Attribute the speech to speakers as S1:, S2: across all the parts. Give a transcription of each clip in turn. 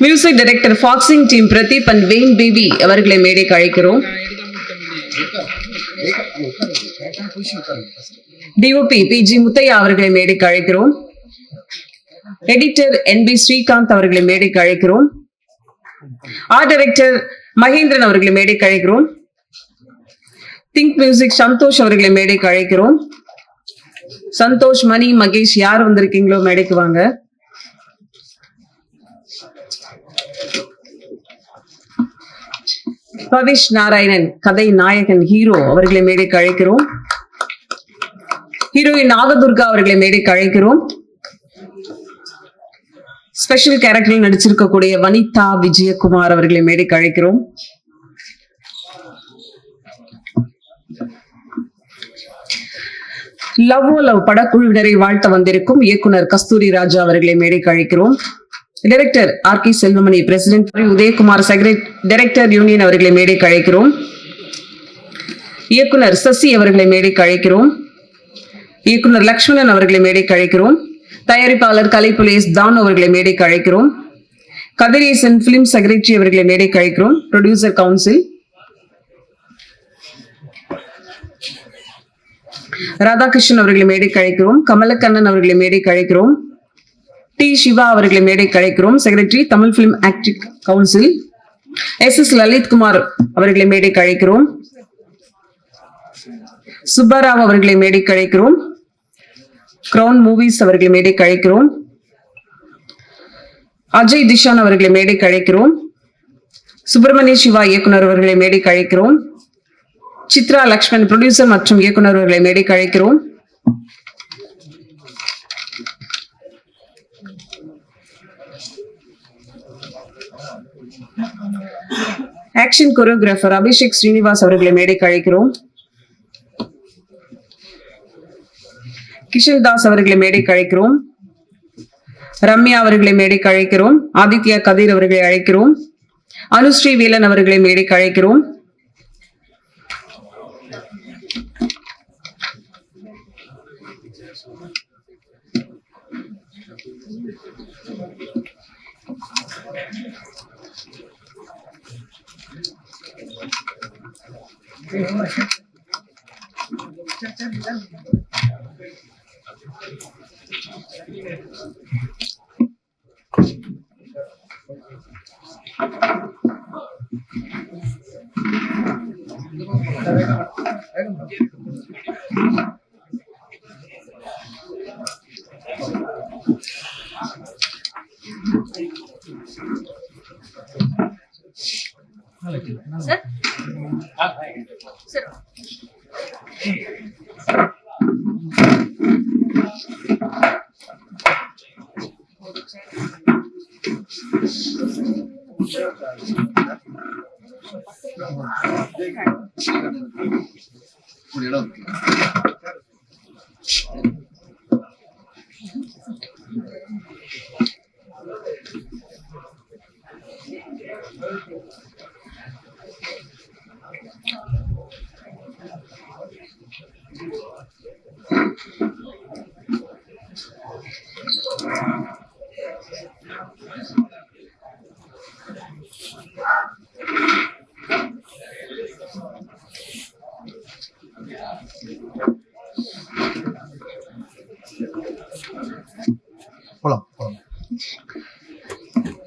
S1: Music director ஃபாக்ஸிங் team Pradeep and Wayne baby அவர்களை மேடைக்கு அழைக்கிறோம். டிஓபி பிஜி முத்தையா அவர்களை மேடைக்கு அழைக்கிறோம். எடிட்டர் என்பி ஸ்ரீகாந்த் அவர்களை மேடைக்கு அழைக்கிறோம். ஆர்ட் டைரக்டர் மகேந்திரன் அவர்களை மேடைக்கு அழைக்கிறோம். திங்க் மியூசிக் சந்தோஷ் அவர்களை மேடைக்கு அழைக்கிறோம். சந்தோஷ், மணி, மகேஷ் யார் வந்திருக்கீங்களோ மேடைக்கு வாங்க. பவிஷ் நாராயணன் கதை நாயகன் ஹீரோ அவர்களை மேடைக்கு அழைக்கிறோம். ஹீரோயின் நாகதுர்கா அவர்களை மேடைக்கு அழைக்கிறோம். ஸ்பெஷல் கேரக்டரில் நடிச்சிருக்கக்கூடிய வனிதா விஜயகுமார் அவர்களை மேடைக்கு அழைக்கிறோம். லவ் லவ் படக்குழுவினரை வாழ்த்த வந்திருக்கும் இயக்குனர் கஸ்தூரி ராஜா அவர்களை மேடைக்கு அழைக்கிறோம். Director R K Selvamani, president Udhayakumar, director union அவர்களை மேடைக்கு அழைக்கிறோம். இயக்குனர் சசி அவர்களை மேடைக்கு அழைக்கிறோம். இயக்குனர் லக்ஷ்மணன் அவர்களை மேடைக்கு அழைக்கிறோம். தயாரிப்பாளர் கலைப்புலேஸ் தான் அவர்களை மேடைக்கு அழைக்கிறோம். கதிரேசன் பிலிம் செக்ரட்டரி அவர்களை மேடைக்கு அழைக்கிறோம். ப்ரொடியூசர் கவுன்சில் ராதாகிருஷ்ணன் அவர்களை மேடைக்கு அழைக்கிறோம். கமலக்கண்ணன் அவர்களை மேடைக்கு அழைக்கிறோம். டி சிவா அவர்களை மேடைக்கு அழைக்கிறோம். Secretary Tamil film acting council. S Lalithkumar அவர்களை மேடைக்கு அழைக்கிறோம். சுப்பராவ் அவர்களை மேடைக்கு அழைக்கிறோம். கிரவுன் மூவிஸ் அவர்களை மேடைக்கு அழைக்கிறோம். அஜய் திஷான் அவர்களை மேடைக்கு அழைக்கிறோம். சுப்பிரமணிய சிவா இயக்குனர் அவர்களை மேடைக்கு அழைக்கிறோம். சித்ரா லக்ஷ்மண் ப்ரொடியூசர் மற்றும் இயக்குனர் அவர்களை மேடைக்கு அழைக்கிறோம். ஆக்ஷன் கோரியோகிராஃபர் அபிஷேக் ஸ்ரீனிவாஸ் அவர்களை மேடைக்கு அழைக்கிறோம். கிஷன் தாஸ் அவர்களை மேடைக்கு அழைக்கிறோம். ரம்யா அவர்களை மேடைக்கு அழைக்கிறோம். ஆதித்யா கதிர் அவர்களை அழைக்கிறோம். அனுஸ்ரீ வேலன் அவர்களை மேடைக்கு அழைக்கிறோம்.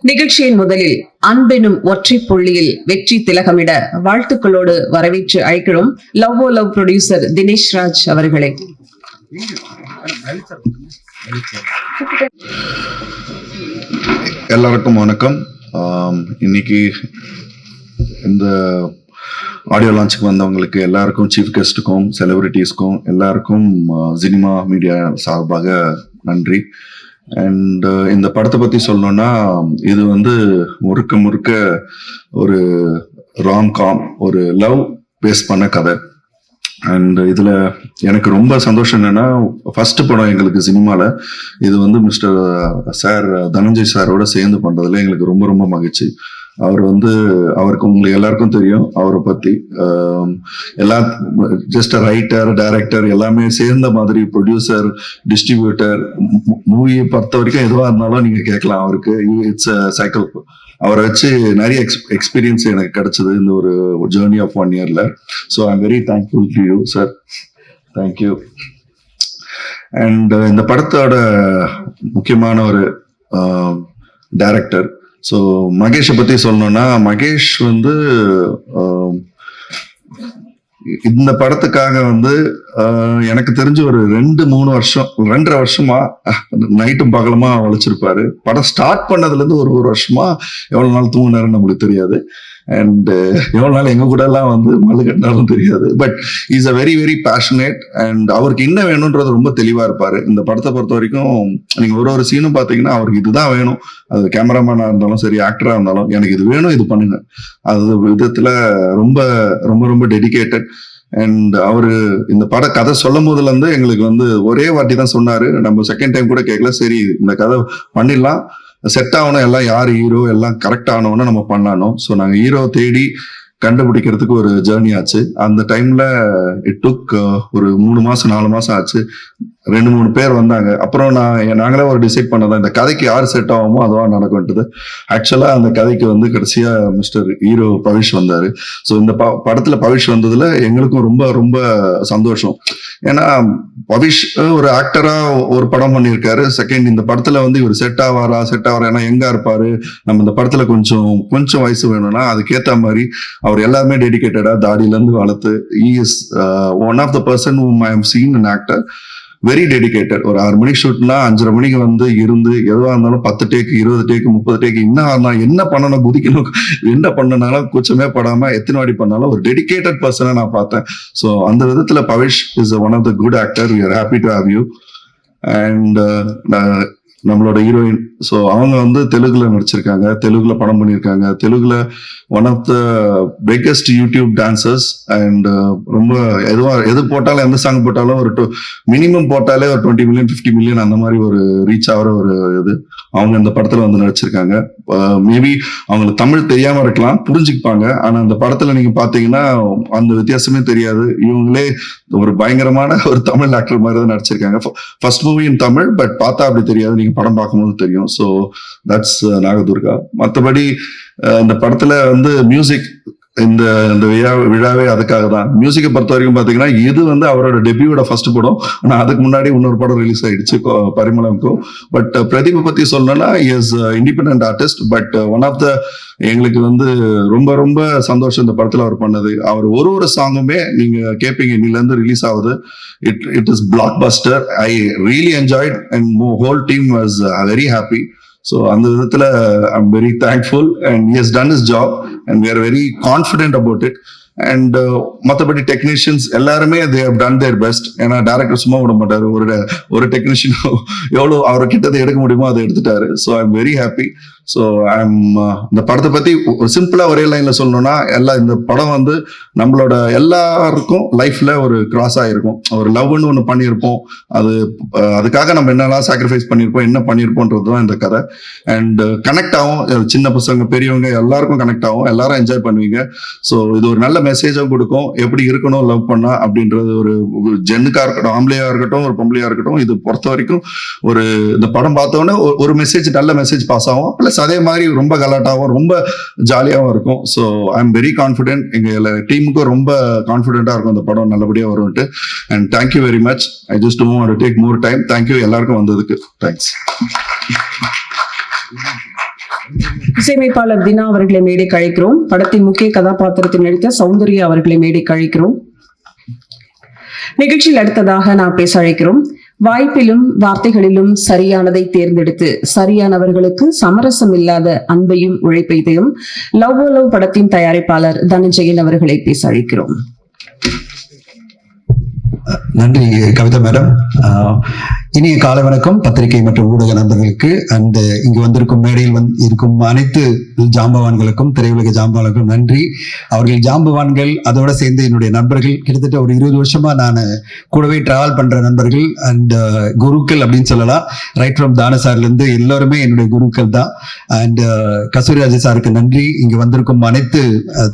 S1: நிகழ்ச்சியின் முதலில் அன்பெனும் ஒற்றை புள்ளியில் வெற்றி திலகமிட வாழ்த்துக்களோடு வரவேற்று அழைக்கிறோம் love o love producer Dinesh Raj அவர்களை.
S2: எல்லாருக்கும் வணக்கம். இன்னைக்கு இந்த ஆடியோ லான்ச்சுக்கு வந்தவங்களுக்கு எல்லாருக்கும், சீஃப் கெஸ்ட்டுக்கும், செலிபிரிட்டிஸ்க்கும் எல்லாருக்கும் சினிமா மீடியா சார்பாக நன்றி. அண்ட் இந்த படத்தை பத்தி சொல்லணும்னா, இது வந்து முழுக்க முழுக்க ஒரு ராம்காம், ஒரு லவ் பேஸ் பண்ண கதை. அண்ட் இதுல எனக்கு ரொம்ப சந்தோஷம் என்னன்னா, ஃபர்ஸ்ட் படம் எங்களுக்கு சினிமால இது வந்து மிஸ்டர் சார் தனஞ்சய் சாரோட சேர்ந்து பண்றதுல எங்களுக்கு ரொம்ப ரொம்ப மகிழ்ச்சி. அவர் வந்து அவருக்கு உங்களுக்கு எல்லாருக்கும் தெரியும் அவரை பத்தி. எல்லா ஜஸ்ட் ரைட்டர் டைரக்டர் எல்லாமே சேர்ந்த மாதிரி, ப்ரொடியூசர், டிஸ்ட்ரிபியூட்டர், மூவியை பொறுத்த வரைக்கும் எதுவாக இருந்தாலும் நீங்க கேட்கலாம் அவருக்கு. It's cycle. அவரை வச்சு நிறைய எக்ஸ்பீரியன்ஸ் எனக்கு கிடைச்சது இந்த ஒரு ஜேர்னி ஆஃப் 1 yearல. So I am very thankful to you sir. Thank you. And இந்த படத்தோட முக்கியமான ஒரு டைரக்டர். ஸோ மகேஷை பத்தி சொல்லணும்னா, மகேஷ் வந்து இந்த படத்துக்காக வந்து எனக்கு தெரிஞ்சு ஒரு 2-3 வருஷம், 2.5 வருஷமா நைட்டும் பகலமா உழைச்சிருப்பாரு. படம் ஸ்டார்ட் பண்ணதுல இருந்து ஒரு வருஷமா எவ்வளவு நாள் தூங்கினாருன்னு நம்மளுக்கு தெரியாது. அண்ட் எவ்வளவு நாள் எங்க கூட எல்லாம் வந்து மல்லு கட்டினாலும் தெரியாது. But is a very very passionate. And அவருக்கு என்ன வேணும்ன்றது ரொம்ப தெளிவா இருப்பாரு. இந்த படத்தை பொறுத்த வரைக்கும் நீங்க ஒரு சீனும் பாத்தீங்கன்னா அவருக்கு இதுதான் வேணும். அது கேமராமேனா இருந்தாலும் சரி, ஆக்டரா இருந்தாலும், எனக்கு இது வேணும், இது பண்ணுங்க. அது விதத்துல ரொம்ப ரொம்ப ரொம்ப டெடிகேட்டட். அண்ட் அவரு இந்த பட கதை சொல்லும் போதுல இருந்து எங்களுக்கு வந்து ஒரே வாட்டி தான் சொன்னாரு. நம்ம செகண்ட் டைம் கூட கேட்கல. சரி, இந்த கதை பண்ணிடலாம், செட் ஆகணும், எல்லாம் யார் ஹீரோ எல்லாம் கரெக்ட் ஆனவொன்னு நம்ம பண்ணணும். ஸோ நாங்க ஹீரோ தேடி கண்டுபிடிக்கிறதுக்கு ஒரு ஜேர்னி ஆச்சு. அந்த டைம்ல இட் டுக் ஒரு 3 மாசம் 4 மாசம் ஆச்சு. 2-3 பேர் வந்தாங்க. அப்புறம் நாங்களே ஒரு டிசைட் பண்ணதான், இந்த கதைக்கு யார் செட் ஆகுமோ அதுவா நடக்கும்ன்றது. ஆக்சுவலா அந்த கதைக்கு வந்து கடைசியா மிஸ்டர் ஹீரோ பவிஷ் வந்தாரு. ஸோ இந்த படத்துல பவிஷ் வந்ததுல எங்களுக்கும் ரொம்ப ரொம்ப சந்தோஷம். ஏன்னா பவிஷ் ஒரு ஆக்டரா ஒரு படம் பண்ணியிருக்காரு. செகண்ட், இந்த படத்துல வந்து இவர் செட் ஆவாரா, ஏன்னா எங்க இருப்பாரு, நம்ம இந்த படத்துல கொஞ்சம் வயசு வேணும்னா அதுக்கேத்த மாதிரி அவர் எல்லாருமே டெடிகேட்டடா தாடியில இருந்து வளர்த்து, he is one of the person whom I have seen an actor very dedicated. ஒரு 6 மணிக்கு ஷூட்னா 5:30 மணிக்கு வந்து இருந்து எதுவாக இருந்தாலும் 10 டேக் 20 டேக் 30 டேக் என்ன பண்ணணும், குதிக்கணும், என்ன பண்ணனாலும் கூச்சமே படாம எத்தனை வாடி பண்ணாலும் ஒரு டெடிகேட்டட் பர்சனை நான் பார்த்தேன். ஸோ அந்த விதத்துல Pavish is one of the good actor. We are happy to have you. And நம்மளோட ஹீரோயின், ஸோ அவங்க வந்து தெலுங்குல நடிச்சிருக்காங்க, தெலுங்குல படம் பண்ணியிருக்காங்க. தெலுங்குல one of the biggest YouTube dancers. And ரொம்ப எது போட்டாலும், எந்த சாங் போட்டாலும் ஒரு மினிமம் போட்டாலே ஒரு 20 million 50 million அந்த மாதிரி ஒரு ரீச் ஆகிற ஒரு இது அவங்க இந்த படத்துல வந்து நடிச்சிருக்காங்க. மேபி அவங்களுக்கு தமிழ் தெரியாம இருக்கலாம், புரிஞ்சுப்பாங்க. ஆனா அந்த படத்துல நீங்க பாத்தீங்கன்னா அந்த வித்தியாசமே தெரியாது. இவங்களே ஒரு பயங்கரமான ஒரு தமிழ் ஆக்டர் மாதிரி தான் நடிச்சிருக்காங்க. First movie in Tamil, but பார்த்தா அப்படி தெரியாது, நீங்க படம் பார்க்கும்போது தெரியும். So that's Nagadurga. மற்றபடி இந்த படத்துல வந்து மியூசிக், இந்த விழாவே அதுக்காக தான். மியூசிக்கை பொறுத்த வரைக்கும் பாத்தீங்கன்னா இது வந்து அவரோட டெபியூட ஃபர்ஸ்ட் படம். ஆனா அதுக்கு முன்னாடி இன்னொரு படம் ரிலீஸ் ஆயிடுச்சு, பரிமளம்கோ. பட் பிரதீப் பத்தி சொல்லணும்னா is independent artist. But one of the எங்களுக்கு வந்து ரொம்ப ரொம்ப சந்தோஷம் இந்த படத்துல அவர் பண்ணது. அவர் ஒரு சாங்குமே நீங்க கேட்பீங்க, இன்னில இருந்து ரிலீஸ் ஆகுது. It is black Bastar. I really enjoyed and whole team was very happy. So அந்த விதத்துல I'm very thankful and he has done his job and we are very confident about it. And மற்றபடி technicians எல்லாருமே they have done their best. ஏன்னா director சும்மா விட மாட்டாரு. ஒரு technician எவ்வளோ அவரை கிட்டதை எடுக்க முடியுமோ அதை எடுத்துட்டாரு. So I am very happy. So இந்த படத்தை பத்தி சிம்பிளா ஒரே லைன்ல சொல்லணும்னா, இந்த படம் வந்து நம்மளோட எல்லாருக்கும் லைஃப்ல ஒரு கிராஸ் ஆயிருக்கும். ஒரு லவ்னு ஒன்று பண்ணியிருப்போம், அதுக்காக நம்ம என்னெல்லாம் சாக்ரிஃபைஸ் பண்ணியிருப்போம், என்ன பண்ணியிருப்போன்றது தான் இந்த கதை. அண்ட் கனெக்ட் ஆகும், சின்ன பசங்க பெரியவங்க எல்லாருக்கும் கனெக்ட் ஆகும், எல்லாரும் என்ஜாய் பண்ணுவீங்க. ஸோ இது ஒரு நல்ல மெசேஜும் கொடுக்கும், எப்படி இருக்கணும் லவ் பண்ணா அப்படின்றது. ஒரு ஜென்னுக்கா இருக்கட்டும், ஆம்பளையா இருக்கட்டும், ஒரு பொம்பளையா இருக்கட்டும், இது பொறுத்த வரைக்கும் இந்த படம் பார்த்தோன்னே ஒரு மெசேஜ், நல்ல மெசேஜ் பாஸ் ஆகும். பிளஸ் அதே மாதிரி ரொம்ப கலாட்டாவும் ரொம்ப ஜாலியாகவும் இருக்கும். So I am very confident, எங்க டீமுக்கும் ரொம்ப கான்ஃபிடென்ட்டா இருக்கும் இந்த படம் நல்லபடியா வரும்ட்டு. And thank you very much. I just don't want to take more time. Thank you எல்லாருக்கும் வந்ததுக்கு. தேங்க்ஸ்.
S1: இசையமைப்பாளர் தினா அவர்களை மேடை கழிக்கிறோம். படத்தின் முக்கிய கதாபாத்திரத்தில் நடித்த சௌந்தர்யா அவர்களை மேடை கழிக்கிறோம். நிகழ்ச்சியில் அடுத்ததாக நான் பேச அழைக்கிறோம். வாய்ப்பிலும் வார்த்தைகளிலும் சரியானதை தேர்ந்தெடுத்து சரியானவர்களுக்கு சமரசம் இல்லாத அன்பையும் உழைப்பையும் லவ் லவ் படத்தின் தயாரிப்பாளர் தனஞ்சயன் அவர்களை பேச அழைக்கிறோம்.
S3: நன்றி கவிதா மேடம். இனிய காலை வணக்கம் பத்திரிகை மற்றும் ஊடக நண்பர்களுக்கு அண்ட் இங்கு வந்திருக்கும் மேடையில் இருக்கும் அனைத்து ஜாம்பவான்களுக்கும் திரையுலக ஜாம்பவான்களுக்கும் நன்றி. அவர்கள் ஜாம்பவான்கள், அதோட சேர்ந்து என்னுடைய நண்பர்கள், கிட்டத்தட்ட ஒரு 20 வருஷமா நான் கூடவே டிராவல் பண்ற நண்பர்கள் அண்ட் குருக்கள் அப்படின்னு சொல்லலாம். ரைட் ஃப்ரம் தான சார்ல இருந்து எல்லாருமே என்னுடைய குருக்கள் தான். அண்ட் கஸ்தூரிராஜ சாருக்கு நன்றி. இங்கு வந்திருக்கும் அனைத்து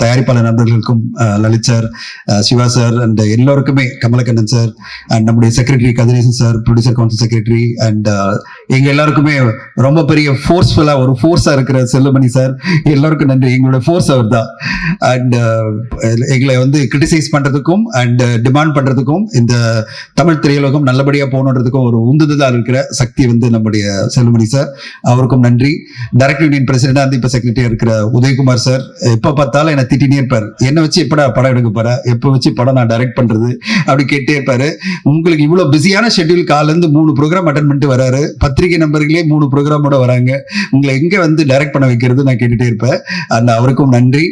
S3: தயாரிப்பாளர் நண்பர்களுக்கும், Lalith sir, Siva sir and எல்லோருக்குமே, கமலக்கண்ணன் சார் அண்ட் நம்முடைய secretary Kathiresan sir, producer secretary and எங்க எல்லாருக்குமே ரொம்ப பெரிய ஃபோர்ஸ்ஃபுல்லா ஒரு ஃபோர்ஸா இருக்கிற செல்லுமணி சார், எல்லாருக்கும் நன்றி. எங்களோட ஃபோர்ஸ் அவர் தான். அண்ட் எங்களை வந்து கிரிட்டிசைஸ் பண்றதுக்கும் அண்ட் டிமாண்ட் பண்றதுக்கும், இந்த தமிழ் திரையுலகம் நல்லபடியா போகணுன்றதுக்கும் ஒரு உந்துதலா இருக்கிற சக்தி வந்து நம்முடைய செல்லுமணி சார், அவருக்கும் நன்றி. டைரக்டர் யூனியன் பிரசிடண்டா இருந்து இப்ப செக்ரட்டரியா இருக்கிற உதயகுமார் சார், எப்ப பார்த்தாலும் என்ன திட்டினே இருப்பாரு. என்ன வச்சு எப்படா படம் எடுக்க போற, எப்ப வச்சு படம் நான் டைரக்ட் பண்றது அப்படி கேட்டே இருப்பாரு. உங்களுக்கு இவ்வளவு பிஸியான ஷெட்யூல், கால இருந்து 3 ப்ரோக்ராம் அட்டன் பண்ணிட்டு வராரு. பத்திரிகை நம்பர்களே 3 ப்ரோக்ராமோட வராங்க. உங்களை எங்க வந்து டைரக்ட் பண்ண வைக்கிறது நான் கேட்டுட்டே இருப்பேன். அந்த அவருக்கும் நன்றி.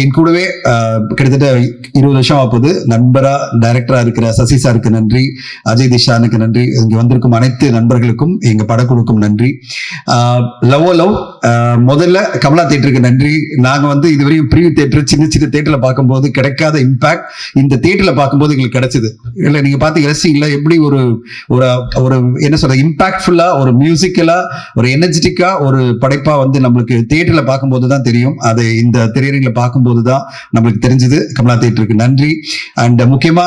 S3: என் கூடவே கிட்டத்தட்ட 20 வருஷம் ஆகுது நண்பரா டைரக்டரா இருக்கிற சசி சாருக்கு நன்றி. அஜய் திஷானுக்கு நன்றி. இங்க வந்திருக்கும் அனைத்து நண்பர்களுக்கும், எங்க படக்குழுக்கும் நன்றி. லவ் முதல்ல கமலா தியேட்டருக்கு நன்றி. நாங்க வந்து இதுவரையும் ப்ரீவியூ தியேட்டர், சின்ன சின்ன தியேட்டர்ல பார்க்கும்போது கிடைக்காத இம்பாக்ட் இந்த தியேட்டர்ல பார்க்கும்போது எங்களுக்கு கிடைச்சது. இல்ல நீங்க பாத்தீங்க ரசிங்களா, எப்படி ஒரு ஒரு என்ன சொல்ற இம்பாக்ட்ஃபுல்லா, ஒரு மியூசிக்கலா, ஒரு எனர்ஜெட்டிக்கா ஒரு படைப்பா வந்து நம்மளுக்கு தியேட்டர்ல பார்க்கும்போது தான் தெரியும். அது இந்த திரையரங்கில பார்க்கும்போது தான் நம்மளுக்கு தெரிஞ்சது. கமலா தியேட்டருக்கு நன்றி. அண்ட் முக்கியமா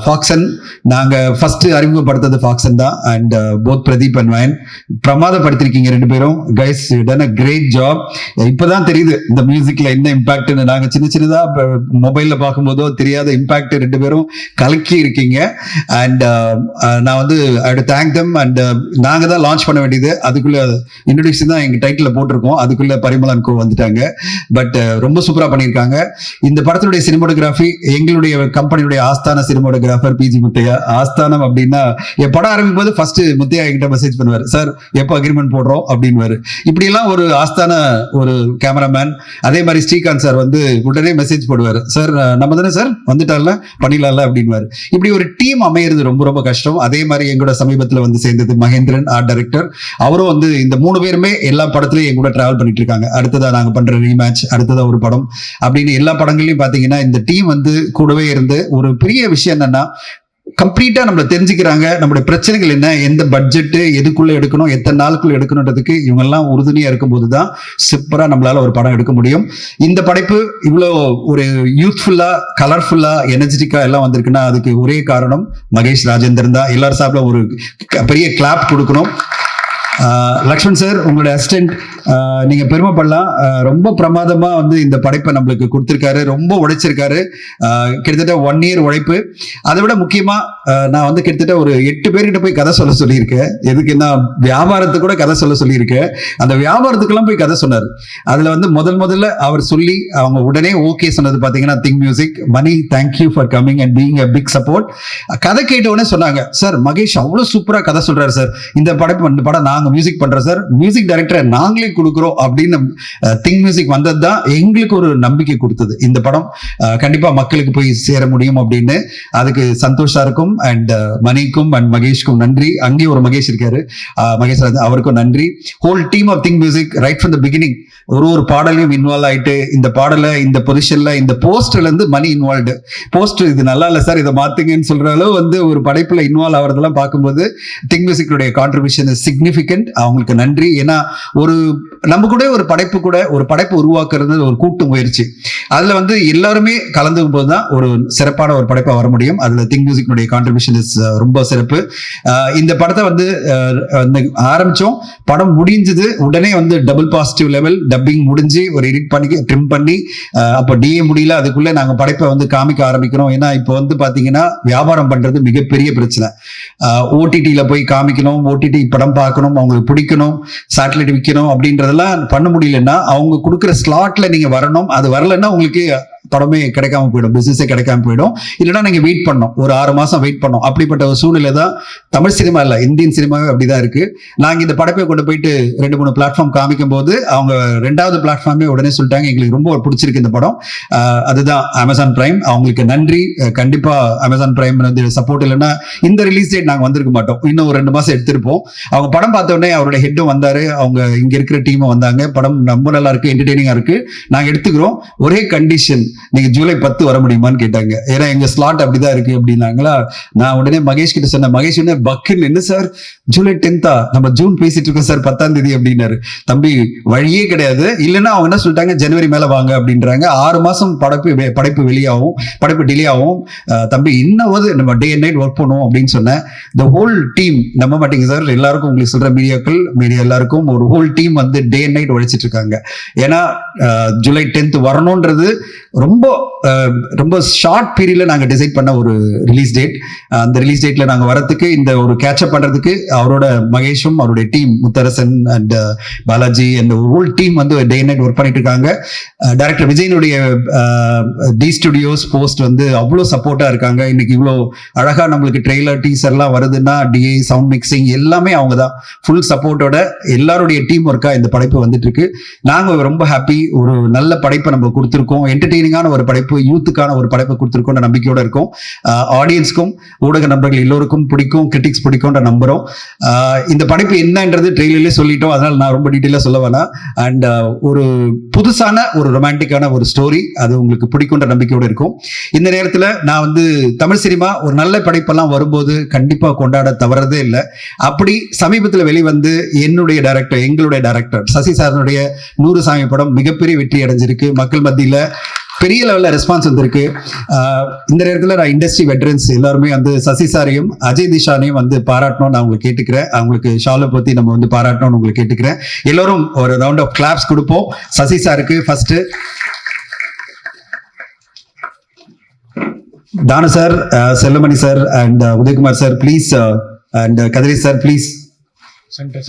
S3: ஃபாக்சன், நாங்க ஃபர்ஸ்ட் அறிமுகப்படுத்தது ஃபாக்சன் தான். அண்ட் போத் பிரதீப் அண்ட் வயன் பிரமாதப்படுத்திருக்கீங்க 2 பேரும். Guys you done a great job. இப்பதான் தெரியுது இந்த மியூசிக்ல என்ன இம்பாக்ட்னு. நாங்க சின்ன சின்னதா மொபைல்ல பார்க்கும்போதோ தெரியாத இம்பாக்ட் 2 பேரும் கலக்கி இருக்கீங்க. அண்ட் நான் வந்து தேங்க் தம். அண்ட் நாங்க தான் லான்ச் பண்ண வேண்டியது, அதுக்குள்ள இன்ட்ரோடக்ஷன் தான் எங்க டைட்டில் போட்டிருக்கோம். அதுக்குள்ள பரிமளன் கோ வந்துட்டாங்க. பட் ரொம்ப சூப்பரா பண்ணியிருக்காங்க. இந்த படத்தினுடைய சினிமோட்டோகிராஃபி எங்களுடைய கம்பெனியுடைய ஆஸ்தான சினிமோட்டோகிராஃபர் பிஜி முத்தையா. ஆஸ்தானம் அப்படின்னா என் படம் ஆரம்பிக்கும் போது ஃபர்ஸ்ட் முத்தையா என்கிட்ட மெசேஜ் பண்ணுவார், சார் எப்போ அக்ரிமெண்ட் போடுறோம் அப்படின்வாரு. இப்படி எல்லாம் ஒரு ஆஸ்தான ஒரு கேமராமேன். அதே மாதிரி ஸ்ரீகாந்த் சார் வந்து உடனே மெசேஜ் போடுவார், சார் நம்ம தானே சார் வந்துட்டால பண்ணிடலாம்ல அப்படின்வாரு. இப்படி ஒரு டீம் அமையிறது ரொம்ப ரொம்ப கஷ்டம். அதே மாதிரி எங்களோட சமீபத்தில் வந்து சேர்ந்தது மகேந்திரன், ஆர்ட் டைரக்டர். அவரும் வந்து இந்த 3 பேருமே எல்லா படத்துலயும் எங்க கூட டிராவல் பண்ணிட்டு இருக்காங்க. அடுத்ததா நாங்க பண்ற ரீமேட்ச், அடுத்ததா ஒரு படம் அப்படின்னு எல்லா படங்கள்லயும் பாத்தீங்கன்னா இந்த டீம் வந்து கூடவே இருந்து, ஒரு பெரிய விஷயம் என்னன்னா கம்ப்ளீட்டா நம்மள தெரிஞ்சுக்கிறாங்க. நம்மளுடைய பிரச்சனைகள் என்ன, எந்த பட்ஜெட், எதுக்குள்ள எடுக்கணும், எத்தனை நாளுக்குள்ள எடுக்கணுன்றதுக்கு இவங்க எல்லாம் உறுதுணையா இருக்கும் போதுதான் சூப்பரா நம்மளால ஒரு படம் எடுக்க முடியும். இந்த படைப்பு இவ்வளவு ஒரு யூத்ஃபுல்லா, கலர்ஃபுல்லா, எனர்ஜெட்டிக்கா எல்லாம் வந்திருக்குன்னா அதுக்கு ஒரே காரணம் மகேஷ் ராஜேந்திரன் தான். எல்லாரும் சார்பில ஒரு பெரிய கிளாப் கொடுக்கணும். லக்ஷ்மண் சார், உங்களுடைய அசிஸ்டன்ட், நீங்க பெருமைப்படலாம். ரொம்ப பிரமாதமா வந்து இந்த படைப்பை நம்மளுக்கு கொடுத்திருக்காரு. ரொம்ப உழைச்சிருக்காரு. கிட்டத்தட்ட 1 year உழைப்பு. அதை விட முக்கியமா நான் வந்து கிட்டத்தட்ட ஒரு 8 பேர்கிட்ட போய் கதை சொல்ல சொல்லியிருக்கேன். எதுக்குன்னா வியாபாரத்துக்கு கூட கதை சொல்ல சொல்லியிருக்கேன். அந்த வியாபாரத்துக்கெல்லாம் போய் கதை சொன்னார். அதுல வந்து முதல்ல அவர் சொல்லி அவங்க உடனே ஓகே சொன்னது பாத்தீங்கன்னா Think Music. Mani, thank you for coming and being a big support. கதை கேட்ட உடனே சொன்னாங்க, சார் மகேஷ் அவ்வளவு சூப்பரா கதை சொல்றாரு சார், இந்த படம் நாங்க மியூசிக் பண்றோம் சார், மியூசிக் டைரக்டரை நாங்களே கொடுக்குறோம் அப்படின்னு திங்க் மியூசிக் வந்தது தான் எங்களுக்கு ஒரு நம்பிக்கை கொடுத்தது. இந்த படம் கண்டிப்பா மக்களுக்கு போய் சேர முடியும் அப்படின்னு. அதுக்கு சந்தோஷா இருக்கும். அண்ட் மணிக்கும் அண்ட் மகேஷ்க்கும் நன்றி. அங்கேயும் ஒரு மகேஷ் இருக்காரு, மகேஷ் ராஜ், அவருக்கும் நன்றி. Whole team of Think Music right from the beginning ஒரு பாடலையும் இன்வால்வ் ஆயிட்டு, இந்த பாடலை, இந்த பொசிஷன்ல, இந்த போஸ்டர்ல இருந்து மணி இன்வால்வ்டு. போஸ்டர் இது நல்லா இல்ல சார், இதை மாத்துங்கன்னு சொல்ற அளவு வந்து ஒரு படைப்புல இன்வால்வ் ஆகிறதெல்லாம் பார்க்கும்போது திங்க் மியூசிக்குடைய கான்ட்ரிபியூஷன் இஸ் சிக்னிஃபிகன்ட். அவங்களுக்கு நன்றி. ஏன்னா நம்ம கூட ஒரு படைப்பு உருவாக்குறது ஒரு கூட்டு முயற்சி. அதுல வந்து எல்லாருமே கலந்துக்கும் போதுதான் ஒரு சிறப்பான ஒரு படைப்பா வர முடியும். அதுல திங்க் மியூசிக் கான்ட்ரிபியூஷன் இஸ் ரொம்ப சிறப்பு. இந்த படத்தை வந்து ஆரம்பிச்சோம், படம் முடிஞ்சது உடனே வந்து டபுள் பாசிட்டிவ் லெவல் டப்பிங் முடிஞ்சு ஒரு எடிட் பண்ணி ட்ரிம் பண்ணி, அப்ப டிஏ முடியல, அதுக்குள்ள நாங்க படைப்பை வந்து காமிக்க ஆரம்பிக்கிறோம். ஏன்னா இப்போ வந்து பாத்தீங்கன்னா வியாபாரம் பண்றது மிகப்பெரிய பிரச்சனை. ஓடிடியில போய் காமிக்கணும், ஓடிடி படம் பார்க்கணும், அவங்களுக்கு பிடிக்கணும், சேட்டலைட் விற்கணும் அப்படின்றதெல்லாம் பண்ண முடியலன்னா அவங்க கொடுக்குற ஸ்லாட்ல நீங்க வரணும். அது வரலன்னா உங்களுக்கு படமே கிடைக்காம போயிடும், பிசினஸே கிடைக்காம போயிடும். இல்லைன்னா நீங்க வெயிட் பண்ணோம், ஒரு 6 மாசம் வெயிட் பண்ணோம். அப்படிப்பட்ட ஒரு சூழ்நிலை தான் தமிழ் சினிமா இல்ல, இந்தியன் சினிமாவே அப்படிதான் இருக்கு. நாங்க இந்த படப்பை கொண்டு போயிட்டு 2-3 பிளாட்ஃபார்ம் காமிக்கும் போது அவங்க 2வது பிளாட்ஃபார்மே உடனே சொல்லிட்டாங்க எங்களுக்கு ரொம்ப பிடிச்சிருக்கு இந்த படம். அதுதான் அமேசான் பிரைம். அவங்களுக்கு நன்றி. கண்டிப்பா அமேசான் பிரைம் வந்து சப்போர்ட் இல்லைன்னா இந்த ரிலீஸ் டேட் நாங்க வந்திருக்க மாட்டோம், இன்னும் ஒரு 2 மாசம் எடுத்திருப்போம். அவங்க படம் பார்த்த உடனே அவருடைய ஹெட்டும் வந்தாரு, அவங்க இங்க இருக்கிற டீமும் வந்தாங்க. படம் ரொம்ப நல்லா இருக்கு, என்டர்டெய்னிங்கா இருக்கு, நாங்க எடுத்துக்கிறோம், ஒரே கண்டிஷன் நீங்க ஜூலை 10 வர முடியுமான்னு கேட்டாங்க. ஏன்னா எங்க ஸ்லாட் அப்படிதான் இருக்கு அப்படின்னாங்களா. நான் உடனே மகேஷ் கிட்ட சொன்னேன். மகேஷ் உடனே பக்குன்னு, என்ன சார் ஜூலை 10 நம்ம ஜூன் பேசிட்டு இருக்கோம் சார், 10ஆம் தேதி அப்படின்னாரு. தம்பி வழியே கிடையாது, இல்லைன்னா அவங்க என்ன சொல்லிட்டாங்க ஜனவரி மேல வாங்க அப்படின்றாங்க. 6 மாசம் படைப்பு வெளியாகும், படைப்பு டிலே ஆகும். தம்பி இன்னும் நம்ம டே அண்ட் நைட் ஒர்க் பண்ணுவோம் அப்படின்னு சொன்னேன். த ஹோல் டீம், நம்ப மாட்டீங்க சார், எல்லாருக்கும் உங்களுக்கு சொல்ற மீடியா எல்லாருக்கும் ஒரு ஹோல் டீம் வந்து டே அண்ட் நைட் உழைச்சிட்டு இருக்காங்க. ஏன்னா ஜூலை 10 வரணும்ன்றது ரொம்ப ரொம்ப ஷார்ட் பீரியட்ல நாங்க டிசைட் பண்ண ஒரு ரிலீஸ் டேட். அந்த ரிலீஸ் டேட்ல நாங்க வரதுக்கு, இந்த ஒரு கேட்சப் பண்றதுக்கு அவரோட மகேஷும் அவருடைய team Mutharasan and Balaji and whole team வந்து டே அண்ட் நைட் ஒர்க் பண்ணிட்டு இருக்காங்க. டைரக்டர் விஜயனுடைய டி ஸ்டுடியோஸ் போஸ்ட் வந்து அவ்வளவு சப்போர்ட்டா இருக்காங்க. இன்னைக்கு இவ்வளவு அழகா நம்மளுக்கு ட்ரெய்லர் டீசர்லாம் வருதுன்னா டிஏ சவுண்ட் மிக்சிங் எல்லாமே அவங்க தான் ஃபுல் சப்போர்ட்டோட எல்லாருடைய டீம் ஒர்க்கா இந்த படைப்பு வந்துட்டு இருக்கு. நாங்க ரொம்ப ஹாப்பி. ஒரு நல்ல படைப்பை நம்ம கொடுத்துருக்கோம், என்டர்டெய்னிங்கான ஒரு படைப்பு, யூத்துக்கான ஒரு படைப்பை கொடுத்துருக்கோம் நம்பிக்கையோட இருக்கும். ஆடியன்ஸ்க்கும் ஊடக நண்பர்கள் எல்லோருக்கும் பிடிக்கும், கிரிட்டிக்ஸ் பிடிக்கும்ன்ற நம்புறோம். இந்த படைப்பு என்னன்றது ட்ரெய்லர்லேயே சொல்லிட்டோம், அதனால நான் ரொம்ப டீட்டெயிலாக சொல்ல வேணாம். அண்ட் ஒரு புதுசான ஒரு ரொமான்டிக்கான ஒரு ஸ்டோரி, அது உங்களுக்கு பிடிக்கும்ன்ற நம்பிக்கையோட இருக்கும். இந்த நேரத்தில் நான் வந்து தமிழ் சினிமா ஒரு நல்ல படைப்பெல்லாம் வரும்போது கண்டிப்பா கொண்டாட தவறதே இல்லை. அப்படி சமீபத்தில் வெளிவந்து எங்களுடைய டைரக்டர் சசி சாரனுடைய 100 சாமி படம் மிகப்பெரிய வெற்றி அடைஞ்சிருக்கு, மக்கள் மத்தியில பெரிய லெவல்ல ரெஸ்பான்ஸ் வந்திருக்கு. இந்த நேரத்தில் நான் இண்டஸ்ட்ரி வெட்டரன்ஸ் எல்லாருமே வந்து சசி சாரையும் அஜய் திஷானையும் வந்து பாராட்டணும்னு நான் உங்களுக்கு கேட்டுக்கிறேன். அவங்களுக்கு ஷாலை பத்தி நம்ம வந்து பாராட்டணும்னு உங்களுக்கு கேட்டுக்கிறேன். எல்லோரும் ஒரு ரவுண்ட் ஆஃப் கிளாப்ஸ் கொடுப்போம் சசி சாருக்கு. First Thanu sir, Sellamani sir and Udhayakumar sir please, and Kathiri sir please. Center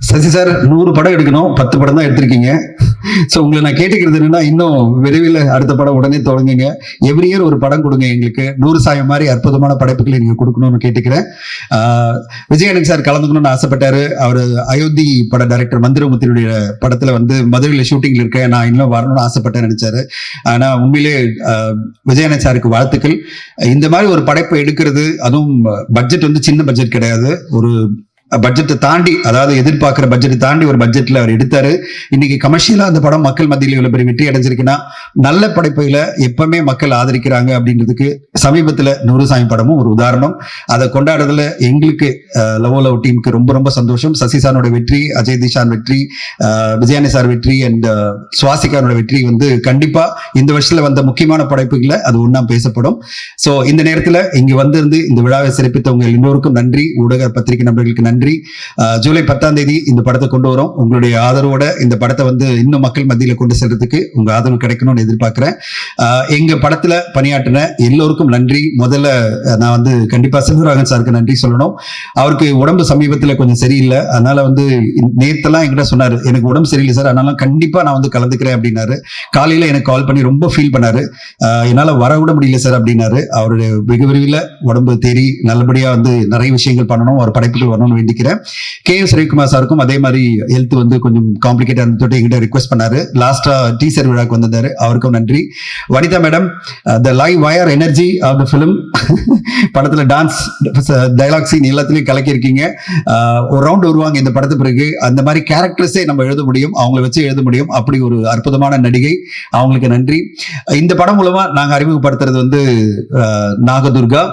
S3: Sasi sir 100 படம் எடுக்கணும், 10 படம் தான் எடுத்திருக்கீங்க. ஸோ உங்களை நான் கேட்டுக்கிறது என்னன்னா, இன்னும் விரைவில் அடுத்த படம் உடனே தொடங்குங்க. எவ்ரி இயர் ஒரு படம் கொடுங்க எங்களுக்கு. 100 சாயம் மாதிரி அற்புதமான படைப்புகளை நீங்க கொடுக்கணும்னு கேட்டுக்கிறேன். விஜயகாந்த் சார் கலந்துக்கணும்னு ஆசைப்பட்டாரு. அவர் அயோத்தி பட டைரக்டர் மந்திரமுத்தினுடைய படத்துல வந்து மதுரையில் ஷூட்டிங்ல இருக்கேன், நான் இன்னும் வரணும்னு ஆசைப்பட்டேன்னு நினைச்சாரு. ஆனா உண்மையிலே விஜயகாந்த் சாருக்கு வாழ்த்துக்கள். இந்த மாதிரி ஒரு படைப்பை எடுக்கிறது, அதுவும் பட்ஜெட் வந்து சின்ன பட்ஜெட் கிடையாது, ஒரு பட்ஜெட்டை தாண்டி, அதாவது எதிர்பார்க்கிற பட்ஜெட்டை தாண்டி ஒரு பட்ஜெட்ல அவர் எடுத்தாரு. இன்னைக்கு கமர்ஷியலா அந்த படம் மக்கள் மத்தியில் இவ்வளவு பெரிய வெற்றி அடைஞ்சிருக்குன்னா நல்ல படைப்புகளை எப்பவுமே மக்கள் ஆதரிக்கிறாங்க அப்படின்றதுக்கு சமீபத்துல 100 சாமி படமும் ஒரு உதாரணம். அதை கொண்டாடுறதுல எங்களுக்கு லவ் டீமுக்கு ரொம்ப ரொம்ப சந்தோஷம். சசி சாரோட வெற்றி, அஜய் திஷான் வெற்றி, விஜயானி சார் வெற்றி அண்ட் சுவாசிகாரோட வெற்றி வந்து கண்டிப்பா இந்த வருஷத்துல வந்த முக்கியமான படைப்புகளை அது ஒண்ணா பேசப்படும். சோ இந்த நேரத்துல இங்க வந்திருந்து இந்த விழாவை சிறப்பித்தவங்க எல்லோருக்கும் நன்றி. ஊடக பத்திரிகை நண்பர்களுக்கு நன்றி. ஜூலை 10ஆம் தேதி இந்த படத்தை கொண்டு வரோம். உங்களுடைய ஆதரவோட இந்த படத்தை வந்து இன்னும் மக்கள் மத்தியில கொண்டு செல்றதுக்கு உங்க ஆதரவு கிடைக்கணும்னு எதிர்பார்க்கிறேன். எங்க படத்துல பணியாற்றின எல்லோருக்கும் நன்றி. முதல்ல நான் வந்து கண்டிப்பா செல்வராகவன் சாருக்கு நன்றி சொல்லணும். அவருக்கு உடம்பு சமீபத்துல கொஞ்சம் சரியில்லை, அதனால வந்து நேத்தெல்லாம் என்கிட்ட சொன்னாரு, எனக்கு உடம்பு சரியில்லை சார், அதனால கண்டிப்பா நான் வந்து கலந்துக்கிறேன் அப்படின்னாரு. காலையில எனக்கு கால் பண்ணி ரொம்ப ஃபீல் பண்ணாரு, என்னால வர விட முடியல சார் அப்படின்னாரு. அவருடைய வெகு விரைவில் உடம்பு தேறி நல்லபடியா வந்து நிறைய விஷயங்கள் பண்ணணும், அவர் படைப்புகள் வரணும்னு வேண்டிக்கிறேன். KS ரவிக்குமார் சாருக்கும் அதே மாதிரி ஹெல்த் வந்து கொஞ்சம் காம்ப்ளிகேட்டா இருந்துட்டு எங்கிட்ட ரிக்வெஸ்ட் பண்ணாரு. லாஸ்டா டீசர் விழாக்கு வந்திருந்தாரு, அவருக்கும் நன்றி. Vanitha madam, the live wire energy of the film, படத்துல டான்ஸ் டயலாக் சீன் எல்லாத்துலயும் கலக்கியிருக்கீங்க. ஒரு ரவுண்ட் வருவாங்க இந்த படத்து பிறகு, அந்த மாதிரி கேரக்டர்ஸே நம்ம எழுத முடியும், அவங்கள வச்சு எழுத முடியும். அப்படி ஒரு அற்புதமான நடிகை, அவங்களுக்கு நன்றி. இந்த படம் மூலமா நாங்க அறிமுகப்படுத்துறது வந்து நாகதுர்கா.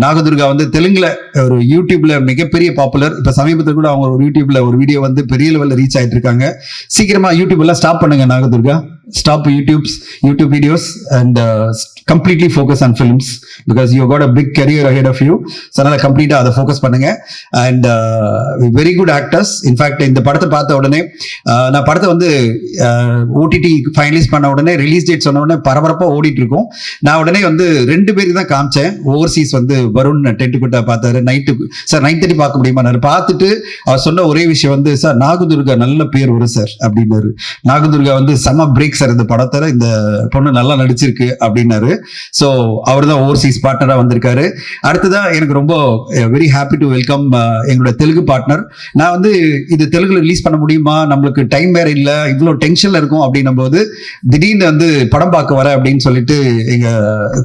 S3: நாகதுர்கா வந்து தெலுங்குல ஒரு யூடியூப்ல மிகப்பெரிய பாப்புலர். இப்ப சமீபத்தில் கூட அவங்க ஒரு யூடியூப்ல ஒரு வீடியோ வந்து பெரிய லெவல்ல ரீச் ஆயிட்டு இருக்காங்க. சீக்கிரமா யூடியூப் எல்லாம் ஸ்டாப் பண்ணுங்க Nagadurga. Stop YouTube videos and completely focus on films because you got a big career ahead of you. So அதனால கம்ப்ளீட்டா அதை ஃபோக்கஸ் பண்ணுங்க. And very good actors. In fact இந்த படத்தை பார்த்த உடனே நான் படத்தை வந்து OTT ஃபைனலைஸ் பண்ண உடனே ரிலீஸ் டேட் சொன்ன உடனே பரபரப்பா ஓடிட்டு இருக்கும். நான் உடனே வந்து 2 பேருக்கு தான் காமிச்சேன். ஓவர்சீஸ் வந்து வருண் டென்ட் குட்டா பார்த்தாரு. நைட்டு சார் 9:30 பார்க்க முடியுமா பார்த்துட்டு அவர் சொன்ன ஒரே விஷயம் வந்து, சார் நாகதுர்கா நல்ல பேர் வரும் சார் அப்படின்னாரு. நாகதுர்கா வந்து செம பிரேக் சார் இந்த படத்துல, இந்த பொண்ணு நல்லா நடிச்சிருக்கு அப்படின்னாரு. ஸோ அவர் தான் ஓவர்சீஸ் பார்ட்னரா வந்திருக்காரு. அடுத்ததான் எனக்கு ரொம்ப வெரி ஹாப்பி டு வெல்கம் எங்களோட தெலுங்கு பார்ட்னர். நான் வந்து இது தெலுங்குல ரிலீஸ் பண்ண முடியுமா, நம்மளுக்கு டைம் வேற இல்ல, இவ்வளவு டென்ஷன்ல இருக்கும் அப்படின்னும் போது திடீர்னு வந்து படம் பார்க்க வர அப்படின்னு சொல்லிட்டு எங்க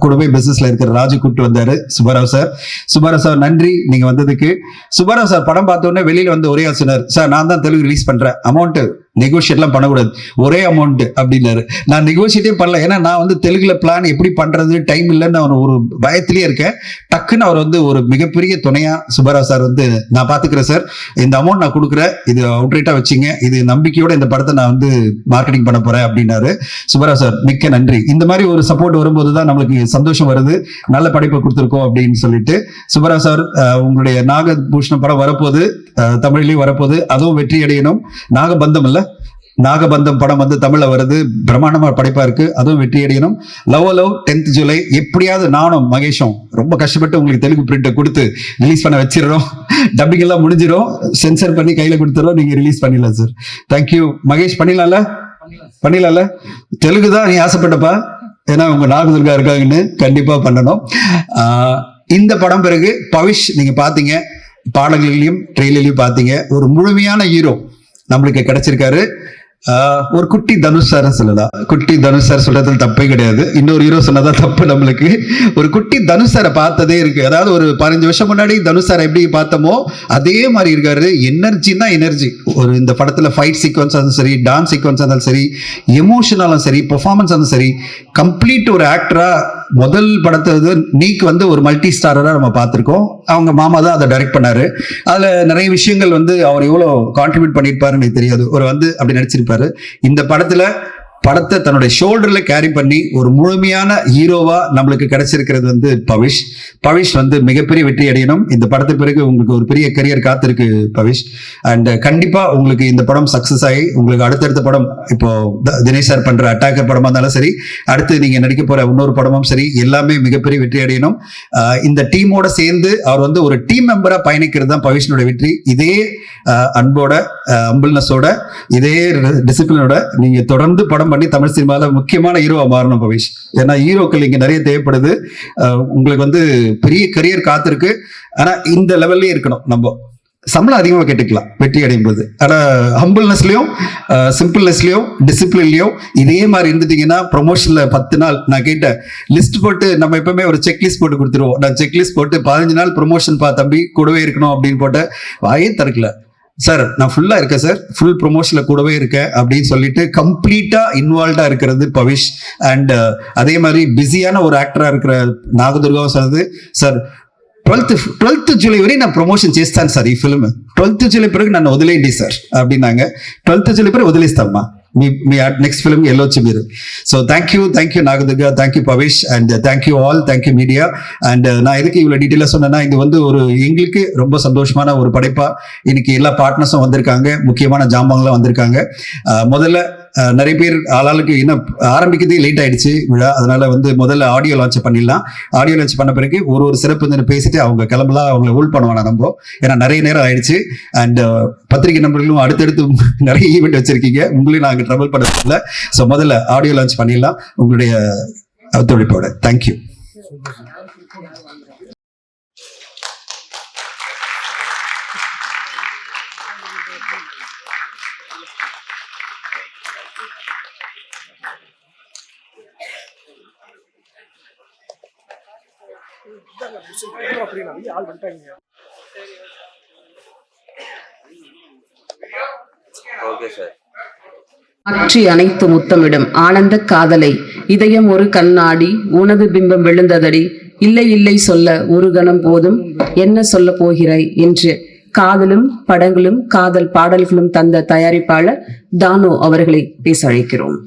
S3: கூடவே பிசினஸ்ல இருக்கிற ராஜு கூப்பிட்டு வந்தாரு. சுபாராவ் சார். சுபாராவ் சார் நன்றி நீங்க வந்ததுக்கு. சுபாராவ் சார் படம் பார்த்த உடனே வெளியில வந்து ஒரே சொன்னார், சார் நான் தான் தெலுங்கு ரிலீஸ் பண்றேன், அமௌண்ட் நெகோஷியேட்லாம் பண்ணக்கூடாது, ஒரே அமௌண்ட் அப்படின்னாரு. நான் நெகோஷியேட்டே பண்ணல, ஏன்னா நான் வந்து தெலுங்குல பிளான் எப்படி பண்றது, டைம் இல்லைன்னு ஒரு பயத்திலேயே இருக்கேன். டக்குன்னு அவர் வந்து ஒரு மிகப்பெரிய துணையா சுபாராவ் சார் வந்து, நான் பாத்துக்கிறேன் சார், இந்த அமௌண்ட் நான் கொடுக்குறேன், இது அவுட்ரேட்டா வச்சுங்க, இது நம்பிக்கையோட இந்த படத்தை நான் வந்து மார்க்கெட்டிங் பண்ண போறேன் அப்படின்னாரு. சுபாராவ் சார் மிக்க நன்றி. இந்த மாதிரி ஒரு சப்போர்ட் வரும்போது தான் நம்மளுக்கு சந்தோஷம் வருது, நல்ல படைப்பை கொடுத்துருக்கோம் அப்படின்னு சொல்லிட்டு. சுபாராவ் சார் உங்களுடைய நாகபூஷணம் படம் வரப்போது, தமிழ்லயும் வரப்போது, அதுவும் வெற்றி அடையணும். நாகபந்தம் இல்ல, நாகபந்தம் படம் வந்து தமிழ்ல வருது, பிரம்மாண்டமா படைப்பா இருக்கு, அதுவும் வெற்றி அடையணும். லவ் 10th ஜூலை எப்படியாவது நானும் மகேஷும் ரொம்ப கஷ்டப்பட்டு உங்களுக்கு தெலுங்கு பிரிண்ட் கொடுத்து ரிலீஸ் பண்ண வச்சிடறோம். டப்பிங் எல்லாம் முடிஞ்சிடும், சென்சர் பண்ணி கையில கொடுத்துறோம், நீங்க ரிலீஸ் பண்ணிடலாம் சார். தேங்க்யூ மகேஷ். பண்ணிடலாம்ல தெலுங்கு தான் நீ ஆசைப்பட்டப்பா, ஏன்னா உங்க நாகதுர்கா இருக்காங்கன்னு கண்டிப்பா பண்ணணும். இந்த படம் பிறகு பவிஷ் நீங்க பாத்தீங்க, பாடல்களையும் ட்ரெயிலர்லயும் பாத்தீங்க, ஒரு முழுமையான ஹீரோ நம்மளுக்கு கிடைச்சிருக்காரு. ஒரு குட்டி தனுஷ் சார் சொல்லலாம். குட்டி தனுஷ் சார் சொல்றதுல தப்பே கிடையாது, இன்னொரு ஹீரோ சொன்னதான் தப்பு. நம்மளுக்கு ஒரு குட்டி தனுஷ் சாரை பார்த்ததே இருக்கு. அதாவது ஒரு 15 வருஷம் முன்னாடி தனுஷ் சார் எப்படி பார்த்தோமோ அதே மாதிரி இருக்காரு. எனர்ஜின்னா எனர்ஜி. ஒரு இந்த படத்துல ஃபைட் சீக்வன்ஸ் இருந்தாலும் சரி, டான்ஸ் சீக்வன்ஸ் இருந்தாலும் சரி, எமோஷனாலும் சரி, பெர்ஃபார்மன்ஸ் இருந்தாலும் சரி, கம்ப்ளீட் ஒரு ஆக்டரா முதல் படத்தை நீக்கு வந்து ஒரு மல்டி ஸ்டாரரா நம்ம பார்த்திருக்கோம். அவங்க மாமா தான் அதை டைரக்ட் பண்ணாரு. அதுல நிறைய விஷயங்கள் வந்து அவர் எவ்வளவு கான்ட்ரிபியூட் பண்ணிருப்பாருன்னு எனக்கு தெரியாது. ஒரு வந்து அப்படி நடிச்சிருப்பாரு. இந்த படத்தை தன்னுடைய ஷோல்டர்ல கேரி பண்ணி ஒரு முழுமையான ஹீரோவா நம்மளுக்கு கிடைச்சிருக்கிறது வந்து பவிஷ் வந்து மிகப்பெரிய வெற்றி அடையணும். இந்த படத்தை பிறகு உங்களுக்கு ஒரு பெரிய கரியர் காத்திருக்கு பவிஷ். அண்ட் கண்டிப்பா உங்களுக்கு இந்த படம் சக்சஸ் ஆகி உங்களுக்கு அடுத்தடுத்த படம், இப்போ தினேஷ் சார் பண்ற அட்டாக்கர் படமா இருந்தாலும் சரி, அடுத்து நீங்க நடிக்க போற இன்னொரு படமும் சரி, எல்லாமே மிகப்பெரிய வெற்றி அடையணும். இந்த டீமோட சேர்ந்து அவர் வந்து ஒரு டீம் மெம்பரா பயணிக்கிறது தான் பவிஷ்னுடைய வெற்றி. இதே அன்போட, அம்பிள்னஸோட, இதே டிசிப்ளினோட நீங்க தொடர்ந்து படம் பண்ணி தமிழ் சினிமால முக்கியமான ஹீரோவா மாறணும் பவிஷ். ஏன்னா ஹீரோக்கள் இங்க நிறைய தேவைப்படுது. உங்களுக்கு வந்து பெரிய கரியர் காத்திருக்கு. ஆனா இந்த லெவல்லயே இருக்கணும். நம்ம சம்பளம் அதிகமாக கேட்டுக்கலாம் வெற்றி அடையும் போது. ஆனா ஹம்பிள்னஸ்லயும், சிம்பிள்னஸ்லயும், டிசிப்ளின்லயும் இதே மாதிரி இருந்துட்டீங்கன்னா ப்ரொமோஷன்ல 10 நாள் நான் கேட்டேன் லிஸ்ட் போட்டு, நம்ம எப்பவுமே ஒரு செக்லிஸ்ட் போட்டு கொடுத்துருவோம். நான் செக்லிஸ்ட் போட்டு 15 நாள் ப்ரொமோஷன் தம்பி கூடவே இருக்கணும் அப்படின்னு போட்ட வாயே திறக்கல. சார் நான் ஃபுல்லா இருக்கேன் சார், ஃபுல் ப்ரொமோஷன்ல கூடவே இருக்கேன் அப்படின்னு சொல்லிட்டு கம்ப்ளீட்டா இன்வால்வ்டா இருக்கிறது பவிஷ். அண்ட் அதே மாதிரி பிஸியான ஒரு ஆக்டரா இருக்கிற நாகதுர்காவும் சொன்னது, சார் 12th జూలై వరకు நான் ப்ரொமోషన్ చేస్తాను సార్ ఈ ఫిల్మ్. 12th జూలై పిறகு నన్ను వదిలేయండి సార్ அப்படின்னாங்க. 12th జూలై పిறகு వదిలేస్తామా మీ నెక్స్ట్ ఫిల్మ్ వెళ్ళొచ్చు మీరు. So thank you Nagadurga, thank you Pavish, and thank you all, thank you media. அண்ட் நான் எதுக்கு இவ்வளவு டீட்டெயிலாக சொன்னேன்னா, இது வந்து ஒரு எங்களுக்கு ரொம்ப சந்தோஷமான ஒரு படைப்பா. இன்னைக்கு எல்லா பார்ட்னர்ஸும் வந்திருக்காங்க, முக்கியமான ஜாம்பவங்களும் வந்திருக்காங்க. முதல்ல நிறைய பேர் ஆளாளுக்கு இன்னும் ஆரம்பிக்கிறதே லேட் ஆயிடுச்சு விழா. அதனால வந்து முதல்ல ஆடியோ லான்ச் பண்ணிடலாம். ஆடியோ லான்ச் பண்ண பிறகு ஒரு சிறப்பு பேசிட்டு அவங்க கிளம்பலாம், அவங்களை ஹோல்ட் பண்ணுவாங்க நம்ம, ஏன்னா நிறைய நேரம் ஆயிடுச்சு. அண்ட் பத்திரிகை நண்பர்களும் அடுத்தடுத்து நிறைய ஈவெண்ட் வச்சிருக்கீங்க, உங்களையும் நாங்கள் ட்ரபிள் பண்ணதில்லை. ஸோ முதல்ல ஆடியோ லான்ச் பண்ணிடலாம் உங்களுடைய ஒத்துழைப்போட. தேங்க்யூ.
S4: Okay sir.
S1: ஆற்றி அனைத்து முத்தமிடும் ஆனந்த காதலை இதயம் ஒரு கண்ணாடி உனது பிம்பம் விழுந்ததடி இல்லை இல்லை சொல்ல ஒரு கணம் போதும் என்ன சொல்ல போகிறாய் என்று காதலும் படங்களும் காதல் பாடல்களும் தந்த தயாரிப்பாளர் தானு அவர்களை பேச அழைக்கிறோம்.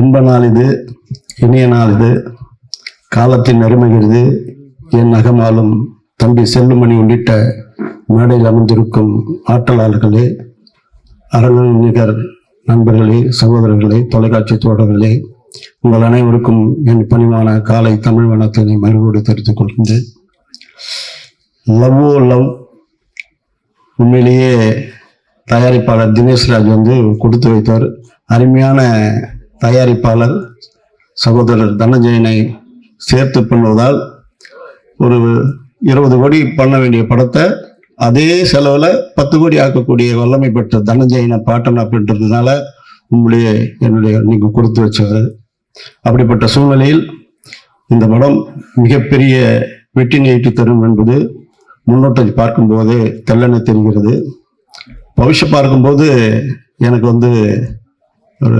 S5: இன்ப நாள் இது, இனிய நாள் இது, காலத்தின் அருமைகிறது. என் அகமாலும் தம்பி செல்லுமணி உள்ளிட்ட மேடையில் அமர்ந்திருக்கும் ஆற்றலாளர்களே, அரங்கநிகர் நண்பர்களே, சகோதரர்களே, தொலைக்காட்சி தோழர்களே, உங்கள் அனைவருக்கும் என் பணிவான காலை தமிழ் வணக்கத்தினை மறுபடி தெரிவித்துக் கொள்கின்றேன். லவ்வோ லவ் உண்மையிலேயே தயாரிப்பாளர் தினேஷ்ராஜ் கொடுத்து வைத்தார். அருமையான தயாரிப்பாளர் சகோதரர் தனஞ்சயனை சேர்த்து பண்ணுவதால் ஒரு 20 கோடி பண்ண வேண்டிய படத்தை அதே செலவில் 10 கோடி ஆக்கக்கூடிய வல்லமை பெற்ற தனஞ்சயனை பாட்டன் அப்படின்றதுனால உங்களுடைய என்னுடைய நீங்கள் கொடுத்து வச்சவர். அப்படிப்பட்ட சூழ்நிலையில் இந்த படம் மிகப்பெரிய வெற்றினை ஈட்டி தரும் என்பது முன்னோட்டத்தை பார்க்கும்போதே தெல்லென தெரிகிறது. பவிஷ்ய பார்க்கும்போது எனக்கு ஒரு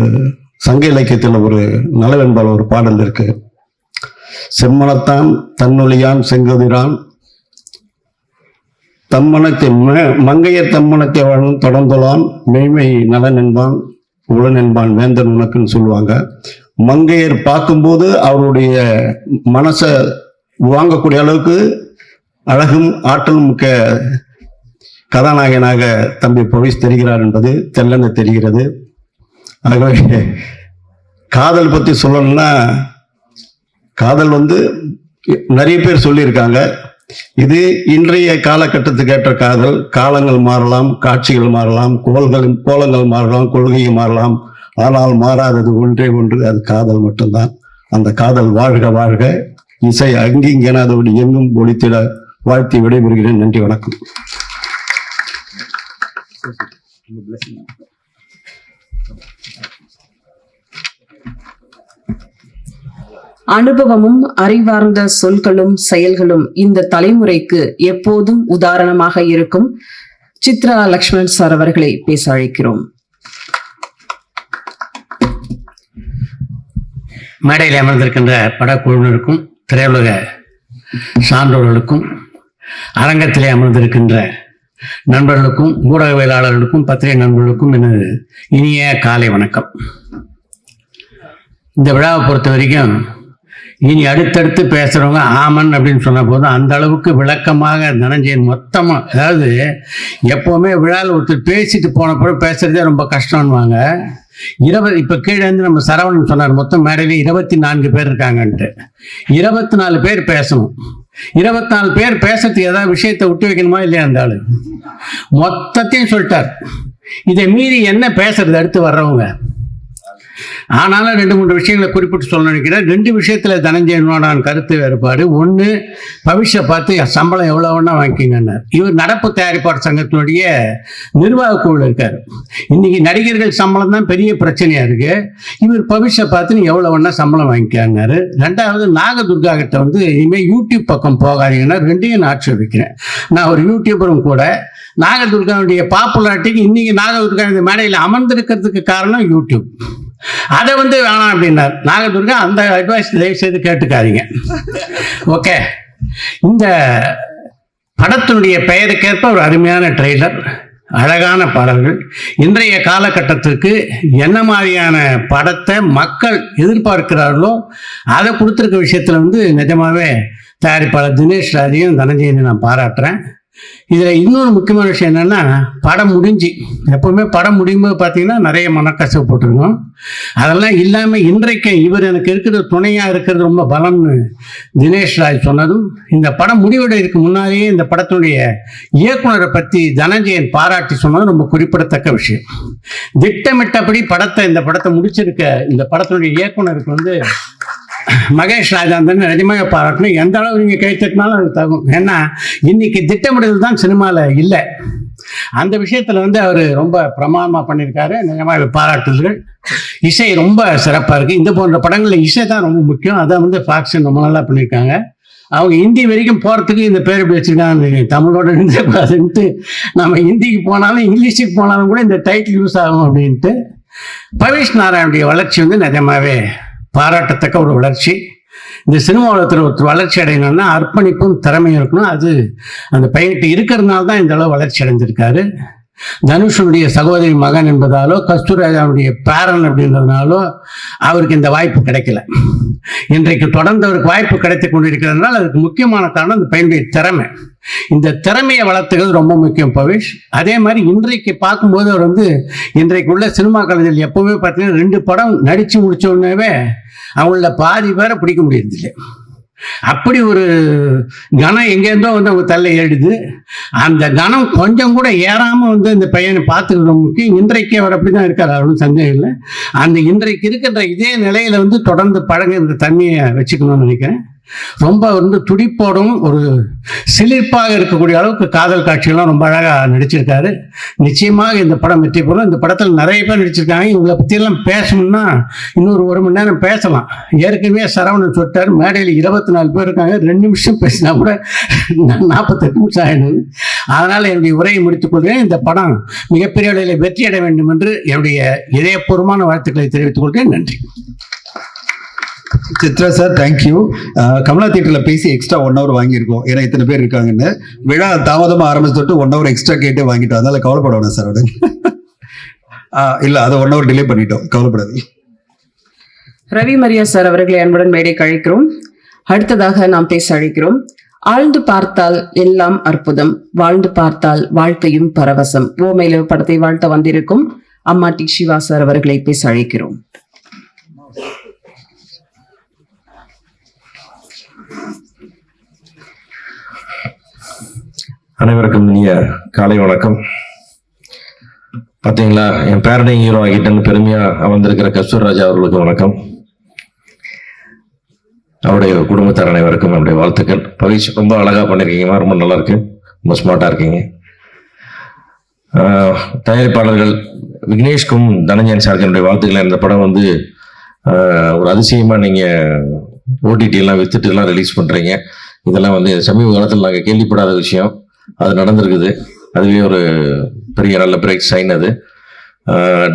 S5: சங்க இலக்கியத்தில் ஒரு நலவென்பால் ஒரு பாடல் இருக்கு. செம்மனத்தான் தன்னொழியான் செங்கதிரான் தம்மனத்தை மங்கையர் தம்மனத்தை வாழும் தொடர்ந்தொலான் மெய்மை நலன் என்பான் உளன் என்பான் வேந்தன் உனக்குன்னு சொல்லுவாங்க. மங்கையர் பார்க்கும்போது அவருடைய மனசை வாங்கக்கூடிய அளவுக்கு அழகும் ஆற்றலும் மிக்க கதாநாயகனாக தம்பி பவிஷ் தெரிகிறார் என்பது தெல்லென தெரிகிறது. ஆகவே காதல் பற்றி சொல்லணும்னா, காதல் நிறைய பேர் சொல்லியிருக்காங்க. இது இன்றைய காலகட்டத்துக்கு ஏற்ற காதல். காலங்கள் மாறலாம், காட்சிகள் மாறலாம், கோலங்கள் மாறலாம், கொள்கைகள் மாறலாம். ஆனால் மாறாதது ஒன்றே ஒன்று, அது காதல் மட்டும்தான். அந்த காதல் வாழ்க வாழ்க. இசை அங்கிங்கெனாதோடு எங்கும் ஒலித்திட வாழ்த்தி விடைபெறுகிறேன். நன்றி, வணக்கம்.
S1: அனுபவமும் அறிவார்ந்த சொல்களும் செயல்களும் இந்த தலைமுறைக்கு எப்போதும் உதாரணமாக இருக்கும் சித்ரா லக்ஷ்மண் சார் அவர்களை பேச அழைக்கிறோம்.
S6: மேடையில் அமர்ந்திருக்கின்ற படக்குழுவினருக்கும், திரையுலக சான்றோர்களுக்கும், அரங்கத்திலே அமர்ந்திருக்கின்ற நண்பர்களுக்கும், ஊடகவியலாளர்களுக்கும், பத்திரிகை நண்பர்களுக்கும் எனது இனிய காலை வணக்கம். இந்த விழாவை பொறுத்த வரைக்கும் இனி அடுத்தடுத்து பேசுகிறவங்க ஆமன் அப்படின்னு சொன்ன போதும் அந்த அளவுக்கு விளக்கமாக தனஞ்சயன் மொத்தமாக, அதாவது எப்போவுமே விழாவில் ஒருத்தர் பேசிட்டு போனப்போ பேசுகிறதே ரொம்ப கஷ்டம்னுவாங்க. இப்போ கீழே நம்ம சரவணன் சொன்னார், மொத்தம் மேடையிலே 24 பேர் இருக்காங்கன்ட்டு. 24 பேர் பேசணும். 24 பேர் பேசுறதுக்கு ஏதாவது விஷயத்தை விட்டு வைக்கணுமா இல்லையா? அந்த ஆளு மொத்தத்தையும் சொல்லிட்டார். இதை மீறி என்ன பேசுறது அடுத்து வர்றவங்க? ஆனாலும் 2-3 விஷயங்களை குறிப்பிட்டு சொல்ல நினைக்கிறேன். 2 விஷயத்துல தனஞ்சயனோட கருத்து வேறுபாடு. ஒன்று, பவிஷ்ய பார்த்து சம்பளம் எவ்வளோன்னா வாங்கிக்கிங்கன்னார். இவர் நடப்பு தயாரிப்பாளர் சங்கத்தினுடைய நிர்வாக குழுவில் இருக்கார். இன்னைக்கு நடிகர்கள் சம்பளம் தான் பெரிய பிரச்சனையா இருக்கு. இவர் பவிஷ்ய பார்த்து நீ எவ்வளோன்னா சம்பளம் வாங்கிக்காரு. 2வது, நாகதுர்கா கிட்ட இனிமேல் யூடியூப் பக்கம் போகாதீங்கன்னா 2ஐயும் நான் ஆட்சேபிக்கிறேன். நான் ஒரு யூடியூபரும் கூட. நாகதுர்காவுடைய பாப்புலாரிட்டிக்கு இன்னைக்கு நாகதுர்கா இந்த மேடையில் அமர்ந்திருக்கிறதுக்கு காரணம் யூடியூப். அதை வேணாம் அப்படின்னார் நாகதுர்கா. அந்த அட்வைஸ் தயவு செய்து கேட்டுக்காதீங்க. ஓகே, இந்த படத்தினுடைய பெயருக்கேற்ப ஒரு அருமையான ட்ரெய்லர், அழகான பாடல்கள். இன்றைய காலகட்டத்திற்கு என்ன மாதிரியான படத்தை மக்கள் எதிர்பார்க்கிறார்களோ அதை கொடுத்துருக்க விஷயத்தில் நிஜமாவே தயாரிப்பாளர் தினேஷ்ராஜையும் தனஞ்சயனையும் நான் பாராட்டுறேன். இதில் இன்னொரு முக்கியமான விஷயம் என்னென்னா, படம் முடிஞ்சு எப்போவுமே படம் முடியும்போது பார்த்தீங்கன்னா நிறைய மனக்கசப்பு போட்டிருக்கோம். அதெல்லாம் இல்லாமல் இன்றைக்கு இவர் எனக்கு இருக்கிற துணையாக இருக்கிறது ரொம்ப பலம்னு தினேஷ்ராஜ் சொன்னதும், இந்த படம் முடிவடைறதுக்கு முன்னாடியே இந்த படத்தினுடைய இயக்குனரை பற்றி தனஞ்சயன் பாராட்டி சொன்னதும் ரொம்ப குறிப்பிடத்தக்க விஷயம். திட்டமிட்டபடி இந்த படத்தை முடிச்சிருக்க இந்த படத்தினுடைய இயக்குனருக்கு மகேஷ் ராஜாந்தன் நிஜமாக பாராட்டணும். எந்த அளவு நீங்கள் கை தட்டினாலும் அது தகும். ஏன்னா இன்னைக்கு திட்டமிடுதல் தான் சினிமாவில் இல்லை. அந்த விஷயத்துல வந்து அவர் ரொம்ப பிரமாதமா பண்ணியிருக்காரு. நிஜமாக பாராட்டுதல்கள். இசை ரொம்ப சிறப்பா இருக்கு. இந்த போன்ற படங்கள்ல இசை தான் ரொம்ப முக்கியம். அதை வந்து ஃபாக்ஷன் ரொம்ப நல்லா பண்ணியிருக்காங்க. அவங்க ஹிந்தி வரைக்கும் போறதுக்கு இந்த பேர் எப்படி வச்சிருக்காங்க, தமிழோட இருந்துட்டு நம்ம ஹிந்திக்கு போனாலும் இங்கிலீஷுக்கு போனாலும் கூட இந்த டைட்டில் யூஸ் ஆகும் அப்படின்ட்டு. பவிஷ் நாராயணுடைய வளர்ச்சி வந்து நிஜமாவே பாராட்டத்தக்க ஒரு வளர்ச்சி. இந்த சினிமா உலகத்தில் ஒருத்தர் வளர்ச்சி அடையணும்னா அர்ப்பணிப்பும் திறமையும் இருக்கணும். அது அந்த பையன்கிட்ட இருக்கிறதுனால தான் இந்த அளவு வளர்ச்சி அடைஞ்சிருக்காரு. தனுஷனுடைய சகோதரி மகன் என்பதாலோ கஸ்தூராஜாவுடைய பேரன் அப்படின்றதுனாலோ அவருக்கு இந்த வாய்ப்பு கிடைக்கல. இன்றைக்கு தொடர்ந்து அவருக்கு வாய்ப்பு கிடைத்துக் கொண்டிருக்கிறதுனால அதுக்கு முக்கியமான காரணம் இந்த பையனுடைய திறமை. இந்த திறமையை வளர்த்துக்கிறது ரொம்ப முக்கியம் பவிஷ். அதே மாதிரி இன்றைக்கு பார்க்கும்போது அவர் வந்து இன்றைக்கு உள்ள சினிமா கலைஞர்கள் எப்பவுமே பார்த்தீங்கன்னா 2 படம் நடிச்சு முடிச்ச உடனேவே அவங்கள பாதி பேரை பிடிக்க முடியறதில்லை. அப்படி ஒரு கணம் எங்கேருந்தோ வந்து அவங்க தள்ள ஏறிடுது. அந்த கணம் கொஞ்சம் கூட ஏறாம வந்து இந்த பையனை பார்த்துக்கிறது முக்கியம். இன்றைக்கு அவர் அப்படிதான் இருக்காரு, அவரும் சந்தேகம் இல்லை. அந்த இன்றைக்கு இருக்கின்ற இதே நிலையில வந்து தொடர்ந்து பழங்க இந்த தன்மையை வச்சுக்கணும்னு நினைக்கிறேன். ரொம்ப வந்து துடிப்போடும் ஒரு சிலிர்ப்பாக இருக்கக்கூடிய அளவுக்கு காதல் காட்சிகள்லாம் ரொம்ப அழகா நடிச்சிருக்காரு. நிச்சயமாக இந்த படம் வெற்றி பெறும். இந்த படத்தில் நிறைய பேர் நடிச்சிருக்காங்க. இவங்களை பற்றியெல்லாம் பேசணும்னா இன்னொரு 1 மணி நேரம் பேசலாம். ஏற்கனவே சரவணன் சொல்லிட்டார், மேடையில் 24 பேர் இருக்காங்க, 2 நிமிஷம் பேசினா கூட 48 நிமிஷம் ஆயிடுது. அதனால் என்னுடைய உரையை முடித்துக் கொள்கிறேன். இந்த படம் மிகப்பெரிய அளவில் வெற்றி அடைய வேண்டும் என்று என்னுடைய இதயபூர்வமான வாழ்த்துக்களை தெரிவித்துக் கொள்கிறேன். நன்றி.
S3: Chitra sir, thank you. கமலா தியேட்டர்ல பேசி எக்ஸ்ட்ரா 1 hour வாங்கியிருக்கோம். ஏன்னா இத்தனை பேர் இருக்காங்கன்னு. விழா தாமதமா ஆரம்பிச்சுட்டு 1 hour எக்ஸ்ட்ரா கேட்டு வாங்கிட்டோம். அதனால கவலைப்பட வேணாம் சார். இல்ல அதை 1 hour டிலே பண்ணிட்டோம், கவலைப்படாது.
S1: ரவி மரியா சார் அவர்களை அன்புடன் மேடை கழிக்கிறோம். அடுத்ததாக நாம் பேச அழைக்கிறோம். ஆழ்ந்து பார்த்தால் எல்லாம் அற்புதம், வாழ்ந்து பார்த்தால் வாழ்க்கையும் பரவசம். ஓமையில படத்தை வாழ்த்த வந்திருக்கும் அம்மா டி சிவா சார் அவர்களை பேச அழைக்கிறோம்.
S4: அனைவருக்கும் இனிய காலை வணக்கம். பார்த்தீங்களா, என் பேரனை ஹீரோ ஆகிட்டேன்னு பெருமையா அமர்ந்திருக்கிற கஸ்தூர்ராஜா அவர்களுக்கு வணக்கம். அவருடைய குடும்பத்தார் அனைவருக்கும் என்னுடைய வாழ்த்துக்கள். பவிஷ் ரொம்ப அழகா பண்ணிருக்கீங்க, ரொம்ப நல்லா இருக்கு, ரொம்ப ஸ்மார்ட்டா இருக்கீங்க. தயாரிப்பாளர்கள் விக்னேஷ்கும் தனஞ்சயன் சாருக்கு என்னுடைய வாழ்த்துக்கள். இந்த படம் வந்து ஒரு அதிசயமா நீங்க ஓடிடி எல்லாம் வித்துட்டு எல்லாம் ரிலீஸ் பண்றீங்க. இதெல்லாம் வந்து சமீப காலத்தில் நாங்கள் கேள்விப்படாத விஷயம், அது நடந்திருக்குது. அதுவே ஒரு பெரிய நல்ல பிரேக் சைன். அது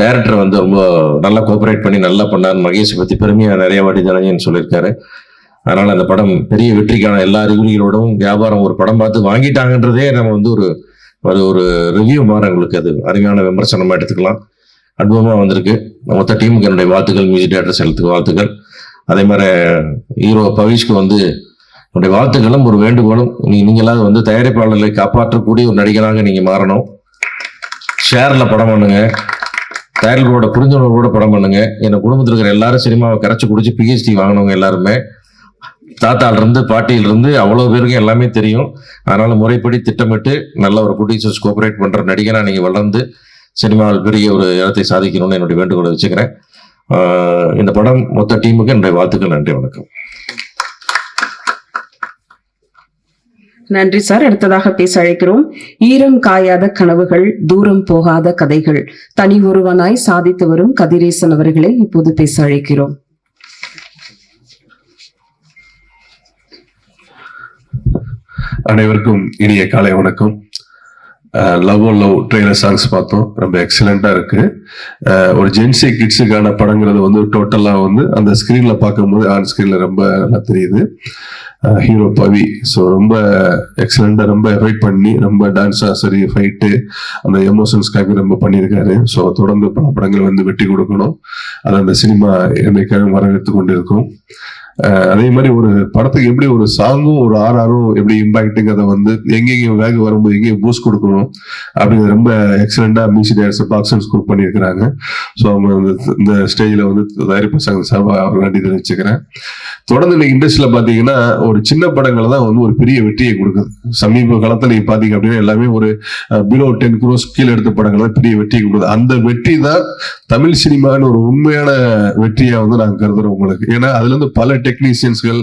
S4: டைரக்டர் வந்து ரொம்ப நல்லா கோஆபரேட் பண்ணி நல்லா பண்ணார். மகேஷை பற்றி பெருமையாக நிறைய வாட்டி தனஞ்சயன் சொல்லியிருக்காரு. அதனால் அந்த படம் பெரிய வெற்றிக்கான எல்லா அறிகுறிகளோடும் வியாபாரம் ஒரு படம் பார்த்து வாங்கிட்டாங்கன்றதே நம்ம வந்து ஒரு ரிவ்யூ மாதிரி உங்களுக்கு அது அருமையான விமர்சனமாக எடுத்துக்கலாம். அனுபவமாக வந்திருக்கு. மொத்த டீமுக்கு என்னுடைய வாழ்த்துக்கள், மியூசிக் டைரக்டர் செலுத்துக்கு வாழ்த்துக்கள். அதே மாதிரி ஹீரோ பவிஷ்க்கு வந்து என்னுடைய வாழ்த்துக்களும் ஒரு வேண்டுகோளும், நீங்களாவது வந்து தயாரிப்பாளர்களை காப்பாற்றக்கூடிய ஒரு நடிகராக நீங்க மாறணும். ஷேர்ல படம் பண்ணுங்க, தயாரிப்பாளரோட புரிந்துணர்வோட படம் பண்ணுங்க. என் குடும்பத்தில் இருக்கிற எல்லாரும் சினிமாவை கரைச்சி குடிச்சு PhD வாங்கினவங்க எல்லாருமே, தாத்தாலிருந்து பாட்டியிலிருந்து அவ்வளோ பேருக்கு எல்லாமே தெரியும். அதனால முறைப்படி திட்டமிட்டு நல்ல ஒரு ப்ரொடியூசர்ஸ் கோஆபரேட் பண்ற நடிகராக நீங்க வளர்ந்து சினிமாவில் பெரிய ஒரு இடத்தை சாதிக்கணும்னு என்னுடைய வேண்டுகோளை வச்சுக்கிறேன். இந்த படம் மொத்த டீமுக்கு என்னுடைய வாழ்த்துக்கள். நன்றி, வணக்கம்.
S1: நன்றி சார். அடுத்ததாக பேச அழைக்கிறோம். ஈரம் காயாத கனவுகள், தூரம் போகாத கதைகள், தனி ஒருவனாய் சாதித்து வரும் கதிரேசன் அவர்களை இப்போது பேச அழைக்கிறோம்.
S7: அனைவருக்கும் இனிய காலை வணக்கம். Love o love trailer songs பார்த்தோம், ரொம்ப எக்ஸலண்டா இருக்கு. ஒரு ஜென்சி கிட்ஸுக்கான படங்கிறது வந்து டோட்டலா வந்து அந்த ஸ்கிரீன்ல பார்க்கும்போது ஆன் ஸ்கிரீன்ல ரொம்ப நல்லா தெரியுது. ஹீரோ பவி ஸோ ரொம்ப எக்ஸலண்டா, ரொம்ப எஃபைட் பண்ணி ரொம்ப டான்ஸா சரி ஃபைட்டு அந்த எமோஷன்ஸ்க்காக ரொம்ப பண்ணியிருக்காரு. ஸோ தொடர்ந்து பல படங்கள் வந்து வெட்டி கொடுக்கணும். அதை அந்த சினிமா என்னைக்காக வரவேற்று கொண்டு இருக்கும். அதே மாதிரி ஒரு படத்துக்கு எப்படி ஒரு சாங்கும் ஒரு ஆர்ஆரும் எப்படி இம்பாக்டுங்கிறத வந்து எங்கெங்கேயும் வேக வரும்போது எங்கேயும் பூஸ்ட் கொடுக்கணும் அப்படிங்கிறது ரொம்ப எக்ஸலண்டா மியூசிக் டைரக்டர் பாக்ஸன்ஸ் குரூப் பண்ணியிருக்கிறாங்க. ஸோ அவங்க இந்த ஸ்டேஜில் வந்து தயாரிப்பு சார்பாக அவர் நன்றி தெரிவிச்சுக்கிறேன். தொடர்ந்து இன்னைக்கு இண்டஸ்ட்ரியில் பார்த்தீங்கன்னா ஒரு சின்ன படங்களை தான் வந்து ஒரு பெரிய வெற்றியை கொடுக்குது. சமீப காலத்துல நீங்க பாத்தீங்க அப்படின்னா எல்லாமே ஒரு பிலோ 10 crores கீழே எடுத்த படங்கள் தான் பெரிய வெற்றி கொடுக்குது. அந்த வெற்றி தான் தமிழ் சினிமான்னு ஒரு உண்மையான வெற்றியா வந்து நாங்க கருதுறோம் உங்களுக்கு. ஏன்னா அதுல இருந்து பல டெக்னீசியன்ஸ்கள்,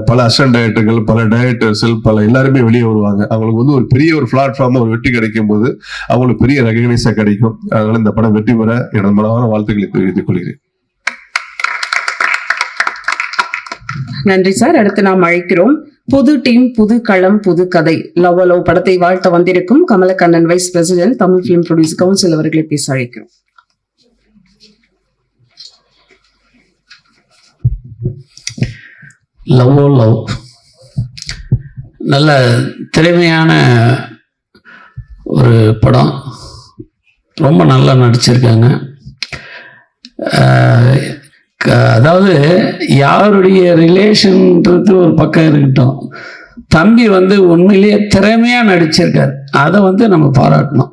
S7: பல அசிஸ்டன்ட் டைரக்டர்கள், பல டைரக்டர்ஸ்கள், பல எல்லாருமே வெளியே வருவாங்க. அவங்களுக்கு வந்து ஒரு பெரிய ஒரு பிளாட்ஃபார்ம் ஒரு வெற்றி கிடைக்கும் போது அவங்களுக்கு பெரிய ரெகக்னைஸா கிடைக்கும். அதனால இந்த படம் வெற்றி பெற எனது மனமான வாழ்த்துக்களை தெரிவித்துக் கொள்கிறேன்.
S1: நன்றி சார். அடுத்து நாம் அழைக்கிறோம் புது டீம், புது களம், புது கதை, லவ் லவ் படத்தை வாழ்த்த வந்திருக்கும் Kamalakannan, vice president, Tamil film producer council அவர்களை பேச அழைக்கிறோம்.
S6: லவ் நல்ல திறமையான ஒரு படம், ரொம்ப நல்லா நடிச்சிருக்காங்க. அதாவது யாருடைய ரிலேஷன்ன்றது ஒரு பக்கம் இருக்கட்டும், தம்பி வந்து உண்மையிலேயே திறமையாக நடிச்சிருக்காரு. அதை வந்து நம்ம பாராட்டணும்.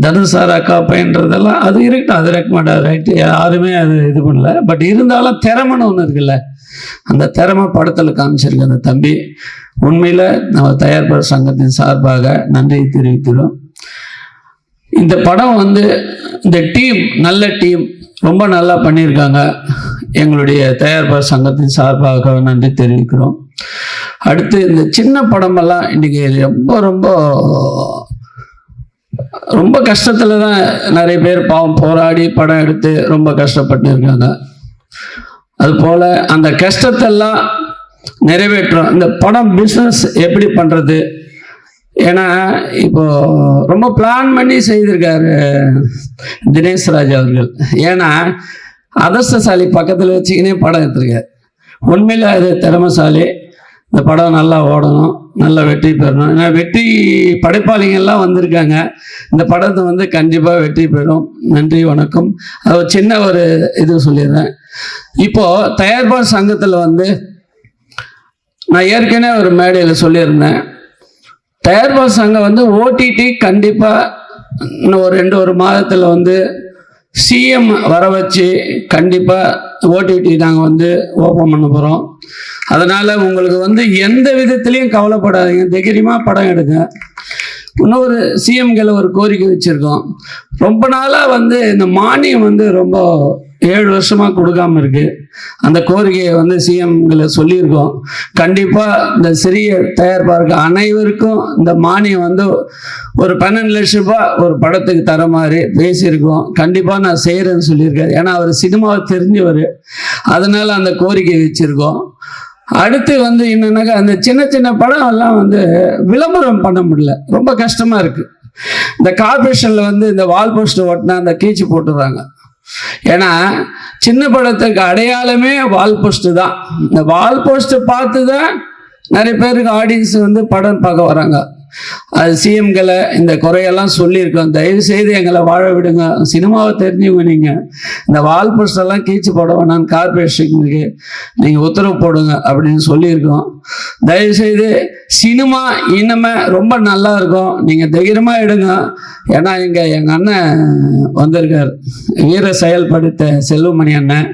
S6: தனுஷ் சார் அக்கா பையன்றதெல்லாம் அது இருக்கட்டும், அது ரெக்கமெண்ட் ரைட்டு, யாருமே அது இது பண்ணல. பட் இருந்தாலும் திறமைன்னு ஒன்று இருக்குல்ல, அந்த திறமை படத்தில் காமிச்சிருக்கு அந்த தம்பி. உண்மையில் நம்ம தயாரிப்பாளர் சங்கத்தின் சார்பாக நன்றியை தெரிவிக்கிறோம். இந்த படம் வந்து இந்த டீம் நல்ல டீம், ரொம்ப நல்லா பண்ணியிருக்காங்க. எங்களுடைய தயாரிப்பாளர் சங்கத்தின் சார்பாக நன்றி தெரிவிக்கிறோம். அடுத்து இந்த சின்ன படமெல்லாம் இன்னைக்கு ரொம்ப ரொம்ப ரொம்ப கஷ்டத்தில் தான் நிறைய பேர் பாவம் போராடி படம் எடுத்து ரொம்ப கஷ்டப்பட்டு இருக்காங்க. அதுபோல் அந்த கஷ்டத்தெல்லாம் நிறைவேற்றும் இந்த படம் பிஸ்னஸ் எப்படி பண்ணுறது. ஏன்னா இப்போ ரொம்ப பிளான் பண்ணி செய்திருக்காரு தினேஷ் ராஜ் அவர்கள். ஏன்னா அதிர்ஷ்டசாலி பக்கத்தில் வச்சுக்கினே படம் எடுத்திருக்காரு. உண்மையில் அது திறமைசாலி. இந்த படம் நல்லா ஓடணும், நல்லா வெற்றி பெறணும். ஏன்னா வெற்றி படைப்பாளிகள்லாம் வந்திருக்காங்க. இந்த படத்தை வந்து கண்டிப்பாக வெற்றி பெறும். நன்றி, வணக்கம். அது சின்ன ஒரு இது சொல்லிடுறேன். இப்போது தயாரிப்பாளர் சங்கத்தில் வந்து நான் ஏற்கனவே ஒரு மேடையில் சொல்லியிருந்தேன், தயாரிப்பாளர் சங்கம் வந்து ஓடிடி கண்டிப்பாக இன்னும் ஒரு மாதத்தில் வந்து சிஎம் வர வச்சு கண்டிப்பாக ஓடிடி நாங்கள் வந்து ஓப்பன் பண்ண போகிறோம். அதனால் உங்களுக்கு வந்து எந்த விதத்துலேயும் கவலைப்படாதீங்க, தைரியமாக படம் எடுங்க. இன்னொரு சிஎம்களை ஒரு கோரிக்கை வச்சுருக்கோம். ரொம்ப நாளாக வந்து இந்த மானியம் வந்து ரொம்ப 7 வருஷமாக கொடுக்காம இருக்கு. அந்த கோரிக்கையை வந்து சிஎம்களை சொல்லியிருக்கோம். கண்டிப்பாக இந்த சிறிய தயாரிப்பாளருக்கு அனைவருக்கும் இந்த மானியம் வந்து ஒரு 12 லட்சம் ரூபாய் ஒரு படத்துக்கு தர மாதிரி பேசியிருக்கோம். கண்டிப்பாக நான் செய்கிறேன்னு சொல்லியிருக்காரு. ஏன்னா அவர் சினிமாவை தெரிஞ்சவர், அதனால அந்த கோரிக்கை வச்சுருக்கோம். அடுத்து வந்து என்னன்னாக்கா அந்த சின்ன சின்ன படம் எல்லாம் வந்து விளம்பரம் பண்ண முடியல, ரொம்ப கஷ்டமாக இருக்குது. இந்த கார்பரேஷனில் வந்து இந்த வால் போஸ்டர் ஓட்டினா அந்த கீச்சு போட்டுடுறாங்க. ஏன்னா சின்ன படத்துக்கு அடையாளமே வால் போஸ்ட் தான். இந்த வால் போஸ்ட் பார்த்து தான் நிறைய பேருக்கு ஆடியன்ஸ் வந்து படம் பார்க்க வராங்க. அது சிஎம்களை இந்த குறையெல்லாம் சொல்லியிருக்கோம். தயவு செய்து எங்களை வாழ விடுங்க, சினிமாவை தெரிஞ்சுங்க. நீங்கள் இந்த வால் போஸ்டெல்லாம் கீச்சு போட வேணாம், கார்பரேஷனுக்கு நீங்கள் உத்தரவு போடுங்க அப்படின்னு சொல்லியிருக்கோம். தயவுசெய்து சினிமா இனிமே ரொம்ப நல்லா இருக்கும், நீங்கள் தைரியமாக எடுங்க. ஏன்னா எங்கள் அண்ணன் வந்திருக்கார், வீர செயல்படுத்த செல்வமணி அண்ணன்.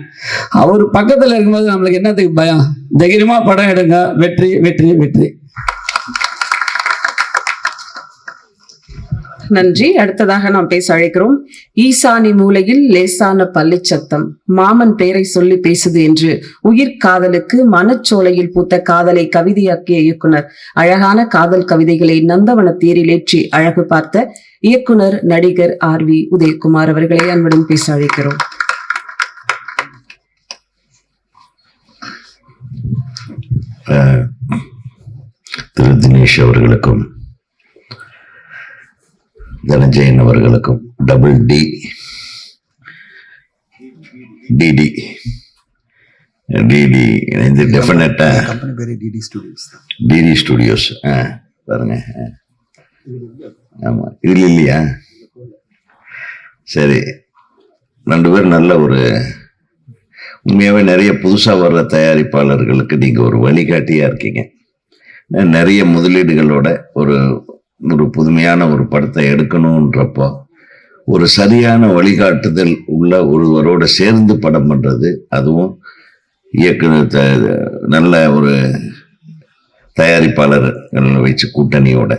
S6: அவர் பக்கத்தில் இருக்கும்போது நம்மளுக்கு என்னத்துக்கு பயம்? தைரியமாக படம் எடுங்க. வெற்றி வெற்றி வெற்றி.
S1: நன்றி. அடுத்ததாக நாம் பேச அழைக்கிறோம் ஈசானி மூலையில் லேசான பள்ளிச்சத்தம், மாமன் பேரை சொல்லி பேசுது என்று உயிர் காதலுக்கு மனச்சோலையில் பூத்த காதலை கவிதையாக்கிய இயக்குனர், அழகான காதல் கவிதைகளை நந்தவன தேரிலேற்றி அழகு பார்த்த இயக்குனர் நடிகர் RV உதயகுமார் அவர்களை அன்புடன் பேச அழைக்கிறோம்.
S8: திரு தினேஷ் அவர்களுக்கும் தனஞ்சயன் அவர்களுக்கும் DD இணைந்து டெஃபினட்டா டிடி ஸ்டுடியோஸ் பாருங்க. ஆமா, இதுல இல்லையா? சரி, 2 பேர் நல்ல ஒரு உண்மையாவே நிறைய புதுசா வர்ற தயாரிப்பாளர்களுக்கு நீங்க ஒரு வழிகாட்டியா இருக்கீங்க. நிறைய முதலீடுகளோட ஒரு புதுமையான ஒரு படத்தை எடுக்கணும்ன்றப்போ ஒரு சரியான வழிகாட்டுதல் உள்ள ஒருவரோட சேர்ந்து படம் பண்றது, அதுவும் இயக்குனர் நல்ல ஒரு தயாரிப்பாளர்கள் வச்சு கூட்டணியோட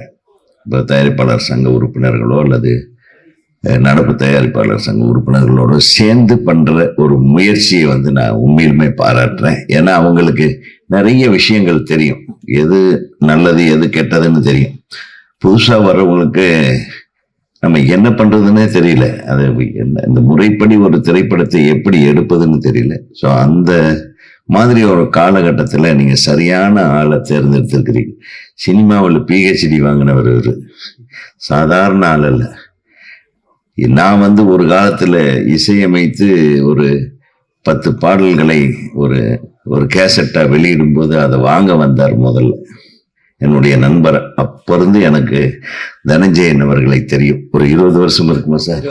S8: இப்போ தயாரிப்பாளர் சங்க உறுப்பினர்களோ அல்லது நடப்பு தயாரிப்பாளர் சங்க உறுப்பினர்களோட சேர்ந்து பண்ற ஒரு முயற்சியை வந்து நான் உண்மையிலுமே பாராட்டுறேன். ஏன்னா அவங்களுக்கு நிறைய விஷயங்கள் தெரியும், எது நல்லது எது கெட்டதுன்னு தெரியும். புதுசா வர்றவங்களுக்கு நம்ம என்ன பண்றதுன்னே தெரியல, அது என்ன இந்த முறைப்படி ஒரு திரைப்படத்தை எப்படி எடுப்பதுன்னு தெரியல. ஸோ அந்த மாதிரி ஒரு காலகட்டத்தில் நீங்க சரியான ஆளை தேர்ந்தெடுத்திருக்கிறீங்க. சினிமாவில் பிஹெச்டி வாங்கினவர் ஒரு சாதாரண ஆள் அல்ல. நான் வந்து ஒரு காலத்துல இசையமைத்து ஒரு 10 பாடல்களை ஒரு ஒரு கேசட்டா வெளியிடும் போது அதை வாங்க வந்தார் முதல்ல என்னுடைய நண்பர். அப்ப இருந்து எனக்கு தனஞ்சயன் அவர்களை தெரியும். ஒரு 20 வருஷம் இருக்குமா சார்?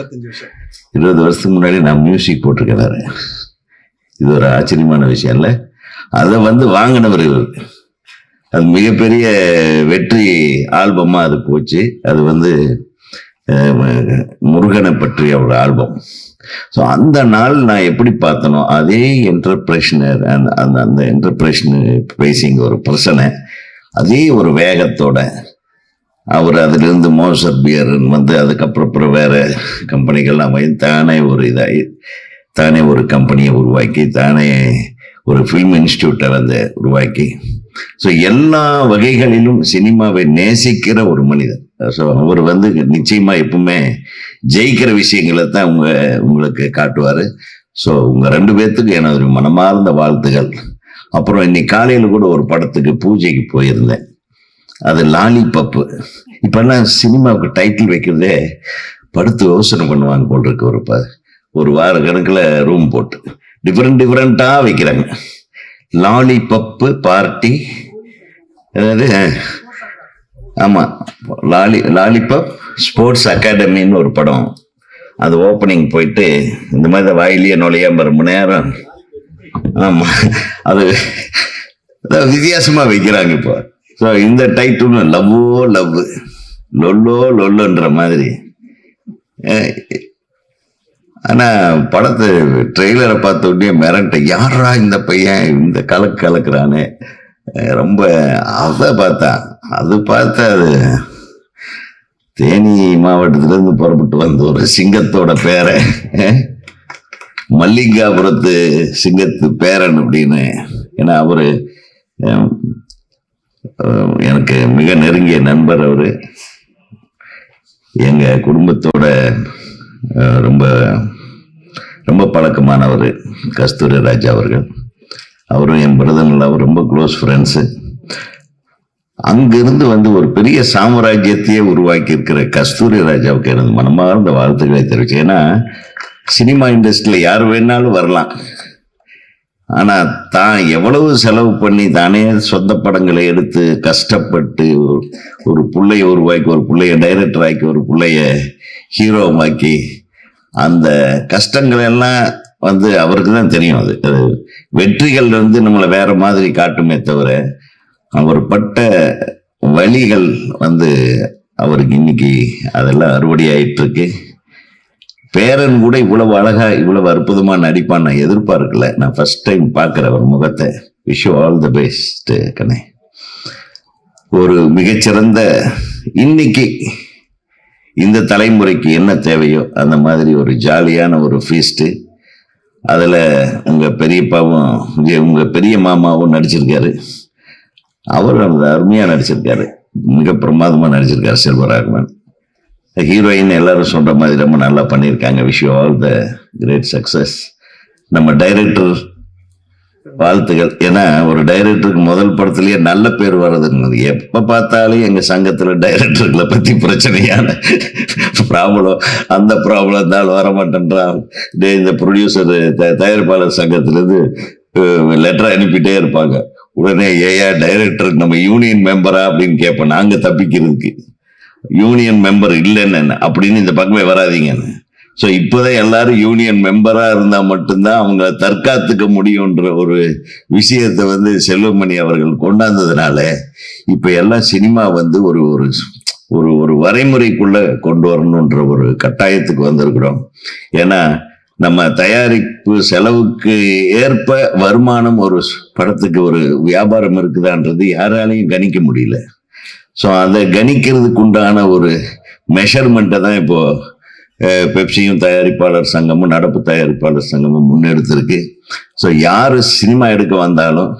S8: 20 வருஷத்துக்கு முன்னாடி நான் மியூசிக் போட்டிருக்கிறாரு. இது ஒரு ஆச்சரியமான விஷயம் இல்ல? அதை வந்து வாங்கினவர் இவர். அது மிகப்பெரிய வெற்றி ஆல்பமா அது போச்சு. அது வந்து முருகனை பற்றிய ஒரு ஆல்பம். ஸோ அந்த நாள் நான் எப்படி பார்த்தனோ அதே என்டர்பிரேஷனர் அந்த என்டர்பிரேஷன் பேசிங் ஒரு பர்சனை அதே ஒரு வேகத்தோட அவர் அதிலிருந்து மோசர் பியர் வந்து அதுக்கப்புறம் வேற கம்பெனிகள்லாம் தானே ஒரு கம்பெனியை உருவாக்கி தானே ஒரு ஃபில்ம் இன்ஸ்டியூட்டை வந்து உருவாக்கி ஸோ எல்லா வகைகளிலும் சினிமாவை நேசிக்கிற ஒரு மனிதர். ஸோ அவர் வந்து நிச்சயமா எப்பவுமே ஜெயிக்கிற விஷயங்களை தான் உங்களுக்கு காட்டுவாரு. ஸோ உங்க 2 பேர்த்துக்கு எனது மனமார்ந்த வாழ்த்துகள். அப்புறம் இன்னைக்கு காலையில கூட ஒரு படத்துக்கு பூஜைக்கு போயிருந்தேன். அது லாலிபப்பு. இப்பெல்லாம் சினிமாவுக்கு டைட்டில் வைக்கிறதே படுத்து யோசனை பண்ணுவாங்க போல் இருக்கு. ஒரு வார கணக்குல ரூம் போட்டு டிஃப்ரெண்டா வைக்கிறாங்க. லாலிபப்பு பார்ட்டி, அதாவது ஆமா லாலிபப் ஸ்போர்ட்ஸ் அகாடமின்னு ஒரு படம். அது ஓப்பனிங் போயிட்டு இந்த மாதிரி வாயிலேயே நுழையாம ரொம்ப நேரம். ஆமா, அது வித்தியாசமா வைக்கிறாங்க இப்போ. ஸோ இந்த டைட்டில் லவ்வோ லவ், லொல்லோ லொல்லுன்ற மாதிரி. ஆனா படத்தை ட்ரெய்லரை பார்த்த உடனே மிரட்ட, யாரா இந்த பையன் இந்த கலக்குறானே ரொம்ப. அதை பார்த்தா அது தேனி மாவட்டத்திலிருந்து புறப்பட்டு வந்த ஒரு சிங்கத்தோட பேரை, மல்லிகாபுரத்து சிங்கத்து பேரன் அப்படின்னு. ஏன்னா அவரு எனக்கு மிக நெருங்கிய நண்பர். அவரு எங்க குடும்பத்தோட ரொம்ப ரொம்ப பழக்கமானவர் கஸ்தூரி ராஜா அவர்கள். அவரும் என் பிரதமர், அவர் ரொம்ப க்ளோஸ் ஃப்ரெண்ட்ஸு. அங்கிருந்து வந்து ஒரு பெரிய சாம்ராஜ்யத்தையே உருவாக்கி இருக்கிற கஸ்தூரி ராஜாவுக்கு எனது மனமார்ந்த வாழ்த்துக்களை தெரிவிச்சு. ஏன்னா சினிமா இண்டஸ்ட்ரியில யார் வேணாலும் வரலாம், ஆனா தான் எவ்வளவு செலவு பண்ணி தானே சொந்த படங்களை எடுத்து கஷ்டப்பட்டு ஒரு பிள்ளைய உருவாக்கி, ஒரு பிள்ளைய டைரக்டர் ஆக்கி, ஒரு பிள்ளைய ஹீரோவாக்கி, அந்த கஷ்டங்கள் எல்லாம் வந்து அவருக்கு தான் தெரியும். அது வெற்றிகள் வந்து நம்மளை வேற மாதிரி காட்டுமே தவிர அவர் பட்ட வழிகள் வந்து அவருக்கு இன்னைக்கு அதெல்லாம் அறுவடை ஆயிட்டு இருக்கு. பேரன் கூட இவ்வளவு அழகா இவ்வளவு அற்புதமா நடிப்பான் நான் எதிர்பார்க்கல. நான் ஃபர்ஸ்ட் டைம் பார்க்கிற அவர் முகத்தை. Wish you all the best கண்ணே. ஒரு மிகச்சிறந்த இன்னைக்கு இந்த தலைமுறைக்கு என்ன தேவையோ அந்த மாதிரி ஒரு ஜாலியான ஒரு ஃபீஸ்ட். அதுல உங்க பெரியப்பாவும் உங்க பெரிய மாமாவும் நடிச்சிருக்காரு. அவர் அருமையா நடிச்சிருக்காரு, மிக பிரமாதமா நடிச்சிருக்காரு செல்வராகவன். ஹீரோயின் எல்லாரும் சொல்ற மாதிரி ரொம்ப நல்லா பண்ணியிருக்காங்க. Wish you all the great success. நம்ம டைரக்டர் வாழ்த்துகள். ஏன்னா ஒரு டைரக்டருக்கு முதல் படத்திலேயே நல்ல பேர் வர்றதுங்கிறது. எப்ப பார்த்தாலும் எங்க சங்கத்துல டைரக்டர்களை பத்தி பிரச்சனையான ப்ராப்ளம், அந்த ப்ராப்ளம் தான் வர மாட்டேன்றான். இந்த ப்ரொடியூசர் தயாரிப்பாளர் சங்கத்திலிருந்து லெட்டர் அனுப்பிட்டே இருப்பாங்க. உடனே ஏயா டைரக்டர் நம்ம யூனியன் மெம்பரா அப்படின்னு கேட்போம். நாங்க தப்பிக்கிறதுக்கு யூனியன் மெம்பர் இல்லைன்னு அப்படின்னு இந்த பக்கமே வராதிங்கன்னு. ஸோ இப்போதான் எல்லாரும் யூனியன் மெம்பரா இருந்தா மட்டும்தான் அவங்க தற்காத்துக்க முடியும்ன்ற ஒரு விஷயத்தை வந்து செல்வமணி அவர்கள் கொண்டாந்ததுனால இப்ப எல்லாம் சினிமா வந்து ஒரு ஒரு ஒரு வரைமுறைக்குள்ள கொண்டு வரணுன்ற ஒரு கட்டாயத்துக்கு வந்திருக்கிறோம். ஏன்னா நம்ம தயாரிப்பு செலவுக்கு ஏற்ப வருமானம் ஒரு படத்துக்கு ஒரு வியாபாரம் இருக்குதான்றது யாராலையும் கணிக்க முடியல. ஸோ அதை கணிக்கிறதுக்கு உண்டான ஒரு மெஷர்மெண்ட்டை தான் இப்போ பெப்சியும் தயாரிப்பாளர் சங்கமும் நடப்பு தயாரிப்பாளர் சங்கமும் முன்னெடுத்திருக்கு. ஸோ யார் சினிமா எடுக்க வந்தாலும்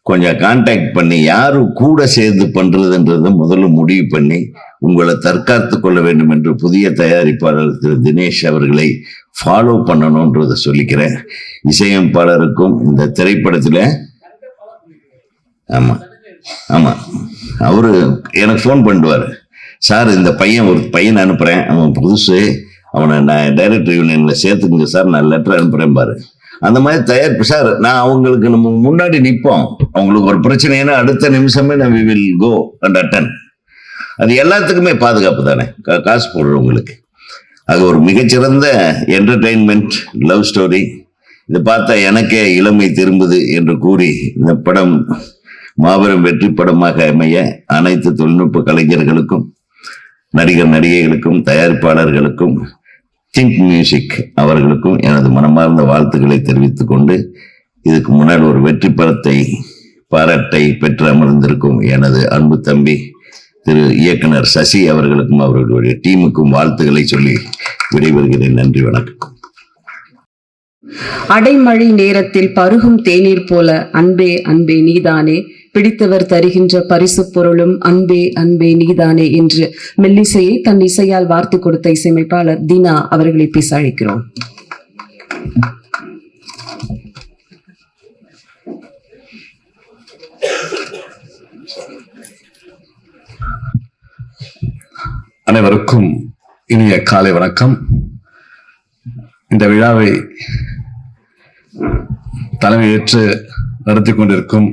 S8: கொஞ்சம் கான்டாக்ட் பண்ணி யாரு கூட சேர்ந்து பண்றதுன்றதை முதல்ல முடிவு பண்ணி உங்களை தற்காத்து கொள்ள வேண்டும் என்று புதிய தயாரிப்பாளர் திரு தினேஷ் அவர்களை ஃபாலோ பண்ணணும்ன்றதை சொல்லிக்கிறேன். இசையமைப்பாளருக்கும் இந்த திரைப்படத்தில் ஆமா அவரு எனக்கு ஃபோன் பண்ணுவார், சார் இந்த ஒரு பையன் அனுப்புறேன், அவன் புதுசு, அவனை நான் டைரக்டர் யூனியன்ல சேர்த்துக்குங்க சார், நான் லெட்டர் அனுப்புறேன் பாரு. அந்த மாதிரி தயாரிப்பு சார், நான் அவங்களுக்கு நம்ம முன்னாடி நிற்போம், அவங்களுக்கு ஒரு பிரச்சனைனா அடுத்த நிமிஷமே நான் we will go and attend. அது எல்லாத்துக்குமே பாதுகாப்பு தானே, காசு போடுறவங்களுக்கு. அது ஒரு மிகச்சிறந்த என்டர்டெயின்மெண்ட் லவ் ஸ்டோரி. இதை பார்த்தா எனக்கே இளமை திரும்புது என்று கூறி இந்த படம் மாபெரும் வெற்றி படமாக அமைய அனைத்து தொழில்நுட்ப கலைஞர்களுக்கும் நடிகர் நடிகைகளுக்கும் தயாரிப்பாளர்களுக்கும் திங்க் மியூசிக் அவர்களுக்கும் எனது மனமார்ந்த வாழ்த்துக்களை தெரிவித்துக் கொண்டு, இதுக்கு முன்னால் ஒரு வெற்றி படத்தை பாராட்டை பெற்று அமர்ந்திருக்கும் எனது அன்பு தம்பி திரு இயக்குனர் சசி அவர்களுக்கும் அவர்களுடைய டீமுக்கும் வாழ்த்துக்களை சொல்லி விடைபெறுகிறேன். நன்றி, வணக்கம்.
S1: அடைமழை நேரத்தில் பருகும் தேநீர் போல அன்பே அன்பே நீதானே, பிடித்தவர் தருகின்ற பரிசு பொருளும் அன்பே அன்பே நீதானே என்று மெல்லிசையை தன் இசையால் வார்த்து கொடுத்த இசையமைப்பாளர் தீனா அவர்களை பேச அழைக்கிறோம்.
S7: அனைவருக்கும் இனிய காலை வணக்கம். இந்த விழாவை தலைமையேற்று நடத்தி கொண்டிருக்கும்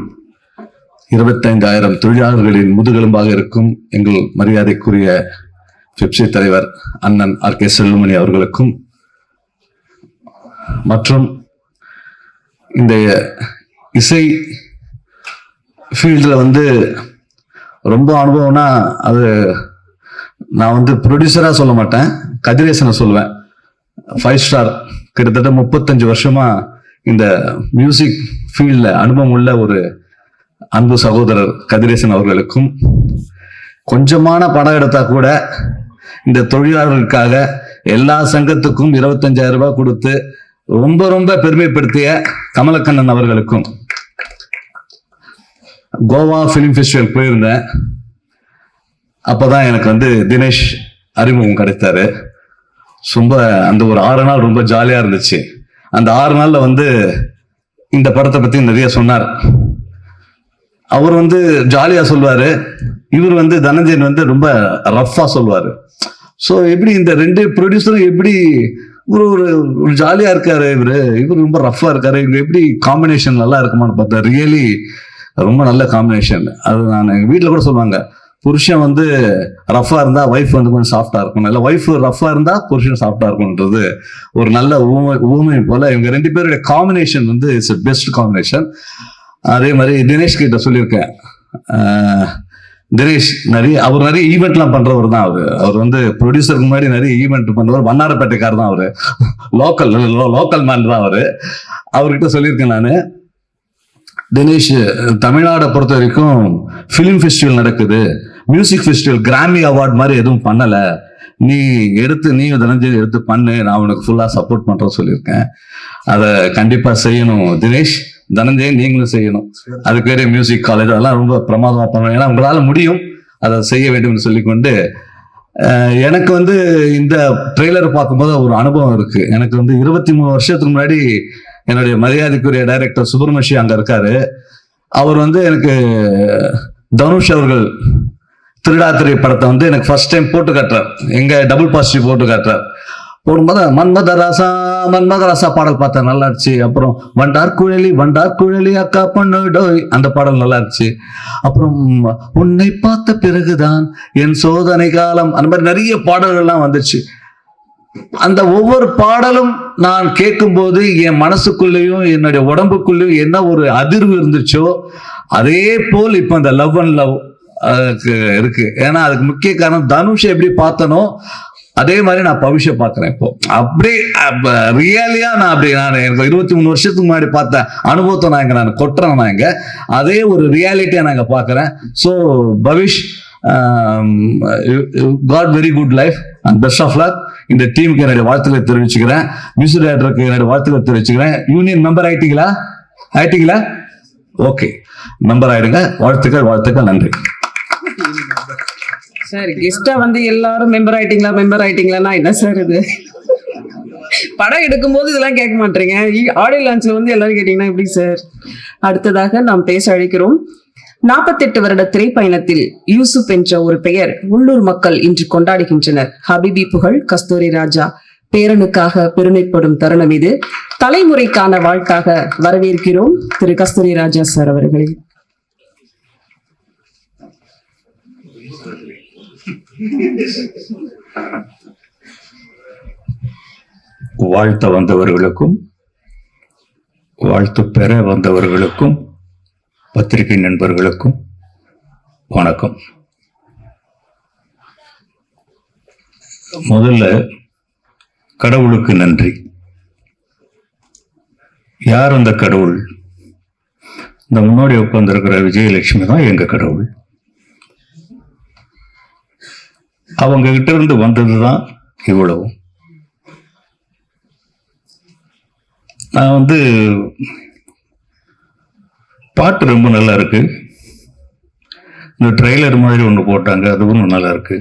S7: 25,000 தொழிலாளர்களின் முதுகெலும்பாக இருக்கும் எங்கள் மரியாதைக்குரிய பெப்சி தலைவர் அண்ணன் ஆர்.கே. செல்லுமணி அவர்களுக்கும் மற்றும் இந்த இசை ஃபீல்டில் ரொம்ப அனுபவம்னா அது நான் ப்ரொடியூசரா சொல்ல மாட்டேன், கதிரேசனை சொல்லுவேன். 5 ஸ்டார் கிட்டத்தட்ட 35 வருஷமா இந்த மியூசிக் ஃபீல்ட்ல அனுபவம் உள்ள ஒரு அன்பு சகோதரர் கதிரேசன் அவர்களுக்கும், கொஞ்சமான படம் எடுத்தா கூட இந்த தொழிலாளர்களுக்காக எல்லா சங்கத்துக்கும் 25,000 ரூபாய் கொடுத்து ரொம்ப ரொம்ப பெருமைப்படுத்திய கமலக்கண்ணன் அவர்களுக்கும், கோவா பிலிம் ஃபெஸ்டிவல் போயிருந்தேன். அப்பதான் எனக்கு தினேஷ் அறிமுகம் கிடைத்தாரு. ரொம்ப அந்த ஒரு 6 நாள் ரொம்ப ஜாலியா இருந்துச்சு. அந்த 6 நாள்ல இந்த படத்தை பத்தி நிறைய சொன்னார். அவர் ஜாலியா சொல்லுவாரு, இவர் தனஞ்சயன் ரொம்ப ரஃபா சொல்லுவாரு. ஸோ எப்படி இந்த 2 ப்ரொடியூசரும் எப்படி ஒரு ஜாலியா இருக்காரு, இவர் ரொம்ப ரஃபா இருக்காரு, இவர் எப்படி காம்பினேஷன் நல்லா இருக்குமான்னு பார்த்தா ரியலி ரொம்ப நல்ல காம்பினேஷன். அது நான் எங்க வீட்டுல கூட சொல்லுவாங்க, புருஷன் ரஃபா இருந்தா ஒய்ஃப் கொஞ்சம் சாஃப்டா இருக்கணும், இல்ல ஒய்ஃப் ரஃபா இருந்தா புருஷன் சாஃப்டா இருக்கணும்ன்றது ஒரு நல்ல ஊமை போல இவங்க 2 பேருடைய காம்பினேஷன் இட்ஸ் பெஸ்ட் காம்பினேஷன். அதே மாதிரி தினேஷ் கிட்ட சொல்லியிருக்கேன், தினேஷ் அவர் நிறைய ஈவெண்ட்லாம் பண்றவர் தான். அவர் ப்ரொடியூசருக்கு முன்னாடி நிறைய ஈவெண்ட் பண்றவர், வண்ணாரப்பேட்டைக்கார் தான் அவரு, லோக்கல் மேன் தான் அவரு. அவர்கிட்ட சொல்லியிருக்கேன் நானு, தினேஷ் தமிழ்நாடை பொறுத்த வரைக்கும் பிலிம் ஃபெஸ்டிவல் நடக்குது, மியூசிக் ஃபெஸ்டிவல் கிராமி அவார்ட் மாதிரி எதுவும் பண்ணல, நீ தனஞ்சயன் எடுத்து பண்ணு, நான் உனக்கு ஃபுல்லா சப்போர்ட் பண்றேன்னு சொல்லியிருக்கேன். அதை கண்டிப்பா செய்யணும் தினேஷ், தனஞ்சயன் நீங்களும் செய்யணும். அதுக்கு பேரு மியூசிக் காலேஜ், அதெல்லாம் ரொம்ப பிரமாதமா பண்ணணும், ஏன்னா உங்களால முடியும், அதை செய்ய வேண்டும் சொல்லிக்கொண்டு, எனக்கு இந்த ட்ரெய்லர் பார்க்கும்போது ஒரு அனுபவம் இருக்கு. எனக்கு 23 வருஷத்துக்கு முன்னாடி என்னுடைய மரியாதைக்குரிய டைரக்டர் சுப்பிரமணியன் அங்க இருக்காரு. அவர் எனக்கு தனுஷ் அவர்கள் திருடாத்திரை படத்தை எனக்கு ஃபர்ஸ்ட் டைம் போட்டு காட்டுறார், எங்க டபுள் பாசிட்டிவ் போட்டு காட்டுறார். போடும்போது மன்மதராசா பாடல் பார்த்தேன், நல்லா இருந்துச்சு. அப்புறம் வண்டார் குழலி அக்கா பொண்ணு டோய், அந்த பாடல் நல்லா இருந்துச்சு. அப்புறம் உன்னை பார்த்த பிறகுதான் என் சோதனை காலம், அந்த மாதிரி நிறைய பாடல்கள்லாம் வந்துச்சு. அந்த ஒவ்வொரு பாடலும் நான் கேட்கும்போது என் மனசுக்குள்ளேயும் என்னுடைய உடம்புக்குள்ளேயும் என்ன ஒரு அதிர்வு இருந்துச்சோ, அதே போல் இப்ப அந்த லவ் அண்ட் லவ் அதுக்கு இருக்கு. ஏன்னா அதுக்கு முக்கிய காரணம் தனுஷை எப்படி பார்த்தனோ
S9: அதே மாதிரி நான் பவிஷ பாக்குறேன் இப்போ. அப்படியே ரியலியா நான் எனக்கு 23 வருஷத்துக்கு முன்னாடி பார்த்த அனுபவத்தை நான் கொட்டுறேன். நான் இங்க அதே ஒரு ரியாலிட்டியா நான் இங்க பாக்குறேன். So Pavish, God very good life and best of luck. இந்த டீமுக்கு என்னுடைய வாழ்த்துக்களை தெரிவிச்சுக்கிறேன். மியூசிக் டைரக்டருக்கு என்னுடைய வாழ்த்துக்களை தெரிவிச்சுக்கிறேன். யூனியன் மெம்பர் ஆயிட்டீங்களா? ஓகே, மெம்பர் ஆயிடுங்க. வாழ்த்துக்கள். நன்றி
S1: சார். கெஸ்டா வந்து எல்லாரும் மெம்பர் ஆயிட்டீங்களா என்ன சார் இது? படம் எடுக்கும்போது இதெல்லாம் கேட்க மாட்டீங்க, ஆடியோ லான்ச்ல வந்து எல்லாரும் கேட்டீங்கன்னா எப்படி சார்? அடுத்ததாக நாம் பேச அழைக்கிறோம். 48 வருட திரைப்பயணத்தில் யூசுப் என்ற ஒரு பெயர் உள்ளூர் மக்கள் இன்று கொண்டாடுகின்றனர். ஹபிபி புகழ், கஸ்தூரி ராஜா பேரனுக்காக பெருமைப்படும் தருணம் இது. தலைமுறைக்கான வாழ்த்தாக வரவேற்கிறோம் திரு கஸ்தூரி ராஜா சார் அவர்களே.
S10: வாழ்த்த வந்தவர்களுக்கும் வாழ்த்து பெற வந்தவர்களுக்கும் பத்திரிகை நண்பர்களுக்கும் வணக்கம். முதல்ல கடவுளுக்கு நன்றி. யார் அந்த கடவுள்? இந்த முன்னாடி உட்கார்ந்திருக்கிற விஜயலட்சுமி தான் எங்க கடவுள். அவங்க கிட்ட இருந்து வந்ததுதான் இவ்வளவு. நான் வந்து பாட்டு ரொம்ப நல்லா இருக்கு. இந்த ட்ரெய்லர் மாதிரி ஒன்று போட்டாங்க, அதுவும் நல்லா இருக்கு.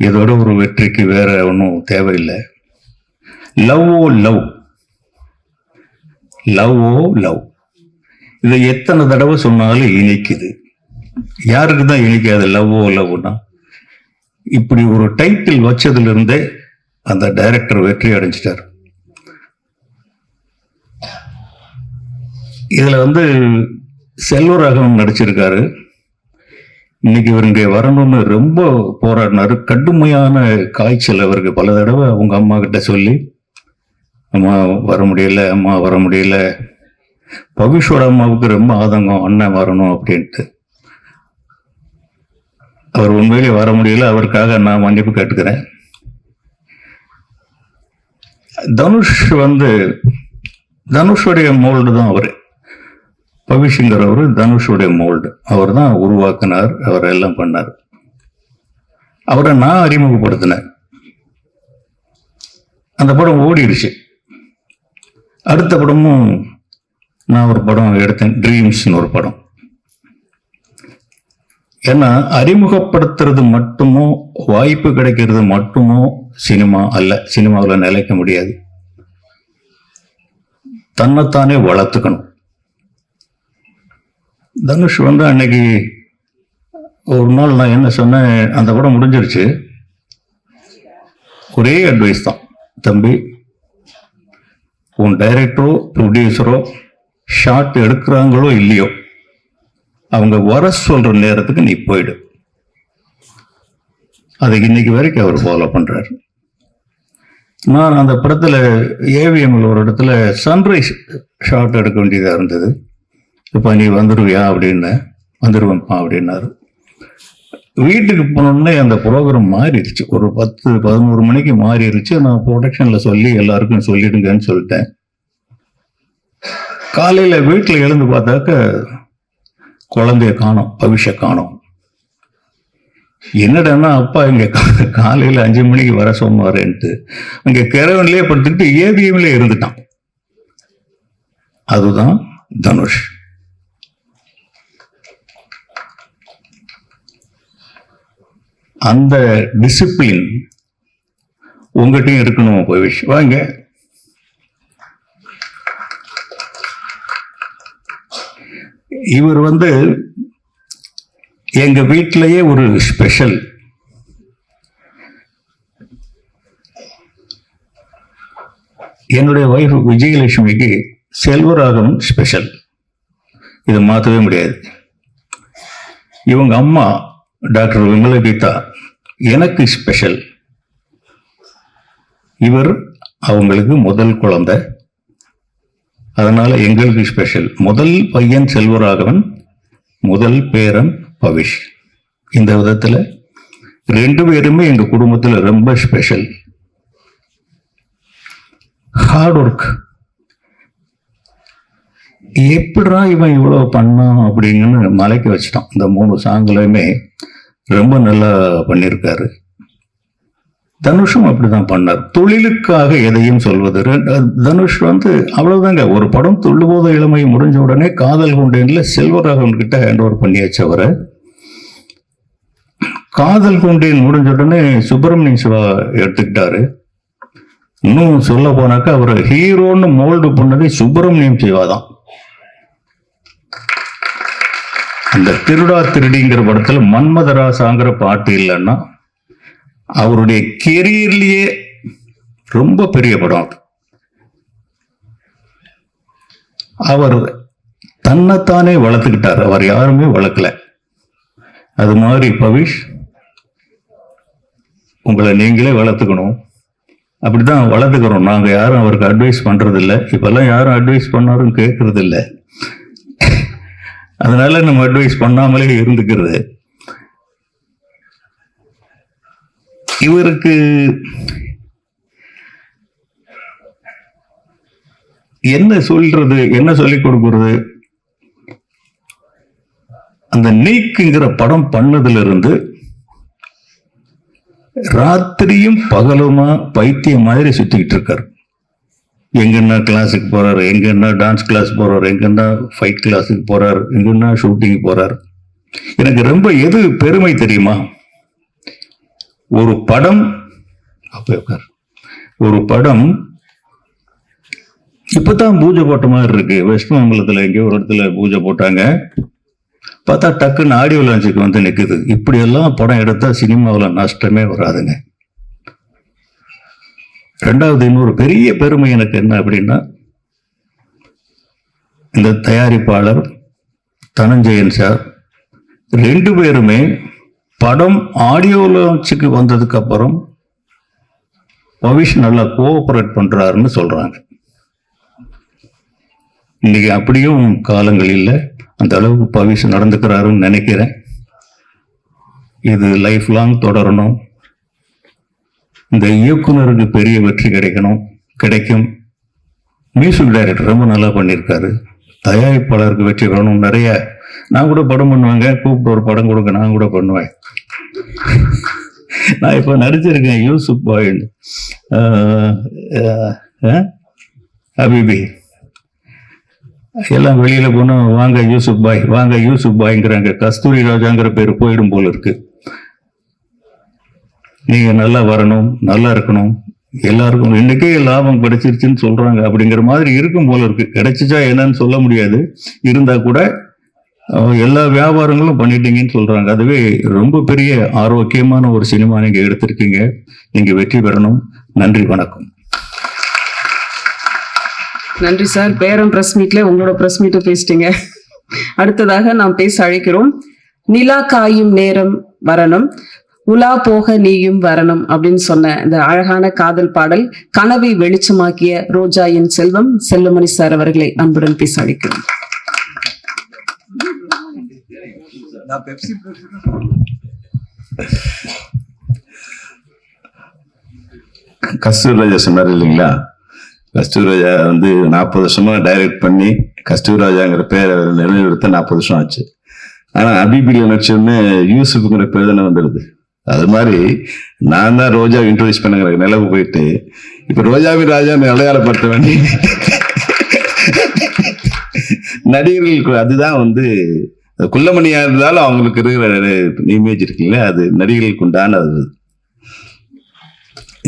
S10: இதோட ஒரு வெற்றிக்கு வேற ஒன்றும் தேவையில்லை. Love o love, love o love, இதை எத்தனை தடவை சொன்னாலும் இனிக்குது. யாருக்கு தான் இனிக்காது லவ் ஓ லவ்னா? இப்படி ஒரு டைட்டில் வச்சதுல இருந்தே அந்த டைரக்டர் வெற்றி அடைஞ்சிட்டார். இதுல வந்து செல்வராகவன் நடிச்சிருக்காரு. இன்னைக்கு இவர் இங்கே வரணும்னு ரொம்ப போராடினாரு. கடுமையான காய்ச்சல் அவருக்கு. பல தடவை அவங்க அம்மா கிட்ட சொல்லி, அம்மா வர முடியல. பவிஷோட அம்மாவுக்கு ரொம்ப ஆதங்கம், அண்ணன் வரணும் அப்படின்ட்டு. அவர் உண்மையிலே வர முடியல. அவருக்காக நான் மன்னிப்பு கேட்டுக்கிறேன். தனுஷுடைய மோல்டு தான் அவரு. பவிஷ்ங்கிறவரு தனுஷுடைய மோல்டு. அவர் தான் உருவாக்கினார், அவர் எல்லாம் பண்ணார். அவரை நான் அறிமுகப்படுத்தினேன். அந்த படம் ஓடிடுச்சு. அடுத்த படமும் நான் ஒரு படம் எடுத்தேன், ட்ரீம்ஸ்னு ஒரு படம். ஏன்னா அறிமுகப்படுத்துறது மட்டுமோ, வாய்ப்பு கிடைக்கிறது மட்டுமோ சினிமா அல்ல. சினிமாவில் நிலைக்க முடியாது. தன்னைத்தானே வளர்த்துக்கணும். தனுஷ் வந்து அன்னைக்கு ஒரு நாள் நான் என்ன சொன்னேன், அந்த படம் முடிஞ்சிருச்சு. ஒரே அட்வைஸ் தான், தம்பி, உன் டைரக்டரோ ப்ரொடியூசரோ ஷார்ட் எடுக்கிறாங்களோ இல்லையோ, அவங்க வர சொல்ற நேரத்துக்கு நீ போயிடு. அதுக்கு இன்னைக்கு வரைக்கும் அவர் ஃபாலோ பண்றாரு. நான் அந்த படத்துல ஏவிஎம்ல ஒரு இடத்துல சன்ரைஸ் ஷார்ட் எடுக்க வேண்டியதா இருந்தது. இப்போ நீ வந்துடுவியா அப்படின்னு. வந்துடுவேன்ப்பா அப்படின்னாரு. வீட்டுக்கு போனோடனே அந்த ப்ரோக்ராம் மாறிடுச்சு. ஒரு 10-11 மணிக்கு மாறிடுச்சு. நான் ப்ரொடக்ஷன்ல சொல்லி எல்லாருக்கும் சொல்லிடுங்கன்னு சொல்லிட்டேன். காலையில வீட்டில் எழுந்து பார்த்தாக்க குழந்தைய காணோம், பவிஷ காணோம். என்னடனா, அப்பா இங்க காலையில 5 மணிக்கு வர சொன்னாருன்ட்டு அங்க கேரவன்லயே படுத்துக்கிட்டு ஏவிஎம்ல இருந்துட்டான். அதுதான் தனுஷ். அந்த டிசிப்ளின் உங்ககிட்டயும் இருக்கணும் பவிஷ். வாங்க. இவர் வந்து எங்க வீட்டிலேயே ஒரு ஸ்பெஷல். என்னுடைய ஒய்ஃப் விஜயலட்சுமிக்கு செல்வராகவன் ஸ்பெஷல். இதை மாற்றவே முடியாது. இவங்க அம்மா டாக்டர் விமலகீதா எனக்கு ஸ்பெஷல். இவர் அவங்களுக்கு முதல் குழந்தை, அதனால எங்களுக்கு ஸ்பெஷல். முதல் பையன் செல்வராகவன், முதல் பேரன் பவிஷ். இந்த விதத்துல 2 பேருமே எங்க குடும்பத்துல ரொம்ப ஸ்பெஷல். Hard work. எப்படிடா இவன் இவ்வளவு பண்ணான் அப்படிங்கன்னு மலைக்கு வச்சிட்டான். இந்த 3 சாங்குலையுமே ரொம்ப நல்லா பண்ணியிருக்காரு. தனுஷும் அப்படிதான் பண்ணார். தொழிலுக்காக எதையும் சொல்வது. தனுஷ் அவ்வளவுதாங்க, ஒரு படம் துள்ளுபோத இளமை முடிஞ்ச உடனே காதல் கொண்டேன்ல செல்வராகவன் கிட்ட ஹேண்ட் ஓவர் பண்ணியாச்சு அவரை. காதல் கொண்டேன் முடிஞ்ச உடனே சுப்பிரமணியம் சிவா எடுத்துக்கிட்டாரு. இன்னும் சொல்ல போனாக்கா அவரை ஹீரோன்னு மோல்டு பண்ணதே சுப்பிரமணியம் சிவா தான். அந்த திருடா திருடிங்கிற படத்துல மன்மதராசாங்கிற பாட்டு இல்லைன்னா அவருடைய கெரியர்லயே ரொம்ப பெரிய படம் அது. அவர் தன்னைத்தானே வளர்த்துக்கிட்டார், அவர் யாருமே வளர்க்கல. அது மாதிரி பவிஷ், உங்களை நீங்களே வளர்த்துக்கணும். அப்படிதான் வளர்த்துக்கிறோம். நாங்க யாரும் அவருக்கு அட்வைஸ் பண்றது இல்லை. இப்பெல்லாம் யாரும் அட்வைஸ் பண்ணாரும் கேட்கறது இல்லை. அதனால நம்ம அட்வைஸ் பண்ணாமலே இருந்துக்கிறது. இவருக்கு என்ன சொல்றது, என்ன சொல்லிக் கொடுக்கறது? அந்த நீக்குங்கிற படம் பண்ணதுல இருந்து ராத்திரியும் பகலுமா பைத்தியம் மாதிரி சுத்திக்கிட்டு இருக்காரு. எங்கன்னா கிளாஸுக்கு போறாரு, எங்கன்னா டான்ஸ் கிளாஸ் போறாரு, எங்கன்னா ஃபைட் கிளாஸுக்கு போறாரு, எங்கன்னா ஷூட்டிங் போறாரு. எனக்கு ரொம்ப எது பெருமை தெரியுமா? ஒரு படம் இப்பதான் பூஜை போட்ட மாதிரி இருக்கு. வெஸ்ட் மங்கலத்துல எங்கேயோ ஒரு இடத்துல பூஜை போட்டாங்க. பார்த்தா டக்குன்னு ஆடியோ லான்ச்சுக்கு நிக்குது. இப்படி எல்லாம் படம் எடுத்தா சினிமாவில் நஷ்டமே வராதுங்க. 2வது இன்னொரு பெரிய பெருமை எனக்கு என்ன அப்படின்னா, இந்த தயாரிப்பாளர் தனஞ்சயன் சார் 2 பேருமே படம் ஆடியோ லான்ச்சுக்கு வந்ததுக்கு அப்புறம் பவிஷ் நல்லா கோஆபரேட் பண்றாருன்னு சொல்றாங்க. இன்னைக்கு அப்படியும் காலங்கள் இல்லை. அந்த அளவுக்கு பவிஷ் நடந்துக்கிறாருன்னு நினைக்கிறேன். இது லைஃப் லாங் தொடரணும். இந்த இயக்குனருக்கு பெரிய வெற்றி கிடைக்கும். மியூசிக் டைரக்டர் ரொம்ப நல்லா பண்ணியிருக்காரு. தயாரிப்பாளருக்கு வெற்றி வேணும். நிறைய நான் கூட படம் பண்ணுவேங்க, கூப்பிட்டு ஒரு படம் கொடுக்க நான் கூட பண்ணுவேன். நான் இப்போ நடிச்சிருக்கேன் யூசுப் பாய், ஹபீபி எல்லாம் வெளியில போனா வாங்க யூசுப் பாய்ங்கிறாங்க. கஸ்தூரி ராஜாங்கிற பேர் போயிடும் போல இருக்கு. நீங்க நல்லா வரணும், நல்லா இருக்கணும், எல்லாருக்கும் இன்னைக்கே லாபம் கிடைச்சிருச்சுன்னு சொல்றாங்க. அப்படிங்கிற மாதிரி இருக்கும் போல இருக்கு. கிடைச்சிச்சா என்னன்னு சொல்ல முடியாது. இருந்தா கூட எல்லா வியாபாரங்களும் பண்ணிட்டீங்கன்னு சொல்றாங்க. அதுவே ரொம்ப பெரிய ஆரோக்கியமான ஒரு சினிமா நீங்க எடுத்திருக்கீங்க. நீங்க வெற்றி பெறணும். நன்றி, வணக்கம்.
S1: நன்றி சார். பேரம் பிரஸ் மீட்ல உங்களோட பிரஸ் மீட்டை பேசிட்டீங்க. அடுத்ததாக நாம் பேச அழைக்கிறோம். நிலா காயும் நேரம் வரணும், உலா போக நீயும் வரணும் அப்படின்னு சொன்ன இந்த அழகான காதல் பாடல் கனவை வெளிச்சமாக்கிய ரோஜாயின் செல்வம் செல்வமணி சார் அவர்களை அன்புடன் பேச அழைக்கிறோம்.
S11: கஸ்தூரி ராஜா சொன்னார் இல்லைங்களா, கஸ்தூரி ராஜா 40 வருஷமா டைரக்ட் பண்ணி கஸ்தூரி ராஜாங்கிற பேரை நிலைநிறுத்த 40 வருஷம் ஆச்சு. ஆனா அபிபில நடிச்சோன்னு யூசுஃப்ங்கிற பேர் தானே வந்துடுது. அது மாதிரி நான் தான் ரோஜா இன்ட்ரோடியூஸ் பண்ணுங்கிற நிலவு போயிட்டு இப்ப ரோஜாவின் ராஜா அடையாளப்படுத்த வேண்டி நடிகர்களுக்கு அதுதான் குள்ளமணியா இருந்தாலும் அவங்களுக்கு இருக்கிற இமேஜ் இருக்குல்ல, அது நடிகர்களுக்கு உண்டான அது.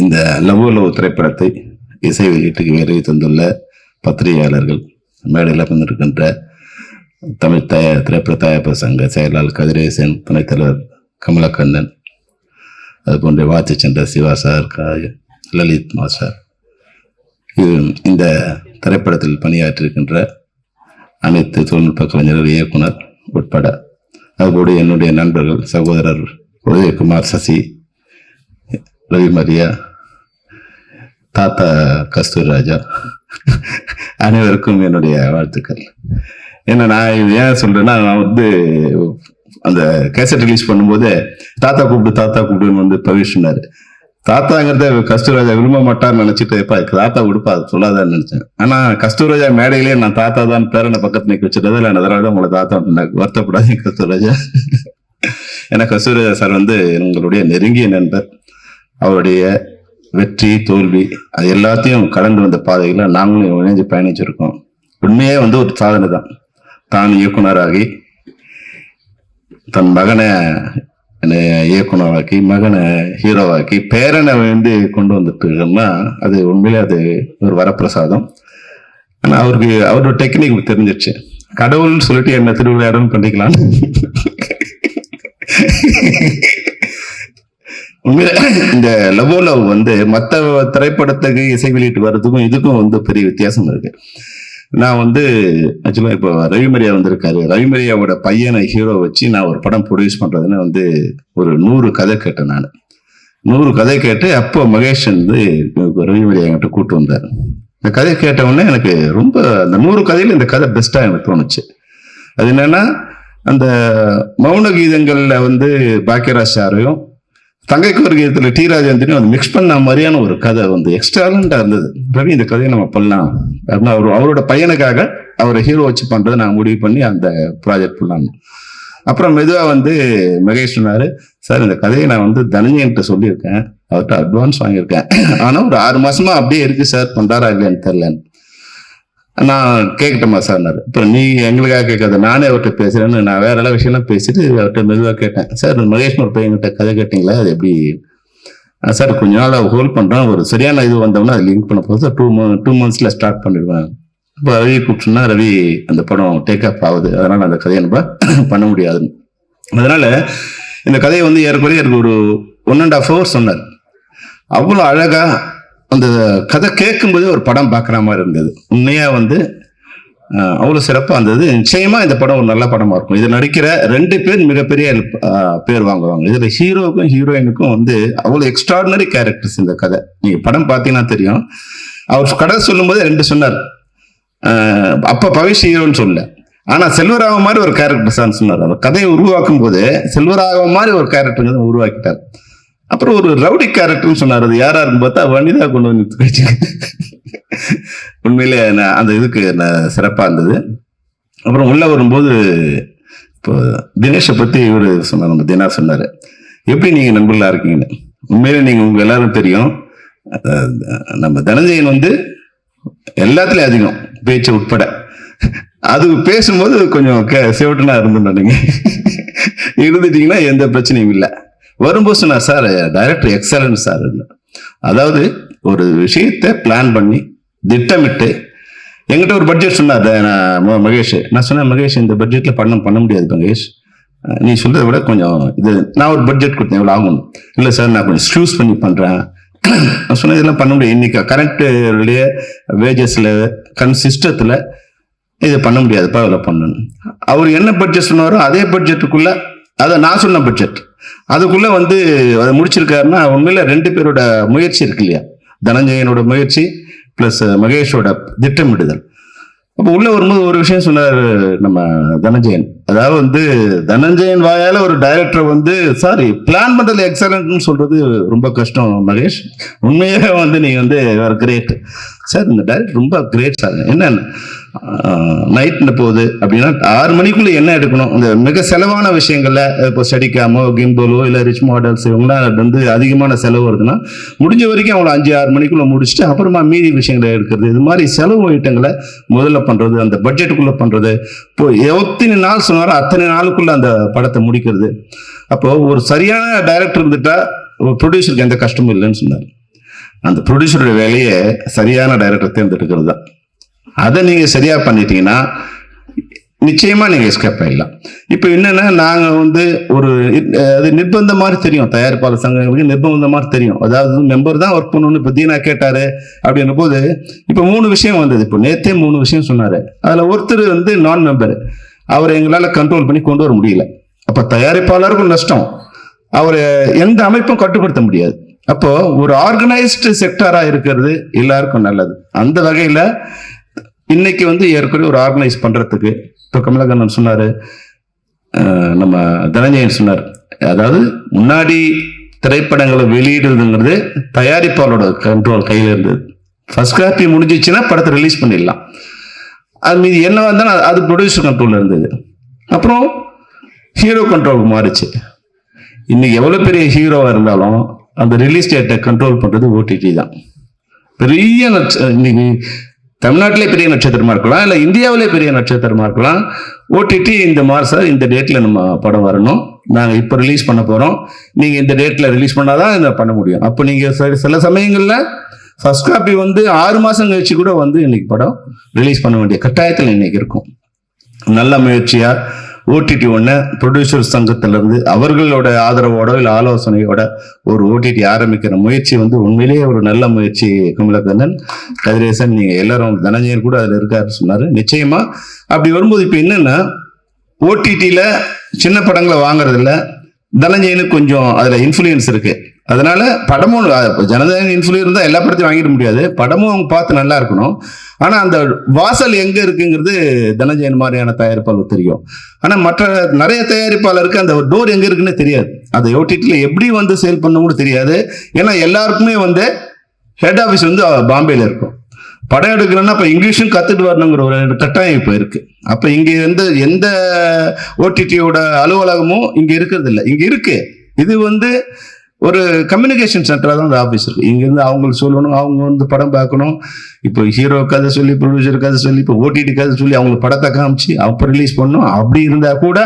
S11: இந்த லவ் திரைப்படத்தை இசை வெளியீட்டுக்கு வருகை தந்துள்ள பத்திரிகையாளர்கள், மேடையில் வந்திருக்கின்ற தமிழ் திரைப்பட தயாரிப்பு சங்க செயலாளர் கதிரேசன், துணைத் தலைவர் கமலக்கண்ணன், அதுபோன்ற வாழ்த்து சென்ற சிவா சார், லலித் மாஸ்டர், இந்த திரைப்படத்தில் பணியாற்றிருக்கின்ற அனைத்து தொழில்நுட்ப கலைஞர்கள், இயக்குனர் உட்பட, அதுபோடு என்னுடைய நண்பர்கள் சகோதரர் உதயகுமார், சசி, ரவி மரியா, தாத்தா கஸ்தூரி ராஜா, அனைவருக்கும் என்னுடைய வாழ்த்துக்கள். ஏன்னா நான் ஏன் சொல்றேன்னா, நான் அந்த கேசட் ரிலீஸ் பண்ணும்போது தாத்தா கூப்பிடுன்னு வந்து பவிஷ் சொன்னாரு. தாத்தாங்கிறத கஸ்தூராஜா விரும்ப மாட்டார்னு நினைச்சிட்டு தாத்தா கொடுப்பா அது சொல்லாதான்னு நினைச்சேன். ஆனா கஸ்தூராஜா மேடையிலேயே நான் தாத்தா தான் பேரனை பக்கத்து நிக்க வச்சுட்டது இல்லை, அதனாலதான் உங்களை தாத்தா வருத்தப்படாதீங்க கஸ்தூராஜா. ஏன்னா கஸ்தூராஜா சார் வந்து உங்களுடைய நெருங்கிய நண்பர். அவருடைய வெற்றி தோல்வி அது எல்லாத்தையும் கடந்து வந்த பாதைகளை நாங்களும் இணைஞ்சு பயணிச்சிருக்கோம். உண்மையே வந்து ஒரு சாதனை தான். தான் இயக்குனராகி தன் மகனை இயக்குனராக்கி மகனை ஹீரோவாக்கி பேரனை வந்து கொண்டு வந்துட்டுன்னா அது உண்மையிலே அது ஒரு வரப்பிரசாதம். ஆனா அவரோட டெக்னிக் தெரிஞ்சிருச்சு. கடவுள்னு சொல்லிட்டு என்ன திருவிளையாடல் பண்ணிக்கலாம். உண்மையில இந்த லவ் வந்து மற்ற திரைப்படத்துக்கு இசை வெளியிட்டு வர்றதுக்கும் இதுக்கும் வந்து பெரிய வித்தியாசம் இருக்கு. நான் வந்து ஆக்சுவலா இப்போ ரவிமரியா வந்திருக்காரு. ரவிமரியாவோட பையனை ஹீரோ வச்சு நான் ஒரு படம் ப்ரொடியூஸ் பண்றதுன்னு வந்து ஒரு 100 கதை கேட்டேன். நான் 100 கதை கேட்டு அப்போ மகேஷ் வந்து ரவிமரியா என்கிட்ட கூப்பிட்டு வந்தார். இந்த கதை கேட்ட உடனே எனக்கு ரொம்ப அந்த 100 கதையில இந்த கதை பெஸ்டா எனக்கு தோணுச்சு. அது என்னன்னா அந்த மௌன கீதங்கள்ல வந்து பாக்கியராஜ் சாரையும் தங்கைக்கு ஒரு கீதத்துல டி ராஜேந்திரனையும் வந்து மிக்ஸ் பண்ண மாதிரியான ஒரு கதை வந்து எக்ஸ்ட்ராலண்டா இருந்தது. ரவி இந்த கதையை நம்ம பண்ணலாம் அப்படின்னா அவரோட பையனுக்காக அவரை ஹீரோ வச்சு பண்றதை நான் முடிவு பண்ணி அந்த ப்ராஜெக்ட் பண்ணலாம். அப்புறம் மெதுவா வந்து மகேஷ் சொன்னாரு, சார் இந்த கதையை நான் வந்து தனஞ்சயன்ட்ட சொல்லியிருக்கேன், அவர்கிட்ட அட்வான்ஸ் வாங்கியிருக்கேன், ஆனா ஒரு 6 மாசமா அப்படியே இருக்கு சார், பண்றாரா இல்லையான்னு தெரியலன்னு. நான் கேட்கட்டோமா சார்னாரு. இப்போ நீ எங்களுக்காக கேட்காத, நானே அவர்கிட்ட பேசுறேன்னு நான் வேற எல்லா விஷயம்லாம் பேசிட்டு அவர்கிட்ட மெதுவாக கேட்டேன், சார் மகேஷ் ஒரு பையன்கிட்ட கதை கேட்டீங்களா, அது எப்படி சார் கொஞ்ச நாள் ஹோல்ட் பண்றேன், ஒரு சரியான இது வந்தோம்னா அது லிங்க் பண்ண போது 2 monthsல ஸ்டார்ட் பண்ணிடுவேன். இப்போ ரவி கூப்பிட்டுன்னா ரவி அந்த படம் டேக் அப் ஆகுது, அதனால அந்த கதையை நம்ம பண்ண முடியாதுன்னு. அதனால இந்த கதையை வந்து ஏற்கனவே ஒரு 1.5 hours சொன்னார். அவ்வளோ அழகா அந்த கதை கேட்கும்போது ஒரு படம் பார்க்குற மாதிரி இருந்தது. உண்மையா வந்து அவ்வளோ சிறப்பாக இருந்தது. நிச்சயமா இந்த படம் ஒரு நல்ல படமா இருக்கும். இதில் நடிக்கிற 2 பேர் மிகப்பெரிய பேர் வாங்குவாங்க. இதில் ஹீரோவுக்கும் ஹீரோயினுக்கும் வந்து அவ்வளோ எக்ஸ்ட்ராடினரி கேரக்டர்ஸ். இந்த கதை நீங்க படம் பார்த்தீங்கன்னா தெரியும். அவர் கதை சொல்லும் போது 2 சொன்னார். அப்ப பவிஷ் ஹீரோன்னு சொல்லல, ஆனா செல்வராகவன் மாதிரி ஒரு கேரக்டர் சொன்னார். அவர் கதையை உருவாக்கும் போது செல்வராகவன் மாதிரி ஒரு கேரக்டர் உருவாக்கிட்டார். அப்புறம் ஒரு ரவுடி கேரக்டர்னு சொன்னார். அது யாரா இருக்குன்னு பார்த்தா வனிதா கொண்டு வந்து கழிச்சு. உண்மையிலே அந்த இதுக்கு சிறப்பா இருந்தது. அப்புறம் உள்ள வரும்போது இப்போ தினேஷை பத்தி இவரு சொன்னார், நம்ம தினா சொன்னாரு, எப்படி நீங்க நண்பர்களா இருக்கீங்கன்னு. உண்மையிலே நீங்க உங்க எல்லாரும் தெரியும், நம்ம தனஞ்சயன் வந்து எல்லாத்துலயும் அதிகம் பேச்சு உட்பட. அது பேசும்போது கொஞ்சம் சேவட்டனா இருந்துட்டீங்க, இருந்துட்டீங்கன்னா எந்த பிரச்சனையும் இல்லை. வரும்போது சொன்னார், சார் டைரக்டர் எக்ஸலன்ட் சார். அதாவது ஒரு விஷயத்தை பிளான் பண்ணி திட்டமிட்டு என்கிட்ட ஒரு பட்ஜெட் சொன்னார் மகேஷ். நான் சொன்னேன், மகேஷ் இந்த பட்ஜெட்ல பண்ண முடியாது மகேஷ், நீ சொல்றதை விட கொஞ்சம் இது, நான் ஒரு பட்ஜெட் கொடுத்தேன் எவ்வளவு ஆகும். இல்லை சார் நான் கொஞ்சம் ஸ்க்யூஸ் பண்ணி பண்றேன். நான் சொன்னேன் இதெல்லாம் பண்ண முடியாது, இன்னைக்கு கரெக்ட் வேஜஸ்ல சிஸ்டத்துல இதை பண்ண முடியாதுப்பா, இவ்வளவு பண்ணணும். அவர் என்ன பட்ஜெட் சொன்னாரோ அதே பட்ஜெட்டுக்குள்ள, அதை நான் சொன்ன பட்ஜெட் அதுக்குள்ள வந்து அதை முடிச்சிருக்காருன்னா உண்மையில 2 பேரோட முயற்சி இருக்கு இல்லையா, தனஞ்சயனோட முயற்சி பிளஸ் மகேஷோட திட்டமிடுதல். அப்போ உள்ள வரும்போது ஒரு விஷயம் சொன்னார் நம்ம தனஞ்சயன். அதாவது வந்து தனஞ்சயன் வாயால ஒரு டைரக்டர் வந்து சாரி பிளான் பண்றது எக்ஸலன்ட்னு சொல்றது ரொம்ப கஷ்டம் மகேஷ், உண்மையாக வந்து நீங்க வந்து கிரேட் சார், இந்த டைரக்டர் ரொம்ப கிரேட் சார். என்ன நைட்ல போகுது அப்படின்னா 6 மணிக்குள்ள என்ன எடுக்கணும், இந்த மிக செலவான விஷயங்கள்ல இப்போ ஸ்டடிக்காமோ கிம்போலோ இல்லை ரிச் மாடல்ஸ் இவங்களாம் வந்து அதிகமான செலவு வருதுன்னா முடிஞ்ச வரைக்கும் அவங்கள 5-6 மணிக்குள்ள முடிச்சுட்டு அப்புறமா மீதி விஷயங்களை எடுக்கிறது, இது மாதிரி செலவு ஐட்டங்களை முதல்ல பண்றது, அந்த பட்ஜெட்டுக்குள்ள பண்றது. இப்போ எத்தனை நாள் சொன்னாரோ அத்தனை நாளுக்குள்ள அந்த படத்தை முடிக்கிறது. அப்போ ஒரு சரியான டைரக்டர் இருந்துட்டா ஒரு ப்ரொடியூசருக்கு எந்த கஷ்டமும் இல்லைன்னு சொன்னார். அந்த ப்ரொடியூசருடைய வேலையை சரியான டைரக்டர் தேர்ந்தெடுக்கிறது தான். அதை நீங்க சரியா பண்ணிட்டீங்கன்னா நிச்சயமா நீங்க எஸ்கேப் ஆயிடலாம். இப்ப என்னன்னா நாங்க வந்து ஒரு அது நிர்பந்தம் மாதிரி தெரியும், தயாரிப்பாளர் சங்கங்களுக்கு நிர்பந்தம் மாதிரி தெரியும். அதாவது மெம்பர் தான் ஒர்க் பண்ணணும்னு இப்ப தீனா கேட்டாரு அப்படின்னும் போது இப்ப 3 விஷயம் வந்தது. இப்போ நேத்தே 3 விஷயம் சொன்னாரு. அதுல ஒருத்தர் வந்து நான் மெம்பர், அவரை எங்களால கண்ட்ரோல் பண்ணி கொண்டு வர முடியல. அப்ப தயாரிப்பாளருக்கும் நஷ்டம், அவரை எந்த அமைப்பும் கட்டுப்படுத்த முடியாது. அப்போ ஒரு ஆர்கனைஸ்டு செக்டரா இருக்கிறது எல்லாருக்கும் நல்லது. அந்த வகையில இன்னைக்கு வந்து ஏற்கனவே ஒரு ஆர்கனைஸ் பண்றதுக்கு இப்போ கமலகண்ணன் சொன்னாரு, நம்ம தனஞ்சயன் சொன்னார், அதாவது முன்னாடி திரைப்படங்களை வெளியிடுறதுங்கிறது தயாரிப்பாளரோட கண்ட்ரோல் கையில் இருந்தது. ஃபர்ஸ்ட் காப்பி முடிஞ்சிச்சுன்னா படத்தை ரிலீஸ் பண்ணிடலாம். அது மீது என்னவா இருந்தாலும் அது ப்ரொடியூசர் கண்ட்ரோலில் இருந்தது. அப்புறம் ஹீரோ கண்ட்ரோலுக்கு மாறிச்சு. இன்னைக்கு எவ்வளோ பெரிய ஹீரோவாக இருந்தாலும் அந்த ரிலீஸ் டேட்டை கண்ட்ரோல் பண்ணுறது ஓடிடி தான். பெரிய இன்னைக்கு தமிழ்நாட்டிலே பெரிய நட்சத்திரமா இருக்கலாம், இல்லை இந்தியாவிலே பெரிய நட்சத்திரமா இருக்கலாம். ஓடிடி இந்த மாதம் இந்த டேட்டில் நம்ம படம் வரணும், நாங்கள் இப்போ ரிலீஸ் பண்ண போகிறோம், நீங்கள் இந்த டேட்டில் ரிலீஸ் பண்ணாதான் இதை பண்ண முடியும். அப்போ நீங்கள் சில சமயங்களில் ஃபர்ஸ்ட் காப்பி 6 மாதம் கழிச்சு கூட இன்னைக்கு படம் ரிலீஸ் பண்ண வேண்டிய கட்டாயத்தில் இன்னைக்கு இருக்கும். நல்ல முயற்சியாக ஓடிடி ஒன்று ப்ரொடியூசர் சங்கத்திலிருந்து அவர்களோட ஆதரவோட இல்லை ஆலோசனையோட ஒரு ஓடிடி ஆரம்பிக்கிற முயற்சி உண்மையிலேயே ஒரு நல்ல முயற்சி. கமலக்கண்ணன், கதிரேசன், நீங்கள் எல்லாரும், தனஞ்சயன் கூட அதில் இருக்காரு சொன்னார். நிச்சயமா அப்படி வரும்போது இப்போ என்னன்னா, ஓடிடியில் சின்ன படங்களை வாங்குறதில்ல, தனஞ்சயனுக்கு கொஞ்சம் அதில் இன்ஃப்ளூயன்ஸ் இருக்கு. அதனால படமும் ஜனதன் இன்ஃப்ளூயன்ஸ் தான் எல்லா படத்தையும் வாங்கிட முடியாது, படமும் அவங்க பார்த்து நல்லா இருக்கணும். ஆனா அந்த வாசல் எங்க இருக்குங்கிறது தனஞ்சயன் மாதிரியான தயாரிப்பாளர் தெரியும். ஆனா மற்ற நிறைய தயாரிப்பாளருக்கு அந்த டோர் எங்க இருக்குன்னு தெரியாது. அதை ஓடிடில எப்படி சேல் பண்ண கூட தெரியாது. ஏன்னா எல்லாருக்குமே ஹெட் ஆஃபீஸ் பாம்பேல இருக்கும். படம் எடுக்கணும்னா இப்ப இங்கிலீஷும் கத்துட்டு வரணுங்கிற ஒரு கட்டாயம் இப்ப இருக்கு. அப்ப இங்க எந்த ஓடிடியோட அலுவலகமும் இங்க இருக்கிறது இல்லை. இங்க இருக்கு, இது ஒரு கம்யூனிகேஷன் சென்டராக தான் அந்த ஆஃபீஸ் இருக்கு. இங்கேருந்து அவங்களுக்கு சொல்லணும், அவங்க படம் பார்க்கணும். இப்போ ஹீரோ கதை சொல்லி, ப்ரொடியூசர் கதை சொல்லி, இப்போ ஓடிடி கதை சொல்லி அவங்களுக்கு படத்தை காமிச்சு அப்போ ரிலீஸ் பண்ணணும். அப்படி இருந்தால் கூட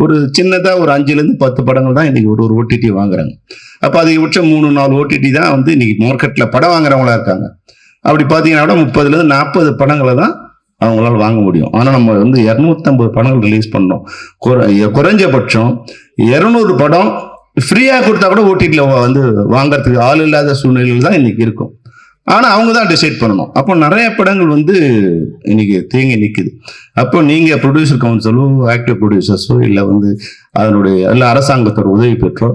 S11: ஒரு சின்னதாக ஒரு 5லேருந்து 10 படங்கள் தான் இன்னைக்கு ஒரு ஓடிடி வாங்குறாங்க. அப்போ அதிகபட்சம் 3-4 ஓடிடி தான் இன்னைக்கு மார்க்கெட்டில் படம் வாங்குறவங்களா இருக்காங்க. அப்படி பார்த்தீங்கன்னா கூட 30லேருந்து 40 படங்களை தான் அவங்களால வாங்க முடியும். ஆனால் நம்ம 250 படங்கள் ரிலீஸ் பண்ணோம். குறைஞ்சபட்சம் 200 படம் ஃப்ரீயாக கொடுத்தா கூட ஓடிடியில் வாங்கறதுக்கு ஆள் இல்லாத சூழ்நிலைகள் தான் இன்னைக்கு இருக்கும். ஆனால் அவங்க தான் டிசைட் பண்ணணும். அப்போ நிறைய படங்கள் இன்னைக்கு தேங்கி நிற்குது. அப்போ நீங்கள் ப்ரொடியூசர் கவுன்சிலோ, ஆக்டிவ் ப்ரொடியூசர்ஸோ, இல்லை அதனுடைய எல்லா அரசாங்கத்தோட உதவி பெற்றோ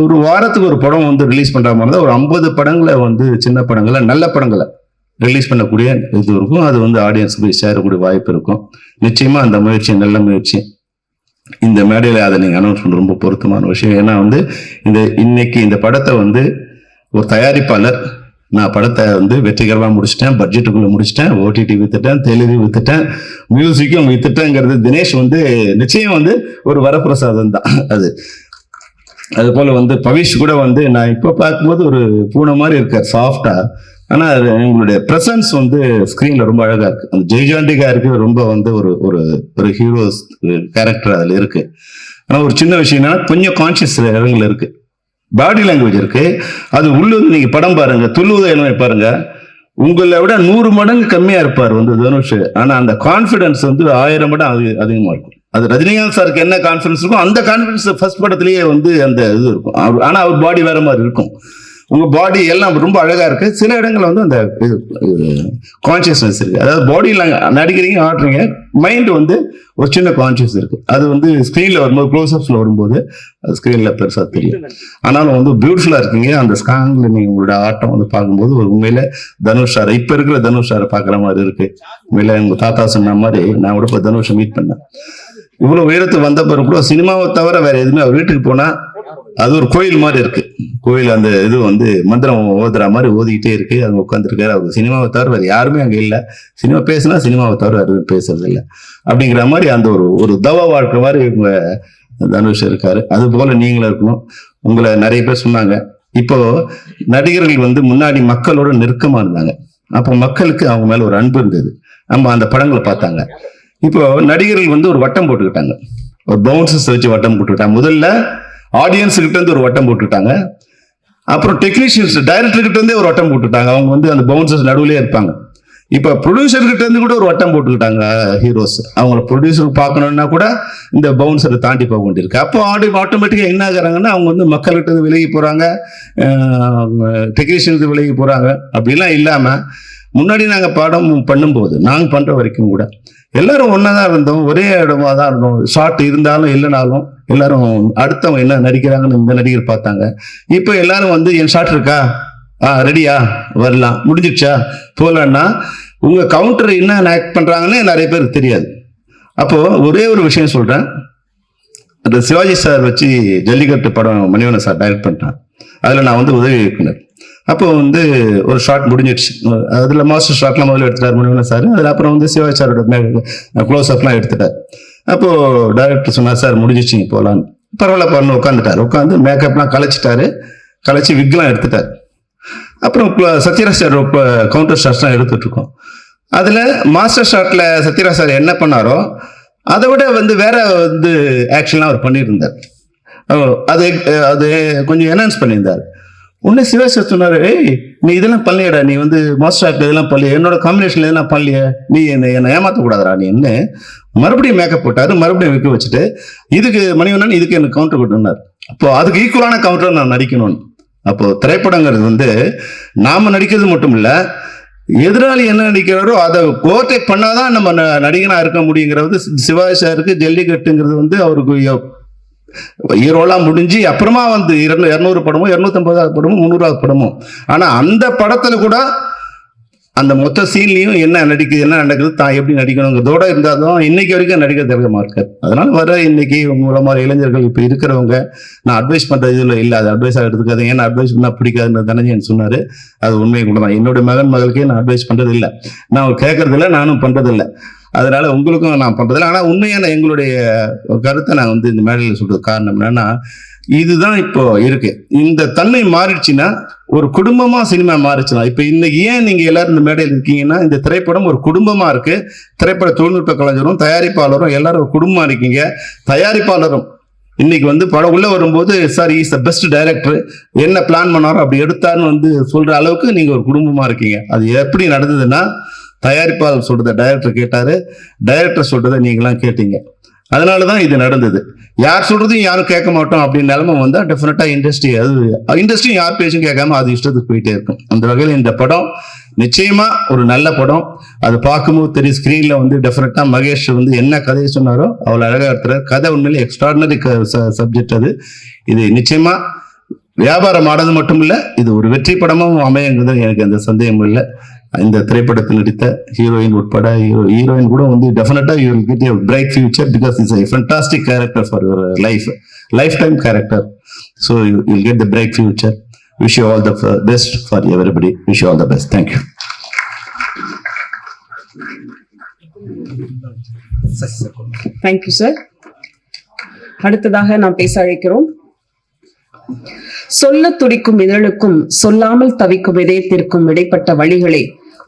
S11: ஒரு வாரத்துக்கு ஒரு படம் ரிலீஸ் பண்ணுற மாதிரி தான் ஒரு 50 படங்களை சின்ன படங்களை, நல்ல படங்களை ரிலீஸ் பண்ணக்கூடிய இது இருக்கும். அது ஆடியன்ஸுக்கு போய் சேரக்கூடிய வாய்ப்பு இருக்கும். நிச்சயமா அந்த முயற்சி நல்ல முயற்சி. இந்த மேடையில் அதை நீங்கள் அனௌன்ஸ் பண்ண ரொம்ப பொருத்தமான விஷயம். ஏன்னா இன்னைக்கு இந்த படத்தை ஒரு தயாரிப்பாளர், நான் படத்தை வெற்றிகரமாக முடிச்சிட்டேன், பட்ஜெட்டுக்குள்ள முடிச்சிட்டேன், ஓடிடி வித்துட்டேன், தெலுங்கு வித்துட்டேன், மியூசிக்கும் வித்துட்டேங்கிறது தினேஷ் நிச்சயம் ஒரு வரப்பிரசாதம் தான். அது போல பவிஷ் கூட நான் இப்போ பார்க்கும்போது ஒரு பூனை மாதிரி இருக்கார், சாஃப்டா. ஆனா உங்களுடைய பிரசன்ஸ் ஸ்கிரீன்ல ரொம்ப அழகா இருக்கு. அந்த ஜெய்ஜாண்டிகா இருக்கு, ரொம்ப ஒரு ஹீரோஸ் கேரக்டர் அதுல இருக்கு. ஆனா ஒரு சின்ன விஷயம்னா கொஞ்சம் கான்சியஸ் இடங்கள் இருக்கு, பாடி லாங்குவேஜ் இருக்கு. அது நீங்க படம் பாருங்க, துள்ளுவதை பாருங்க, உங்களை விட 100 மடங்கு கம்மியா இருப்பார் தனுஷ். ஆனா அந்த கான்பிடன்ஸ் 1000 மடங்கு அதிகமா இருக்கும். அது ரஜினிகாந்த் சாருக்கு என்ன கான்பிடன்ஸ் இருக்கும், அந்த கான்பிடன்ஸ் ஃபர்ஸ்ட் படத்திலேயே அந்த இது இருக்கும். ஆனா அவர் பாடி வேற மாதிரி இருக்கும். உங்க பாடி எல்லாம் ரொம்ப அழகா இருக்கு. சில இடங்கள்ல அந்த கான்சியஸ்னஸ் இருக்கு. அதாவது பாடியில் நடிக்கிறீங்க, ஆடுறீங்க, மைண்ட் ஒரு சின்ன கான்சியஸ் இருக்கு. அது ஸ்கிரீன்ல வரும்போது, க்ளோஸ்அப்ஸ்ல வரும்போது அது ஸ்கிரீன்ல பெருசா தெரியும். ஆனாலும் பியூட்டிஃபுல்லா இருக்கீங்க. அந்த ஸ்காங்ல நீங்க உங்களோட ஆட்டம் பார்க்கும்போது ஒரு உண்மையில தனுஷ் சார், இப்ப இருக்கிற தனுஷ் சாரை பாக்குற மாதிரி இருக்கு. உண்மையில உங்க தாத்தா சொன்ன மாதிரி நான் கூட இப்ப தனுஷை மீட் பண்ணேன். இவ்வளவு உயரத்துக்கு வந்த பிறகு கூட சினிமாவை தவிர வேற எதுவுமே அவர் வீட்டுக்கு போனா அது ஒரு கோயில் மாதிரி இருக்கு. கோயில் அந்த இது மந்திரம் ஓதுற மாதிரி ஓதிக்கிட்டே இருக்கு. அங்க உட்காந்துருக்காரு. அவர் சினிமாவை தவிர வேற யாருமே அங்க இல்லை. சினிமா பேசுனா சினிமாவை தவிர வேற பேசுறது இல்லை அப்படிங்கிற மாதிரி அந்த ஒரு தவ வாழ்க்கை மாதிரி இவங்க தனுஷ் இருக்காரு. அது போல நீங்களும் இருக்கணும். உங்களை நிறைய பேர் சொன்னாங்க, இப்போ நடிகர்கள் முன்னாடி மக்களோட நெருக்கமா இருந்தாங்க. அப்போ மக்களுக்கு அவங்க மேல ஒரு அன்பு இருந்தது. நம்ம அந்த படங்களை பார்த்தாங்க. இப்போ நடிகர்கள் ஒரு வட்டம் போட்டுக்கிட்டாங்க, ஒரு பவுன்சர்ஸ் வச்சு வட்டம் போட்டுக்கிட்டாங்க. முதல்ல ஆடியன்ஸ் கிட்ட இருந்து ஒரு வட்டம் போட்டுட்டாங்க, அப்புறம் டெக்னீஷியன்ஸ், டைரக்டர் கிட்ட இருந்தே ஒரு வட்டம் போட்டுட்டாங்க. அவங்க அந்த பவுன்சர்ஸ் நடுவுலயே இருப்பாங்க. இப்ப ப்ரொடியூசர் கிட்ட இருந்து கூட ஒரு வட்டம் போட்டுக்கிட்டாங்க ஹீரோஸ். அவங்களை ப்ரொடியூசர் பார்க்கணும்னா கூட இந்த பவுன்சரை தாண்டி போக வேண்டியிருக்கு. அப்போ ஆட்டோமேட்டிக்கா என்ன ஆகுறாங்கன்னா அவங்க மக்கள்கிட்ட இருந்து விலகி போறாங்க, டெக்னீஷியனுக்கு விலகி போறாங்க. அப்படிலாம் இல்லாம முன்னாடி நாங்க படம் பண்ணும்போது, நாங்க பண்ற வரைக்கும் கூட எல்லாரும் ஒன்னாதான் இருந்தோம், ஒரே இடமா தான் இருந்தோம். ஷார்ட் இருந்தாலும் இல்லைனாலும் எல்லாரும் அடுத்தவங்க என்ன நடிக்கிறாங்கன்னு இந்த நடிகர் பார்த்தாங்க. இப்போ எல்லாரும் என் ஷார்ட் இருக்கா, ரெடியா, வரலாம், முடிஞ்சிடுச்சா, போகலன்னா உங்க கவுண்டர் என்ன ஆக்ட் பண்றாங்கன்னு நிறைய பேருக்கு தெரியாது. அப்போ ஒரே ஒரு விஷயம் சொல்றேன், அந்த சிவாஜி சார் வச்சு ஜல்லிக்கட்டு படம் மணிவண்ணன் சார் டைரக்ட் பண்ணிட்டான். அதில் நான் வந்து உதவி இயக்குனர். அப்போ வந்து ஒரு ஷார்ட் முடிஞ்சிடுச்சு. அதில் மாஸ்டர் ஷாட்லாம் முதல்ல எடுத்துட்டார் மணிவண்ணன் சார். அதில் அப்புறம் வந்து சிவாஜி சாரோட க்ளோஸ் அப்லாம் எடுத்துட்டார். அப்போது டைரக்டர் சொன்னார், சார் முடிஞ்சிச்சு போகலான்னு. பரவாயில்ல பண்ணு உட்காந்துட்டார். உட்காந்து மேக்கப்லாம் கலைச்சிட்டாரு. கலைச்சி விக்லாம் எடுத்துட்டார். அப்புறம் சத்யராஜ் சார் கவுண்டர் ஷாட்ஸ்லாம் எடுத்துட்டு இருக்கோம். அதில் மாஸ்டர் ஷாட்டில் சத்யராஜ் சார் என்ன பண்ணாரோ அதை விட வந்து வேற வந்து ஆக்ஷன்லாம் அவர் பண்ணியிருந்தார். அது அது கொஞ்சம் என்ஹான்ஸ் பண்ணியிருந்தார். உடனே சிவாஜி சார் சொன்னார், ஏய் நீ இதெல்லாம் பண்ணலையடா, நீ வந்து மாஸ்டர் ஷாட்டில் இதெல்லாம் பண்ணலையே, என்னோட காம்பினேஷன்ல இதெல்லாம் பண்ணலையே, நீ என்னை ஏமாற்றக்கூடாதா நீ என்ன. மறுபடியும் மேக்கப் போட்டாரு. மறுபடியும் விற்க வச்சுட்டு இதுக்கு மணிவண்ணன் இதுக்கு எனக்கு கவுண்டர் கொடுத்தார். அப்போ அதுக்கு ஈக்குவலான கவுண்டர் நான் நடிக்கணும்னு. அப்போ திரைப்படங்கிறது வந்து நாம நடிக்கிறது மட்டும் இல்ல, எதிராளி என்ன நடிக்கிறாரோ அதை ஓவர்டேக் பண்ணாதான் நம்ம நடிகனா இருக்க முடியுங்கிறது. சிவாஜி சாருக்கு ஜல்லிக்கட்டுங்கிறது வந்து அவருக்கு ஹீரோலாம் முடிஞ்சு அப்புறமா வந்து 200 படமோ 250 படமோ 300 படமோ. ஆனா அந்த படத்துல கூட அந்த மொத்த சீன்லையும் என்ன நடக்குது தான் எப்படி நடிக்கணுங்கிறதோட இருந்தாலும் இன்னைக்கு வரைக்கும் நடிக்க தெரியாம இருக்காரு. அதனால வர இன்னைக்கு உங்களை மாதிரி இளைஞர்கள் இப்ப இருக்கிறவங்க நான் அட்வைஸ் பண்றது இதுல இல்ல, அது அட்வைஸா எடுத்துக்காது. ஏன்னா அட்வைஸ் பண்ணா பிடிக்காதுன்னு தனஞ்சயன் சொன்னாரு. அது உண்மை கூட தான். என்னுடைய மகளுக்கே நான் அட்வைஸ் பண்றது இல்லை, நான் கேட்கறது இல்லை, நானும் பண்றது இல்லை. அதனால உங்களுக்கும் நான் பண்றதில்லை. ஆனா உண்மையான எங்களுடைய கருத்தை நான் வந்து இந்த மேடையில் சொல்றது காரணம் என்னன்னா, இதுதான் இப்போ இருக்கு. இந்த தன்மை மாறிடுச்சுன்னா ஒரு குடும்பமா சினிமா மாறிச்சுனா. இப்ப இன்னைக்கு ஏன் நீங்க எல்லாரும் இந்த மேடையில் இருக்கீங்கன்னா, இந்த திரைப்படம் ஒரு குடும்பமா இருக்கு. திரைப்பட தொழில்நுட்ப கலைஞரும் தயாரிப்பாளரும் எல்லாரும் ஒரு குடும்பமா இருக்கீங்க. தயாரிப்பாளரும் இன்னைக்கு வந்து படம் உள்ள வரும்போது sir is the best director, என்ன பிளான் பண்ணாரோ அப்படி எடுத்தாருன்னு வந்து சொல்ற அளவுக்கு நீங்க ஒரு குடும்பமா இருக்கீங்க. அது எப்படி நடந்ததுன்னா, தயாரிப்பாளர் சொல்றதை டைரக்டர் கேட்டாரு, டைரக்டர் சொல்றதை நீங்களாம் கேட்டீங்க. அதனாலதான் இது நடந்தது. யார் சொல்றதையும் யாரும் கேட்க மாட்டோம் அப்படின்னு நிலைமை வந்தா டெஃபினட்டா இண்டஸ்ட்ரி யார் பேச்சும் கேட்காம அது இஷ்டத்துக்கு போயிட்டே இருக்கும். அந்த வகையில் இந்த படம் நிச்சயமா ஒரு நல்ல படம். அது பார்க்கும்போது தெரியும். ஸ்கிரீன்ல வந்து டெஃபினட்டா மகேஷ் வந்து என்ன கதையை சொன்னாரோ அவ்வளவு அழகா எடுத்துறாரு. கதை உண்மையிலே எக்ஸ்ட்ராடினரி சப்ஜெக்ட். அது இது நிச்சயமா வியாபாரம் ஆனது மட்டும் இல்ல, இது ஒரு வெற்றி படமும் அமையுங்கிறது எனக்கு எந்த சந்தேகமும் இல்லை. இந்த திரைப்படத்தில் நடித்த ஹீரோயின் உட்பட ஹீரோயின் கூட வந்து definitely you will get a bright future because it's a fantastic character for your life time character. So you will get the bright future. Wish you all the best for everybody. Wish you all the best. Thank you.
S1: Thank you sir. அடுத்ததாக நாம் பேச அழைக்கிறோம். சொல்ல துடிக்கும் இதழுக்கும் சொல்லாமல் தவிக்கும் இதயத்திற்கும் இடைப்பட்ட வழிகளை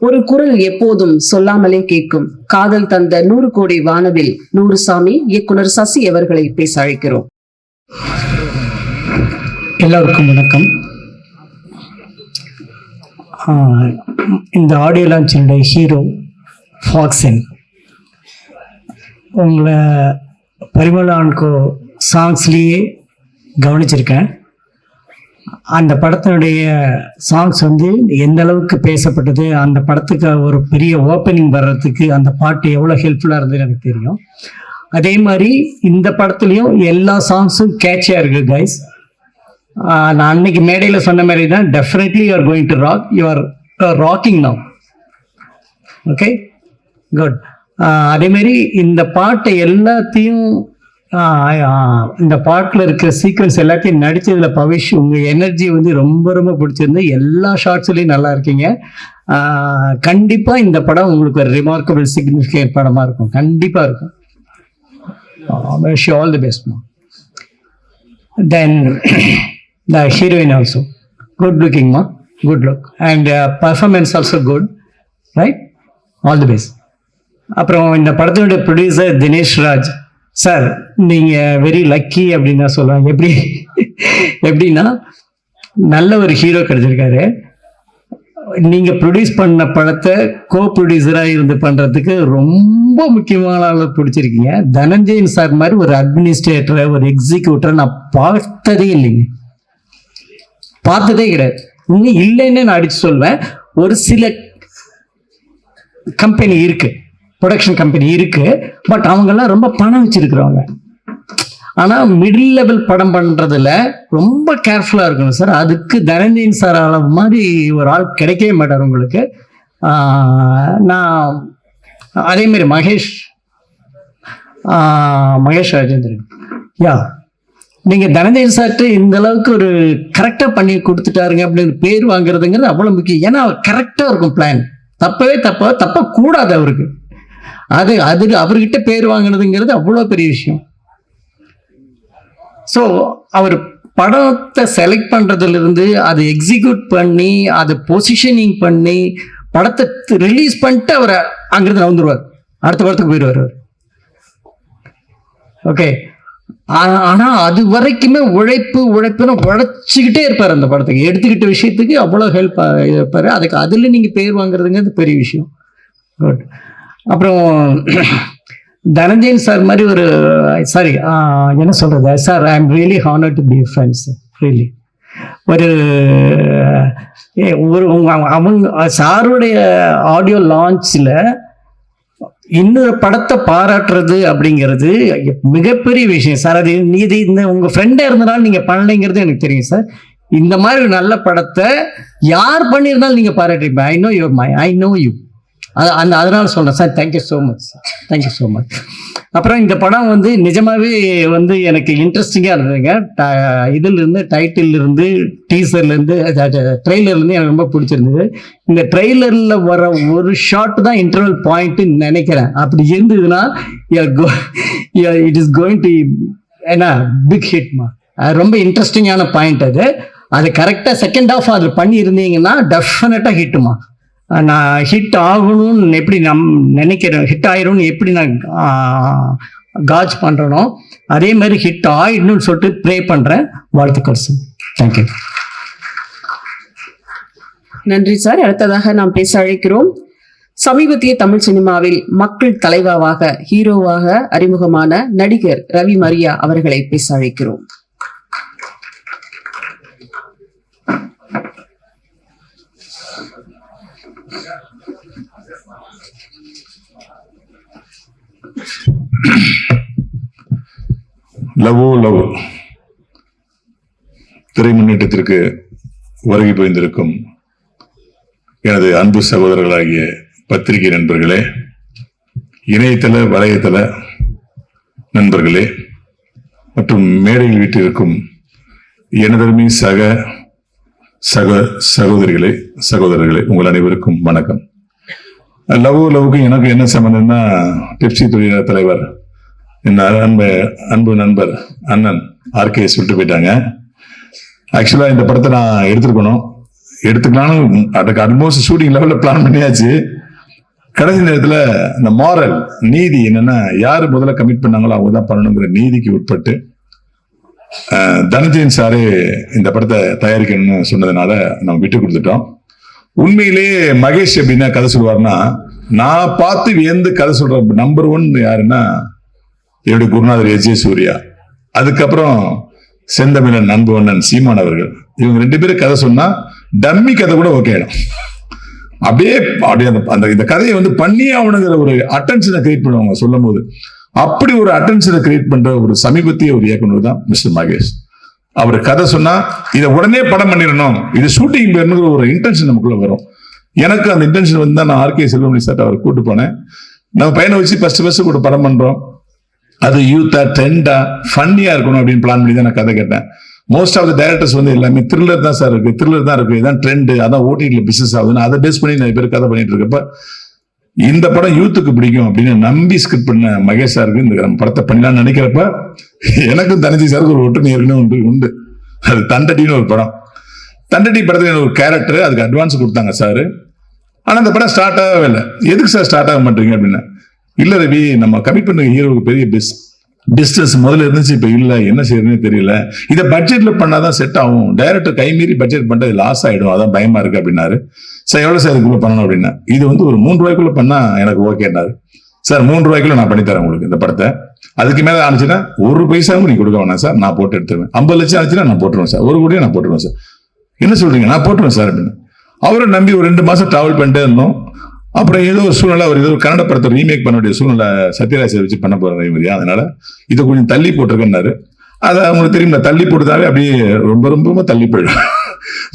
S1: ஒரு குரல் எப்போதும் சொல்லாமலே கேட்கும். காதல் தந்த 100 கோடி வானவில் நூறுசாமி இயக்குனர் சசி அவர்களை பேச அழைக்கிறோம்.
S12: எல்லாருக்கும் வணக்கம். இந்த ஆடியோ லான்ச்சினுடைய ஹீரோ ஃபாக்ஸன். உங்களை பரிமளான்கோ சாங்ஸ்லேயே கவனிச்சிருக்கேன். அந்த படத்தினுடைய சாங்ஸ் வந்து எந்த அளவுக்கு பேசப்பட்டது, அந்த படத்துக்கு ஒரு பெரிய ஓப்பனிங் வர்றதுக்கு அந்த பாட்டு எவ்வளோ ஹெல்ப்ஃபுல்லாக இருந்ததுன்னு எனக்கு தெரியும். அதே மாதிரி இந்த படத்துலையும் எல்லா சாங்ஸும் கேட்சியாக இருக்குது கைஸ். நான் அன்னைக்கு மேடையில் சொன்ன மாதிரி தான், definitely you are going to rock. You are rocking now. Okay, good. அதேமாரி இந்த பாட்டை எல்லாத்தையும் இந்த பாட்டில் இருக்கிற சீக்வன்ஸ் எல்லாத்தையும் நடிச்சதுல பவிஷ் உங்கள் எனர்ஜி வந்து ரொம்ப ரொம்ப பிடிச்சிருந்து. எல்லா ஷார்ட்ஸ்லையும் நல்லா இருக்கீங்க. கண்டிப்பாக இந்த படம் உங்களுக்கு ஒரு ரிமார்க்கபிள் சிக்னிஃபிகன்ட் படமாக இருக்கும். கண்டிப்பாக இருக்கும். Wish you all the best. Then the heroine also good looking மா, good look and performance also good, right? All the best. அப்புறம் இந்த படத்தினுடைய ப்ரொடியூசர் தினேஷ் ராஜ் சார், நீங்கள் வெரி லக்கி அப்படின்னு தான் சொல்லுவாங்க. எப்படின்னா நல்ல ஒரு ஹீரோ கிடைச்சிருக்காரு. நீங்கள் ப்ரொடியூஸ் பண்ண படத்தை கோ ப்ரொடியூசராக இருந்து பண்ணுறதுக்கு ரொம்ப முக்கியமான ஆள் பிடிச்சிருக்கீங்க. தனஞ்சயன் சார் மாதிரி ஒரு அட்மினிஸ்ட்ரேட்டரை, ஒரு எக்ஸிக்யூட்டரை நான் பார்த்ததே இல்லைங்க, பார்த்ததே கிடையாது. இன்னும் இல்லைன்னு நான் அடிச்சு சொல்வேன். ஒரு சில கம்பெனி இருக்கு, ப்ரொடக்ஷன் கம்பெனி இருக்கு, பட் அவங்கெல்லாம் ரொம்ப பணம் வச்சிருக்கிறவங்க. ஆனால் மிடில் லெவல் படம் பண்ணுறதுல ரொம்ப கேர்ஃபுல்லாக இருக்கணும் சார். அதுக்கு தனஞ்சயன் சார் அளவு மாதிரி ஒரு ஆள் கிடைக்கவே மாட்டார் உங்களுக்கு. நான் அதேமாரி மகேஷ் ராஜேந்திரன்
S6: யா நீங்க தனஞ்சயன் சார்ட்டு இந்த அளவுக்கு ஒரு கரெக்டா பண்ணி கொடுத்துட்டாருங்க அப்படின்னு பேர் வாங்குறதுங்கிறது அவ்வளவு முக்கியம். ஏன்னா கரெக்டா இருக்கும் பிளான், தப்ப கூடாது அவருக்கு. அது அவர்கிட்ட பேர் வாங்கினதுங்கிறது அவ்வளோ பெரிய விஷயம். ஸோ அவர் படத்தை செலக்ட் பண்றதுல இருந்து அதை எக்ஸிக்யூட் பண்ணி அதை பொசிஷனிங் பண்ணி படத்தை ரிலீஸ் பண்ணிட்டு அவர் அங்கிருந்து வந்துருவார், அடுத்த படத்துக்கு போயிடுவார். ஓகே, ஆனா அது வரைக்குமே உழைப்புன்னு உழைச்சிக்கிட்டே இருப்பார். அந்த படத்துக்கு எடுத்துக்கிட்ட விஷயத்துக்கு அவ்வளோ ஹெல்ப் இருப்பாரு. அதுல நீங்க பேர் வாங்குறதுங்கிறது பெரிய விஷயம். குட். அப்புறம் தனஞ்சயன் சார் மாதிரி ஒரு சாரி என்ன சொல்றது sir, I am really honoured to be friends. Really அவங்க சாருடைய ஆடியோ லான்ச்சில் இன்னொரு படத்தை பாராட்டுறது அப்படிங்கிறது மிகப்பெரிய விஷயம் சார். அது இந்த உங்க ஃப்ரெண்டா இருந்தனால நீங்க பண்ணலைங்கிறது எனக்கு தெரியும் சார். இந்த மாதிரி ஒரு நல்ல படத்தை யார் பண்ணியிருந்தாலும் நீங்க பாராட்டிருப்பேன். I know your my, I know you. அதனால சொல்றேன் sir. Thank you so much sir, thank you so much. அப்புறம் இந்த படம் நிஜமாவே எனக்கு இன்ட்ரெஸ்டிங்காக இருந்ததுங்க. இதுல இருந்து டைட்டில் இருந்து டீசர்ல இருந்து ட்ரெய்லர்ல இருந்து எனக்கு ரொம்ப பிடிச்சிருந்தது. இந்த ட்ரெய்லர்ல வர ஒரு ஷாட் தான் இன்டர்வல் பாயிண்ட் நினைக்கிறேன். அப்படி இருந்ததுன்னா இட் இஸ் கோயிங் டு ஏன்னா பிக் ஹிட்மா. ரொம்ப இன்ட்ரெஸ்டிங்கான பாயிண்ட் அது கரெக்டாக செகண்ட் ஹாஃப் அது பண்ணி இருந்தீங்கன்னா டெஃபினட்டாக ஹிட்டுமா. நான் ஹிட் ஆகணும்னு எப்படி நினைக்கிறேன், ஹிட் ஆயிடும்னு எப்படி நான் காஜ் பண்றேனோ அதே மாதிரி ஹிட் ஆயிடணும்னு சொல்லிட்டு ப்ரே பண்றேன். வாழ்த்துக்கள் சார். தேங்க்யூ.
S1: நன்றி சார். அடுத்ததாக நாம் பேச அழைக்கிறோம் சமீபத்திய தமிழ் சினிமாவில் மக்கள் தலைவாவாக ஹீரோவாக அறிமுகமான நடிகர் ரவி மரியா அவர்களை பேச அழைக்கிறோம்.
S13: லவோ லவ் திரை முன்னேற்றத்திற்கு வருகை புரிந்திருக்கும் எனது அன்பு சகோதரர்களாகிய பத்திரிகை நண்பர்களே, இணையதள வலையதள நண்பர்களே மற்றும் மேடையில் வீட்டிற்கும் எனதருமை சகோதரர்களே உங்கள் அனைவருக்கும் வணக்கம். லவ்வுக்கு எனக்கு என்ன சம்பந்தம்னா, பெப்சி தொழிலாளர் தலைவர் என் அன்பு நண்பர் அண்ணன் ஆர்கே சொல்லிட்டு போயிட்டாங்க. ஆக்சுவலா இந்த படத்தை நான் எடுத்துக்கலாம்னு அதுக்கு ஆல்மோஸ்ட் ஷூட்டிங் லெவலில் பிளான் பண்ணியாச்சு. கடைசி நேரத்தில் இந்த மாரல் நீதி என்னன்னா, யாரு முதல்ல கமிட் பண்ணாங்களோ அவங்க தான் பண்ணணுங்கிற நீதிக்கு உட்பட்டு தனஞ்சயன் சாரே இந்த படத்தை தயாரிக்கணும்னு சொன்னதுனால நம்ம விட்டு கொடுத்துட்டோம். உண்மையிலேயே மகேஷ் எப்படின்னா கதை சொல்லுவாருன்னா, நான் பார்த்து வியந்து கதை சொல்ற நம்பர் 1 யாருன்னா என்னுடைய குருநாதர் எஸ் ஜே சூர்யா, அதுக்கப்புறம் செந்தமிழன் அன்புவண்ணன் சீமான் அவர்கள். இவங்க 2 பேரும் கதை சொன்னா டம்மி கதை கூட ஓகே ஆயிடும். அப்படியே அந்த இந்த கதையை பண்ணி ஆகணுங்கிற ஒரு அட்டென்ஷனை கிரியேட் பண்ணுவாங்க சொல்லும் போது. அப்படி ஒரு அட்டென்ஷனை கிரியேட் பண்ற ஒரு சமீபத்திய ஒரு இயக்குனர் தான் மிஸ்டர் மகேஷ். அவர் கதை சொன்னா இதை உடனே படம் பண்ணிடணும், இது ஷூட்டிங் பேருங்கிற ஒரு இன்டென்ஷன் நமக்குள்ள வரும். எனக்கு அந்த இன்டென்ஷன் தான் நான் ஆர்கே செல்வமணி சார் அவர் கூட்டு போனேன். நம்ம பையனை வச்சு ஃபர்ஸ்ட் கூட படம் பண்றோம், அது யூத்தா ட்ரெண்டா ஃபன்னியா இருக்கணும் அப்படின்னு பிளான் பண்ணி தான் நான் கதை கேட்டேன். மோஸ்ட் ஆஃப் த டைரக்டர்ஸ் எல்லாமே த்ரில்லர் தான் சார் இருக்கு, த்ரில்லர் தான் இருக்கு, இதான் ட்ரெண்ட், அதான் ஓடிடில பிசினஸ் ஆகுதுன்னு அதை பேஸ் பண்ணி நிறைய பேர் கதை பண்ணிட்டு இருக்கப்ப இந்த படம் யூத்துக்கு பிடிக்கும் அப்படின்னு நம்பி ஸ்கிரிப்ட் பண்ண மகேஷ் சாருக்கு இந்த படத்தை பண்ணலாம்னு நினைக்கிறப்ப எனக்கும் தனஞ்சய் சாருக்கு ஒரு ஒற்றுமை ஏற்கனவே உண்டு. அது தண்டட்டின்னு ஒரு படம். தண்டட்டி படத்துல ஒரு கேரக்டர், அதுக்கு அட்வான்ஸ் கொடுத்தாங்க சார். ஆனா அந்த படம் ஸ்டார்ட் ஆகவே இல்லை. எதுக்கு சார் ஸ்டார்ட் ஆக மாட்டீங்க அப்படின்னா, இல்ல ரவி நம்ம கமிட் பண்ண ஹீரோவுக்கு பெரிய டிஸ்டன்ஸ் முதல்ல இருந்துச்சு, இப்ப இல்ல, என்ன செய்யறதுன்னு தெரியல, இதை பட்ஜெட்ல பண்ணாதான் செட் ஆகும், டைரக்டர் கை மீறி பட்ஜெட் பண்றது லாஸ் ஆயிடும், அதான் பயமா இருக்கு அப்படின்னாரு. சார் எவ்வளவு சார் இதுக்குள்ள பண்ணணும் அப்படின்னா, இது ஒரு 3 ரூபாய்க்குள்ள பண்ணா எனக்கு ஓகேன்னாரு. சார் 3 ரூபாய்க்குள்ள நான் பண்ணித்தரேன் உங்களுக்கு இந்த படத்தை, அதுக்கு மேல ஆனிச்சுன்னா 1 பைசாவும் நீ கொடுக்க வேணாம் சார், நான் போட்டு எடுத்துருவேன், 50 லட்சம் ஆச்சுன்னா நான் போட்டுருவேன் சார், 1 கோடியே நான் போட்டுருவேன் சார். என்ன சொல்றீங்க, நான் போட்டுருவேன் சார் அப்படின்னு. அவரை நம்பி ஒரு 2 மாசம் டிராவல் பண்ணிட்டே இருந்தோம். அப்புறம் ஏதோ ஒரு சூழ்நிலை, அவர் ஏதோ ஒரு கன்னட படத்தை ரீமேக் பண்ண வேண்டிய சூழ்நிலை சத்யராஜ் வச்சு பண்ண போற மாதிரியா, அதனால இதை கொஞ்சம் தள்ளி போட்டிருக்கேன்னாரு. அதை அவங்களுக்கு தெரியும், தள்ளி போட்டுதாவே அப்படியே ரொம்ப ரொம்ப தள்ளி போயிடும்.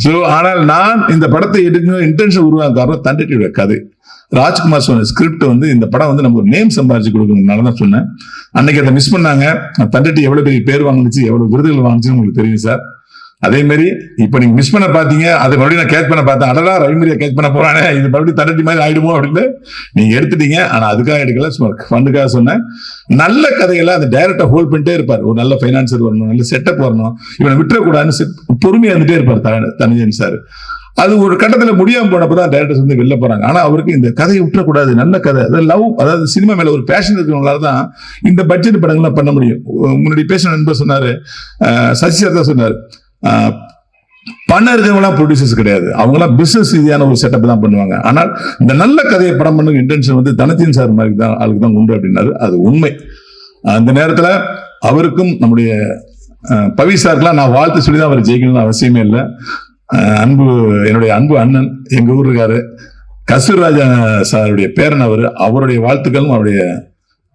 S13: ஸோ ஆனால் நான் இந்த படத்தை எடுக்கணும் இன்டென்ஷன் உருவாக்க காரணம் தண்டட்டியோட கதை. ராஜ்குமார் சொன்ன ஸ்கிரிப்ட் வந்து இந்த படம் வந்து நமக்கு ஒரு நேம் சம்பாதிச்சு கொடுக்கணும்னால தான் சொன்னேன். அன்னைக்கு அதை மிஸ் பண்ணாங்க. தண்டட்டி எவ்வளவு பெரிய பேர் வாங்கினுச்சு, எவ்வளவு விருதுகள் வாங்கிச்சுன்னு உங்களுக்கு தெரியும் சார். அதே மாதிரி இப்ப நீங்க மிஸ் பண்ண பாத்தீங்க, அதை மறுபடியும் நான் கேட்ச் பண்ண பார்த்தேன். அடடா ரவிமரியா கேட்ச் பண்ண போறானே, இது மறுபடியும் தண்டட்டி மாதிரி ஆயிடுமோ அப்படின்னு நீங்க எடுத்துட்டீங்க. ஆனா அதுக்காக எடுக்கல, ஃபண்டுக்காக சொன்னேன். நல்ல கதைகளை அந்த டைரக்டர் ஹோல்ட் பண்ணிட்டே இருப்பார். ஒரு நல்ல பைனான்சர் வரணும், நல்ல செட்டப் வரணும், இவனை விட்டுறக்கூடாதுன்னு பொறுமையா இருந்துட்டே இருப்பார் தனஞ்சயன் சார். அது ஒரு கட்டத்துல முடியாம போனப்பதான் டைரக்டர்ஸ் வந்து வெளில போறாங்க. ஆனா அவருக்கு இந்த கதையை விட்டுறக்கூடாது, நல்ல கதை, அதாவது லவ், அதாவது சினிமா மேல ஒரு பேஷன் இருக்கிறவங்களால தான் இந்த பட்ஜெட் படங்கள்லாம் பண்ண முடியும். முன்னாடி பேசின நண்பர் சொன்னாரு, சசி சார் தான் சொன்னாரு, பணம் இருக்கிறவங்களாம் ப்ரொடியூசர்ஸ் கிடையாது, அவங்களாம் பிசினஸ் ரீதியான ஒரு செட்டப் தான் பண்ணுவாங்க. ஆனால் இந்த நல்ல கதையை படம் பண்ணுங்க இன்டென்ஷன் வந்து தனத்தின் சார் மாதிரி தான் ஆளுக்கு தான் உண்டு அப்படின்னாரு. அது உண்மை. அந்த நேரத்துல அவருக்கும் நம்முடைய பவி சாருக்கெல்லாம் நான் வாழ்த்து சொல்லி தான் அவர் ஜெயிக்கணும்னு அவசியமே இல்லை. என்னுடைய அன்பு அண்ணன் எங்க ஊர் இருக்காரு, கஸ்தூர்ராஜா சாருடைய பேரன் அவருடைய வாழ்த்துக்களும் அவருடைய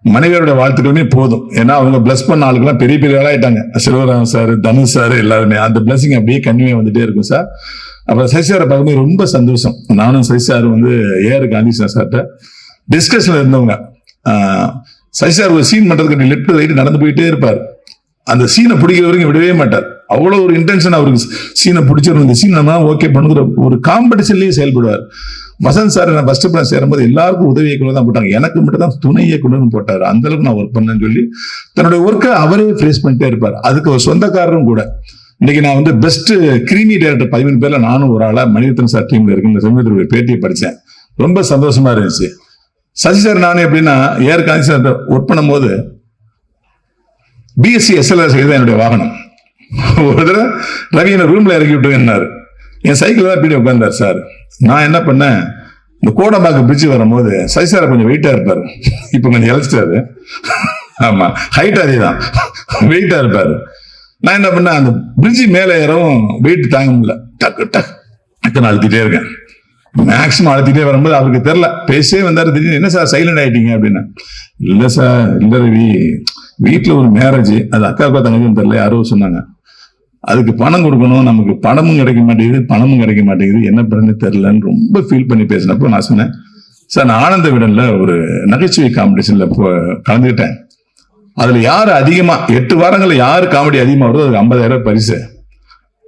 S13: மனைவியருடைய வாழ்த்துக்களுமே போதும். ஏன்னா அவங்க பிளஸ் பண்ண ஆளுக்கெல்லாம் பெரிய பெரிய ஆளாயிட்டாங்க. செல்வராமன் சார், தனுஷ் சார் எல்லாருமே அந்த பிளஸிங் அப்படியே கன்னியூவா வந்துட்டே இருக்கும் சார். அப்புறம் சசி சாரை பார்க்கும்போது ரொம்ப சந்தோஷம். நானும் சசி சார் வந்து ஏஆர் காந்தி சார்கிட்ட டிஸ்கஷன்ல இருந்தவங்க. சசி சார் ஒரு சீன் பண்றதுக்கு லெஃப்ட் ரைட் நடந்து போயிட்டே இருப்பார். அந்த சீனை பிடிக்கிற வரைக்கும் விடவே மாட்டார். அவ்வளவு ஒரு இன்டென்ஷன் அவருக்கு சீனை பிடிச்சிருந்த இந்த சீன் நம்ம ஓகே பண்ணுங்கிற ஒரு காம்படிஷன்லயே செயல்படுவார். வசந்த் சார் நான் ஃபர்ஸ்ட் படம் சேரும்போது எல்லாருக்கும் உதவி இயக்குனர் தான் போட்டாங்க, எனக்கு மட்டும் தான் துணை இயக்குனர்னு போட்டாரு. அந்த அளவுக்கு நான் ஒர்க் பண்ணேன்னு சொல்லி தன்னுடைய ஒர்க்கை அவரே ஃபேஸ் பண்ணிட்டே இருப்பார். அதுக்கு ஒரு சொந்தக்காரரும் கூட. இன்னைக்கு நான் வந்து பெஸ்ட் கிரீமி டைரக்டர் 13 பேர்ல நானும் ஒரு ஆளா மணிரத்னம் சார் டீம்ல இருக்குன்னு சமீபத்தில் பேட்டியை படிச்சேன். ரொம்ப சந்தோஷமா இருந்துச்சு. சசி சார் நானும் எப்படின்னா ஏஆர் காந்தி சார் ஒர்க் பண்ணும்போது பிஎஸ்சி எஸ்எல்ஆர் தான் என்னுடைய வாகனம். ஒரு தடவை ரவி என்ன ரூம்ல இறக்கி விட்டுருந்தாரு. என் சைக்கிள் தான் பிடி உட்கார்ந்தார் சார். நான் என்ன பண்ணேன், இந்த கோடம்பாக்கு பிரிட்ஜ் வரும்போது சசி சார் கொஞ்சம் வெயிட்டா இருப்பாரு, இப்ப கொஞ்சம் இழைச்சிட்டாரு. ஆமா, ஹைட் அதே தான், வெயிட்டா இருப்பாரு. நான் என்ன பண்ணேன், அந்த பிரிட்ஜ் மேல ஏறவும் வெயிட் தாங்க முடியல, டக்கு டக்கு அழுத்திட்டே இருக்கேன். மேக்சிமம் அழுத்திட்டே வரும்போது அவருக்கு தெரியல, பேசவே வந்தாரு. திடீர்னு என்ன சார் சைலண்ட் ஆயிட்டீங்க அப்படின்னு. இல்ல சார், இல்ல ரவி, வீட்டுல ஒரு மேரேஜ், அது அக்கா தங்கச்சும் தெரியல, யாரோ சொன்னாங்க, அதுக்கு பணம் கொடுக்கணும், நமக்கு பணமும் கிடைக்க மாட்டேங்குது, பணமும் கிடைக்க மாட்டேங்குது, என்ன பண்ணு தெரியலன்னு ரொம்ப ஃபீல் பண்ணி பேசினப்போ நான் சொன்னேன், சார் நான் ஆனந்த விடன்ல ஒரு நகைச்சுவை காம்படிஷன்ல கலந்துக்கிட்டேன். அதுல யாரு அதிகமா 8 வாரங்கள்ல யாரு காமெடி அதிகமா வருதோ அதுக்கு 50,000 பரிசு.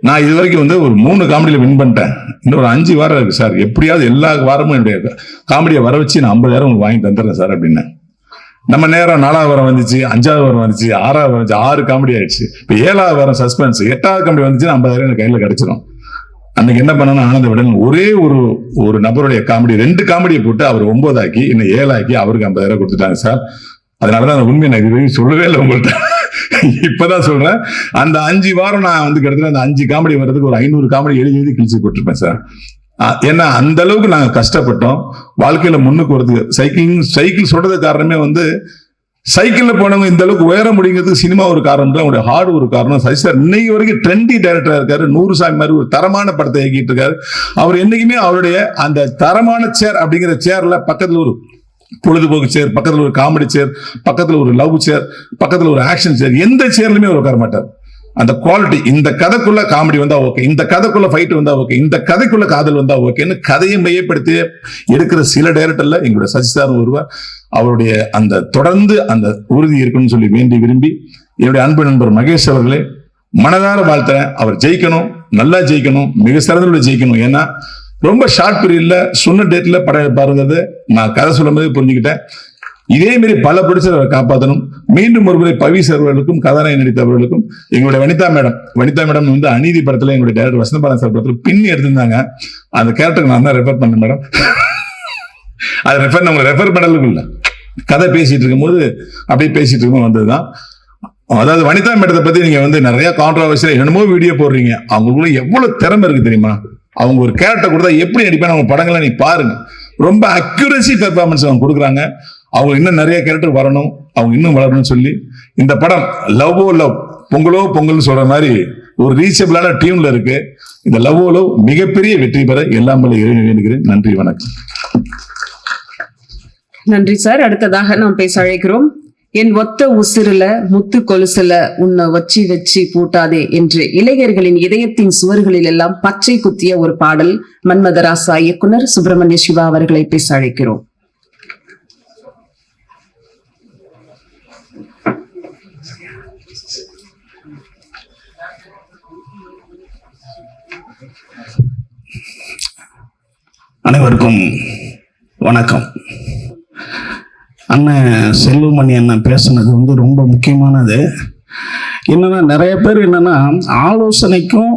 S13: நான் இது வரைக்கும் வந்து ஒரு 3 காமெடியில வின் பண்ணிட்டேன். இன்னும் ஒரு 5 வாரம் இருக்கு சார், எப்படியாவது எல்லா வாரமும் என்னுடைய காமெடியை வர வச்சு நான் 50,000 உங்களுக்கு வாங்கி தந்துடுறேன் சார் அப்படின்னு. நம்ம நேரம் 4வது வாரம் வந்துச்சு, 5வது வாரம் வந்துச்சு, 6வது வாரம் வந்துச்சு, 6 காமெடி ஆயிடுச்சு. இப்ப 7வது வாரம் சஸ்பென்ஸ், 8வது காமெடி வந்துச்சுன்னா 50,000 எனக்கு கையில கிடைச்சிடும். அன்னைக்கு என்ன பண்ணணும், ஆனந்த விடன் ஒரே ஒரு நபருடைய காமெடி 2 காமெடியை போட்டு அவர் 9 ஆக்கி இன்னும் 7 ஆக்கி அவருக்கு 50,000 கொடுத்துட்டாங்க சார். அதனாலதான் அந்த உண்மையை நான் இது சொல்லவே இல்லை உங்கள்கிட்ட, இப்பதான் சொல்றேன். அந்த 5 வாரம் நான் வந்து கிட்டத்தட்ட அந்த 5 காமெடி வர்றதுக்கு ஒரு 500 காமெடி எழுதி கிழிச்சு போட்டிருப்பேன் சார். ஏன்னா அந்த அளவுக்கு நாங்க கஷ்டப்பட்டோம் வாழ்க்கையில முன்னுக்கு வரதுக்கு. சைக்கிள் சொல்றது காரணமே வந்து சைக்கிள்ல போனவங்க இந்த அளவுக்கு உயர முடியுங்கிறதுக்கு சினிமா ஒரு காரணம் தான், அவருடைய ஹார்டு ஒரு காரணம். சசி சார் இன்னைக்கு வரைக்கும் ட்ரெண்டி டைரக்டரா இருக்காரு. 100 சாமி மாதிரி ஒரு தரமான படத்தை இயக்கிட்டு இருக்காரு. அவர் என்னைக்குமே அவருடைய அந்த தரமான சேர் அப்படிங்கிற சேர்ல பக்கத்துல ஒரு பொழுதுபோக்கு சேர், பக்கத்துல ஒரு காமெடி சேர், பக்கத்துல ஒரு லவ் சேர், பக்கத்துல ஒரு ஆக்ஷன் சேர், எந்த சேர்லயுமே அவர் உட்கார மாட்டார். அந்த குவாலிட்டி, இந்த கதைக்குள்ள காமெடி வந்தா ஓகே, இந்த கதைக்குள்ள ஃபைட் வந்தா ஓகே, இந்த கதைக்குள்ள காதல் வந்தா ஓகேன்னு கதையை மையப்படுத்தி எடுக்கிற சில டைரக்டர்ல எங்களுடைய சசி சார் ஒருவர். அவருடைய அந்த தொடர்ந்து அந்த உறுதி இருக்குன்னு சொல்லி வேண்டி விரும்பி என்னுடைய அன்பு நண்பர் மகேஷ் அவர்களே மனதார வாழ்த்துறேன். அவர் ஜெயிக்கணும், நல்லா ஜெயிக்கணும், மிக சிறந்த ஜெயிக்கணும். ஏன்னா ரொம்ப ஷார்ட் பீரியட்ல சொன்ன டேட்ல படம் பாருங்கிறது நான் கதை சொல்லும் போதே புரிஞ்சுக்கிட்டேன். இதே மாதிரி பல ப்ரொடியூசரை காப்பாற்றணும். மீண்டும் ஒருமுறை பவி சார் அவர்களுக்கும் கதாநாயகன் நடித்தவர்களுக்கும் எங்களுடைய வனிதா மேடம் வந்து அநீதி படத்துல எங்களுடைய டைரக்டர் வசந்தபாலன் சார் படத்துல பின்னி எடுத்திருந்தாங்க. அந்த கேரக்டருக்கு நான் தான் ரெஃபர் பண்ணேன் மேடம். அது நம்ம ரெஃபர் பண்ணலுக்கு இல்லை, கதை பேசிட்டு இருக்கும்போது அப்படியே பேசிட்டு இருக்கும்போது வந்ததுதான். அதாவது வனிதா மேடத்தை பத்தி நீங்க வந்து நிறைய கான்ட்ரவர்சியா என்னமோ வீடியோ போடுறீங்க. அவங்களுக்குள்ள எவ்வளவு திறமை இருக்கு தெரியுமா? அவங்க ஒரு கேரக்டர் கொடுத்தா எப்படி நடிப்பாங்க அவங்க படங்களை நீ பாருங்க. ரொம்ப அக்யூரசி பெர்ஃபார்மன்ஸ் அவங்க கொடுக்குறாங்க. அவங்க இன்னும் நிறைய கேரக்டர் வரணும், அவங்க இன்னும் வளரணும்னு சொல்லி இந்த படம் லவ் பொங்கலோ பொங்கல்னு சொல்ற மாதிரி ஒரு ரீச்சபிளான டீம்ல இருக்கு. இந்த லவ் மிகப்பெரிய வெற்றி பெற எல்லாம் வேண்டுகிறேன். நன்றி, வணக்கம்.
S1: நன்றி சார். அடுத்ததாக நாம் பேச அழைக்கிறோம் என் ஒத்த உசிரில முத்து கொலுசுல உன்னை வச்சி வச்சி பூட்டாதே என்று இளைஞர்களின் இதயத்தின் சுவர்களில் எல்லாம் பச்சை குத்திய ஒரு பாடல். மன்மதராசா இயக்குனர் சுப்பிரமணிய சிவா அவர்களை பேச அழைக்கிறோம்.
S14: அனைவருக்கும் வணக்கம். அண்ணன் செல்வமணி அண்ணன் பேசுனது வந்து ரொம்ப முக்கியமானது. என்னன்னா நிறைய பேர் என்னன்னா ஆலோசனைக்கும்,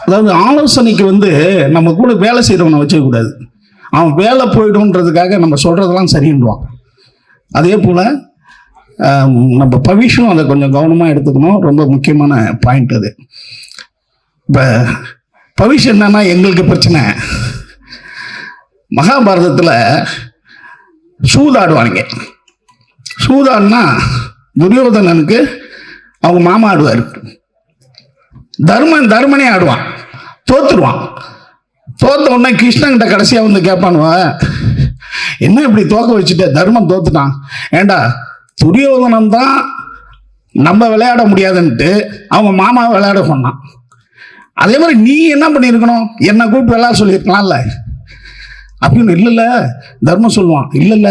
S14: அதாவது ஆலோசனைக்கு வந்து நம்ம கூட வேலை செய்கிறவனை வச்சுக்கூடாது. அவன் வேலை போய்டுன்றதுக்காக நம்ம சொல்றதெல்லாம் சரின்றான். அதே போல் நம்ம பவிஷும் அதை கொஞ்சம் கவனமாக எடுத்துக்கணும். ரொம்ப முக்கியமான பாயிண்ட் அது. இப்போ பவிஷ் என்னன்னா எங்களுக்கு பிரச்சனை, மகாபாரதத்தில் சூதாடுவானுங்க. சூதாடுனா துரியோதனனுக்கு அவங்க மாமா ஆடுவார். தர்மனே ஆடுவான், தோத்துருவான். தோத்த உடனே கிருஷ்ணன்கிட்ட கடைசியாக வந்து கேட்பானுவ, என்ன இப்படி தோக்க வச்சுட்ட, தர்மம் தோத்துட்டான். ஏண்டா துரியோதனன் தான் நம்ம விளையாட முடியாதுன்ட்டு அவங்க மாமா விளையாட சொன்னான். அதே மாதிரி நீ என்ன பண்ணியிருக்கணும், என்னை கூப்பிட்டு விளையாட சொல்லியிருக்கலாம்ல அப்படின்னு. இல்லைல்ல தர்மம் சொல்லுவான், இல்லைல்ல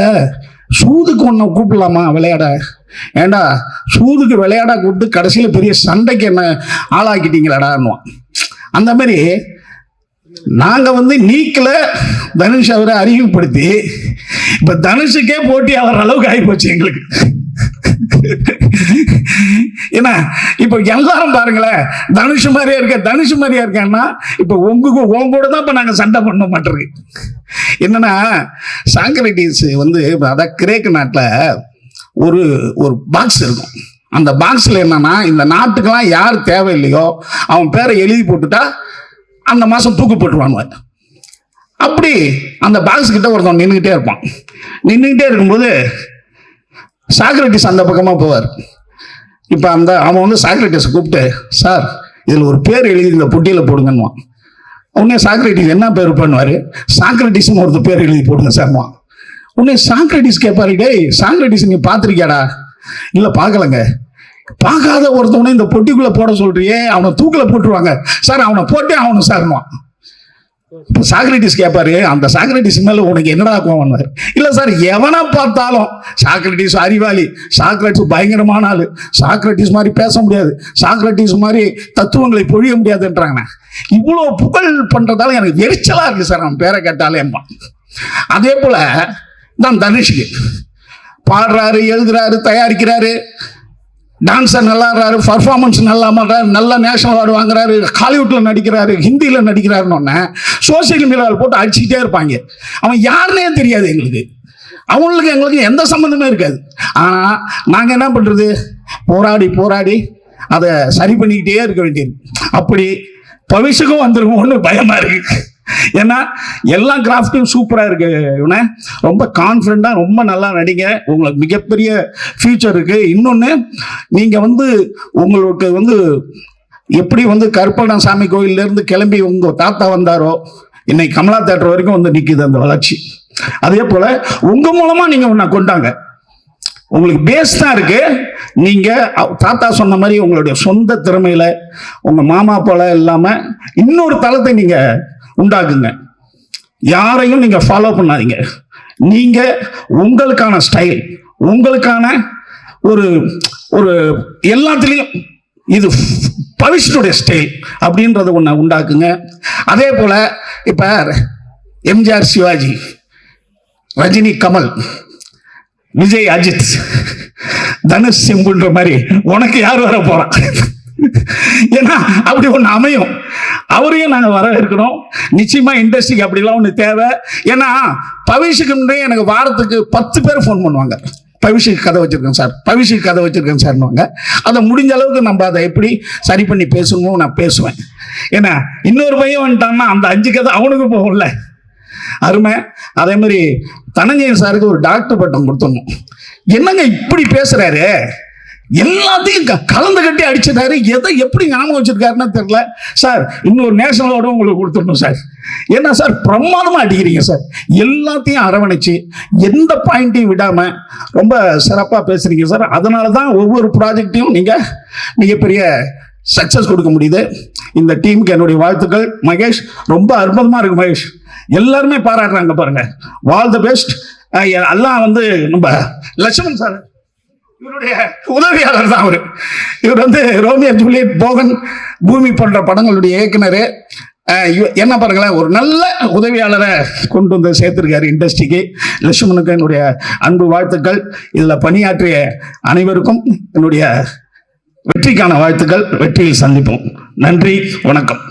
S14: சூதுக்கு ஒன்றை கூப்பிடலாமா விளையாட, ஏண்டா சூதுக்கு விளையாட கூப்பிட்டு கடைசியில் பெரிய சண்டைக்கு என்ன ஆளாக்கிட்டீங்களாடான்னுவான். அந்த மாதிரி நாங்கள் வந்து நீக்கில் தனுஷ் அவரை அறிமுகப்படுத்தி இப்போ தனுஷுக்கே போட்டி ஆகிற அளவுக்கு ஆகிப்போச்சு எங்களுக்கு. ஏன்னா இப்ப எல்லாரும் பாருங்களேன், தனுஷ் மாதிரியா இருக்கேன்னா இப்ப உங்க கூட தான் இப்ப நாங்க சண்டை பண்ண மாட்டோம். என்னன்னா சாக்ரட்டிஸ் வந்து அதான் கிரேக்க நாட்டுல ஒரு ஒரு பாக்ஸ் இருக்கும். அந்த பாக்ஸ்ல என்னன்னா இந்த நாட்டுக்கெல்லாம் யார் தேவையில்லையோ அவன் பேரை எழுதி போட்டுட்டா அந்த மாசம் தூக்கு போட்டுருவானுவ. அப்படி அந்த பாக்ஸ் கிட்ட ஒருத்தன் நின்றுகிட்டே இருப்பான். நின்றுகிட்டே இருக்கும்போது சாக்ரட்டிஸ் அந்த பக்கமா போவார். இப்போ அவன் வந்து சாக்ரட்டிஸை கூப்பிட்டு, சார் இதில் ஒரு பேர் எழுதி இந்த பொட்டியில் போடுங்கன்னுவான். உடனே சாக்ரட்டிஸ் என்ன பேர் பண்ணுவார், சாக்ரட்டிஸ்னு ஒருத்தர் பேர் எழுதி போடுங்க சார்வான். உடனே சாக்ரட்டிஸ் கேட்பாரு, டேய் சாக்ரட்டிஸ் நீ பார்த்துருக்கியாடா? இல்லை பார்க்கலங்க. பார்க்காத ஒருத்தவனே இந்த பொட்டிக்குள்ளே போட சொல்றியே, அவனை தூக்கில் போட்டுருவாங்க சார், அவனை போட்டே ஆகணும் சார்னுவான். இப்போ சாக்ரட்டிஸ் கேட்பாரு, அந்த சாக்ரட்டிஸ் மேல உனக்கு என்னடா கோவம்? இல்லை சார் எவனை பார்த்தாலும் சாக்ரட்டிஸ் அறிவாளி, சாக்ரட்டிஸ் பயங்கரமான ஆளு, சாக்ரட்டிஸ் மாதிரி பேச முடியாது, சாக்ரட்டிஸ் மாதிரி தத்துவங்களை பொழிய முடியாதுன்றாங்க. இவ்வளோ புகழ் பண்றதால எனக்கு எரிச்சலா இருக்கு சார் அவன் பேரை கேட்டாலே. அதே போல தான் தனுஷுக்கு பாடுறாரு, எழுதுறாரு, தயாரிக்கிறாரு, டான்ஸர் நல்லா ஆடுறாரு, பர்ஃபார்மன்ஸ் நல்லா பண்ணுறாரு, நல்ல நேஷனல் அவார்டு வாங்குறாரு, ஹாலிவுட்ல நடிக்கிறாரு, ஹிந்தியில் நடிக்கிறாருன்னு சோசியல் மீடியாவில் போட்டு அடிச்சுக்கிட்டே இருப்பாங்க. அவன் யாருன்னே தெரியாது எங்களுக்கு, அவங்களுக்கு எங்களுக்கு எந்த சம்மந்தமே இருக்காது. ஆனால் நாங்கள் என்ன பண்ணுறது, போராடி அதை சரி பண்ணிக்கிட்டே இருக்க வேண்டியது. அப்படி பவிஷுக்கும் வந்துருக்கும்னு பயமா இருக்கு. ஏன்னா எல்லா கிராஃப்டும் சூப்பராக இருக்கு. இவனை ரொம்ப கான்ஃபிடண்டா ரொம்ப நல்லா நடிங்க, உங்களுக்கு மிகப்பெரிய ஃபியூச்சர் இருக்கு. இன்னொன்று, நீங்கள் வந்து உங்களுக்கு வந்து எப்படி வந்து கருப்பண்ணசாமி கோயிலேருந்து கிளம்பி உங்கள் தாத்தா வந்தாரோ, இன்னைக்கு கமலா தேட்டர் வரைக்கும் வந்து நிற்கிது அந்த வளர்ச்சி. அதே போல் உங்கள் மூலமாக நீங்கள் ஒன்றை கொண்டாங்க. உங்களுக்கு பேஸ் தான் இருக்கு. நீங்க தாத்தா சொன்ன மாதிரி உங்களுடைய சொந்த திறமையில உங்க மாமா போல இல்லாம இன்னொரு தளத்தை நீங்க உண்டாக்குங்க. யாரையும் நீங்க ஃபாலோ பண்ணாதீங்க. நீங்க உங்களுக்கான ஸ்டைல், உங்களுக்கான ஒரு ஒரு எல்லாத்துலேயும் இது பவிஷ்ணுடைய ஸ்டைல் அப்படின்றத ஒன்று உண்டாக்குங்க. அதே போல இப்ப எம்ஜிஆர், சிவாஜி, ரஜினி, கமல், விஜய், அஜித், தனுஷ், சிம்புன்ற மாதிரி உனக்கு யார் வர போறான்? ஏன்னா அப்படி ஒன்று அமையும். அவரையும் நாங்கள் வரவேற்கிறோம். நிச்சயமா இண்டஸ்ட்ரிக்கு அப்படிலாம் ஒன்று தேவை. ஏன்னா பவிஷுக்கு எனக்கு வாரத்துக்கு 10 பேர் ஃபோன் பண்ணுவாங்க, பவிஷுக்கு கதை வச்சிருக்கேன் சார், பவிஷுக்கு கதை வச்சிருக்கேன் சார்னுவாங்க. அதை முடிஞ்ச அளவுக்கு நம்ம அதை எப்படி சரி பண்ணி பேசணுமோ நான் பேசுவேன். ஏன்னா இன்னொரு பையன் வந்துட்டான்னா அந்த 5 கதை அவனுக்கு போகும்ல, அருமை. அதே மாதிரி தனஞ்சயன் சாருக்கு ஒரு டாக்டர் பட்டம் கொடுத்துடணும். என்னங்க இப்படி பேசுறாரு, எல்லாத்தையும் கலந்து கட்டி அடிச்சிட்டாரு. எதை எப்படி ஞாபகம் வச்சிருக்காருன்னு தெரியல சார். இன்னொரு நேஷனலோட உங்களுக்கு கொடுத்துடணும் சார். ஏன்னா சார் பிரமாதமாக அடிக்கிறீங்க சார். எல்லாத்தையும் அரவணைச்சு எந்த பாயிண்ட்டையும் விடாம ரொம்ப சிறப்பாக பேசுறீங்க சார். அதனால தான் ஒவ்வொரு ப்ராஜெக்டையும் நீங்கள் மிகப்பெரிய சக்ஸஸ் கொடுக்க முடியுது. இந்த டீமுக்கு என்னுடைய வாழ்த்துக்கள். மகேஷ் ரொம்ப அற்புதமாக இருக்கு மகேஷ். எல்லாருமே பாராட்டுறாங்க பாருங்க. All the best. எல்லாம் வந்து நம்ம லட்சுமணன் சார் இவருடைய உதவியாளர் தான் அவரு. இவர் வந்து ரோமியோ ஜூலியட், போகன், பூமி போன்ற படங்களுடைய இயக்குனர். என்ன பாருங்களேன், ஒரு நல்ல உதவியாளரை கொண்டு வந்து சேர்த்திருக்காரு இண்டஸ்ட்ரிக்கு. லட்சுமணுக்கு என்னுடைய அன்பு வாழ்த்துக்கள். இதில் பணியாற்றிய அனைவருக்கும் என்னுடைய வெற்றிக்கான வாழ்த்துக்கள். வெற்றியில் சந்திப்போம். நன்றி, வணக்கம்.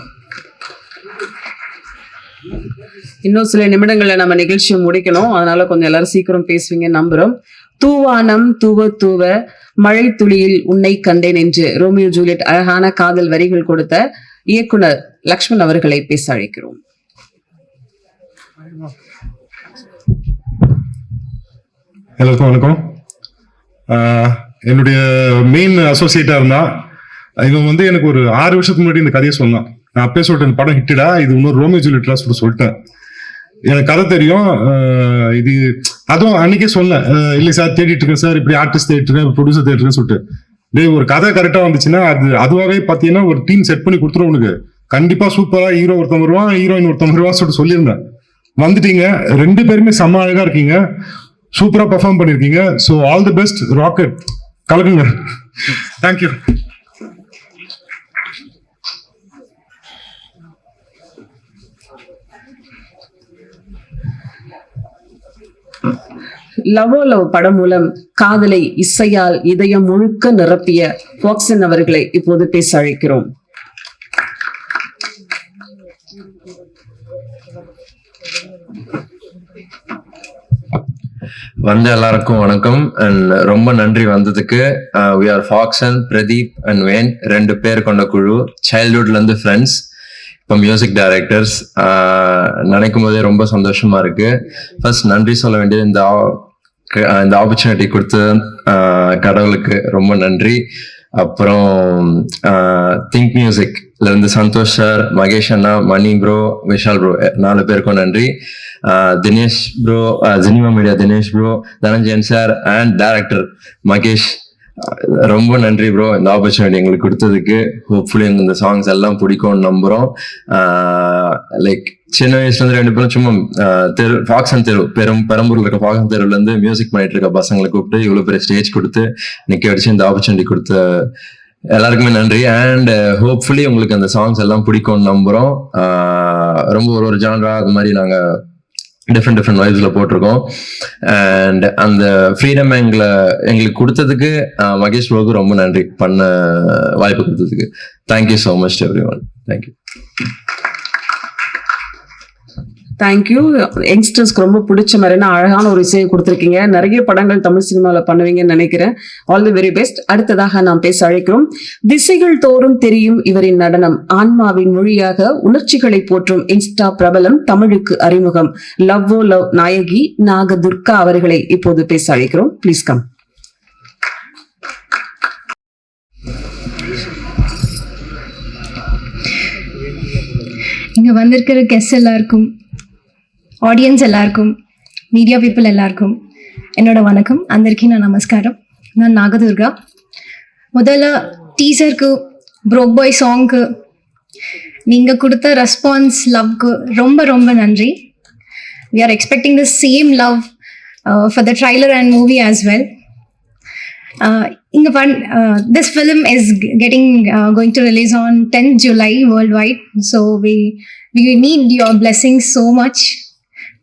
S1: இன்னும் சில நிமிடங்கள்ல நம்ம நிகழ்ச்சியை முடிக்கணும். அதனால கொஞ்சம் எல்லாரும் சீக்கிரம் பேசுவீங்க நம்புறோம். தூவானம் தூவ தூவ மழை துளியில் உன்னை கண்டேன் என்று ரோமியோ ஜூலியட் அழகான காதல் வரிகள் கொடுத்த இயக்குனர் லக்ஷ்மண் அவர்களை பேச அழைக்கிறோம்.
S15: எல்லாருக்கும் வணக்கம். என்னுடைய மெயின் அசோசியேட்டா இருந்தா இவன் வந்து எனக்கு ஒரு 6 வருஷத்துக்கு முன்னாடி இந்த கதையை சொன்னான். நான் அப்பயே சொல்லிட்டேன், படம் ஹிட்டடா, இது இன்னொரு ரோமியோ ஜூலியட்லா சொல்லிட்டேன். எனக்கு கதை தெரியும். இது அதுவும் அன்னைக்கே சொன்னேன், இல்லை சார் தேடிட்டு இருக்கேன் சார், இப்படி ஆர்டிஸ்ட் தேடிட்டு இருக்கேன், ப்ரொடியூசர் தேடிட்டு இருக்கேன்னு சொல்லிட்டு. ஒரு கதை கரெக்டா வந்துச்சுன்னா அதுவாகவே பாத்தீங்கன்னா ஒரு டீம் செட் பண்ணி கொடுத்துரும் உனக்கு. கண்டிப்பா சூப்பரா ஹீரோ ஒருத்தன் வருவான், ஹீரோயின் ஒருத்தன் வருவான் சொல்லிட்டு சொல்லியிருந்தேன். வந்துட்டீங்க, 2 பேருமே செம்ம அழகா இருக்கீங்க, சூப்பரா பெர்ஃபார்ம் பண்ணிருக்கீங்க. So all the best, rocket கலக்குங்க. தேங்க்யூ.
S1: லவ் ஓ லவ் படம் மூலம் காதலை இசையால் இதயம் முழுக்க நிரப்பிய ஃபாக்சன் அவர்களை இப்போது பேச அழைக்கிறோம்.
S16: வந்த எல்லாருக்கும் வணக்கம் அண்ட் ரொம்ப நன்றி வந்ததுக்கு. We are Faxon, Pradeep and Van, 2 பேர் கொண்ட குழு. சைல்ட்ஹுட்ல இருந்து ஃப்ரெண்ட்ஸ், இப்போ மியூசிக் டைரக்டர்ஸ். நினைக்கும் போதே ரொம்ப சந்தோஷமா இருக்கு. ஃபர்ஸ்ட் நன்றி சொல்ல வேண்டியது இந்த ஆப்பர்ச்சுனிட்டி கொடுத்த கடவுளுக்கு ரொம்ப நன்றி. அப்புறம் திங்க் மியூசிக்ல இருந்து சந்தோஷ் சார், மகேஷ் அண்ணா, மணி ப்ரோ, விஷால் ப்ரோ, 4 பேருக்கும் நன்றி. தினேஷ் ப்ரோ, ஜினிமா media Dinesh bro, Dhananjayan sir and director Mahesh, ரொம்ப நன்றி ப்ரோ இந்த ஆப்பர்ச்சுனிட்டி எங்களுக்கு கொடுத்ததுக்கு. ஹோப்ஃபுல்லி இந்த சாங்ஸ் எல்லாம் பிடிக்கும்னு நம்புறோம். லைக் சின்ன வயசுல இருந்து 2 பேரும் சும்மா தெரு, ஃபாக்சன் தெரு, பெரம்பூர்ல இருக்க ஃபாக்சன் தெருவுல இருந்து மியூசிக் பண்ணிட்டு இருக்க பசங்களை கூப்பிட்டு இவ்வளவு பெரிய ஸ்டேஜ் கொடுத்து நிக்க வச்சு இந்த ஆப்பர்ச்சுனிட்டி கொடுத்த எல்லாருக்குமே நன்றி. அண்ட் ஹோப்ஃபுல்லி உங்களுக்கு அந்த சாங்ஸ் எல்லாம் பிடிக்கும்னு நம்புறோம். ரொம்ப ஒரு ஜான்ரா அது மாதிரி நாங்க டிஃப்ரெண்ட் வைப்ஸ்ல போட்டிருக்கோம். அண்ட் அந்த ஃப்ரீடம் எங்களுக்கு கொடுத்ததுக்கு மகேஷ் ப்ரோக்கு ரொம்ப நன்றி, பண்ண வாய்ப்பு கொடுத்ததுக்கு. Thank you so much everyone. Thank you.
S1: Thank you. யங்ஸ்டர்ஸ்க்கு ரொம்ப பிடிச்ச மாதிரினா அழகான ஒரு இசையை கொடுத்துருக்கீங்க. நிறைய படங்கள் தமிழ் சினிமாவில் பண்ணுவீங்கன்னு நினைக்கிறேன். All the very best. அடுத்ததாக நாம் பேச அழைக்கிறோம். திசைகள் தோறும் தெரியும் இவரின் நடனம், ஆன்மாவின் மொழியாக உணர்ச்சிகளை போற்றும் இன்ஸ்டா பிரபலம், தமிழுக்கு அறிமுகம், லவ் ஓ லவ் நாயகி நாகதுர்கா அவர்களை இப்போது பேச அழைக்கிறோம். Please come.
S17: இங்கே வந்திருக்கிற கெஸ்ட் எல்லாருக்கும், ఆడియన్స్ எல்லாருக்கும், మీడియా పీపుల్ எல்லாருக்கும் என்னோட வணக்கம். అందరికీ నా నమస్కారం. நான் நாகதுர்கா. முதல்ல டீசருக்கு, ப்ரோக் பாய் சாங்க்கு நீங்கள் கொடுத்த ரெஸ்பான்ஸ், லவ்க்கு ரொம்ப ரொம்ப நன்றி. We are expecting the same love for the trailer and movie as well. This film is going to release on 10th July worldwide. So we need your blessings so much.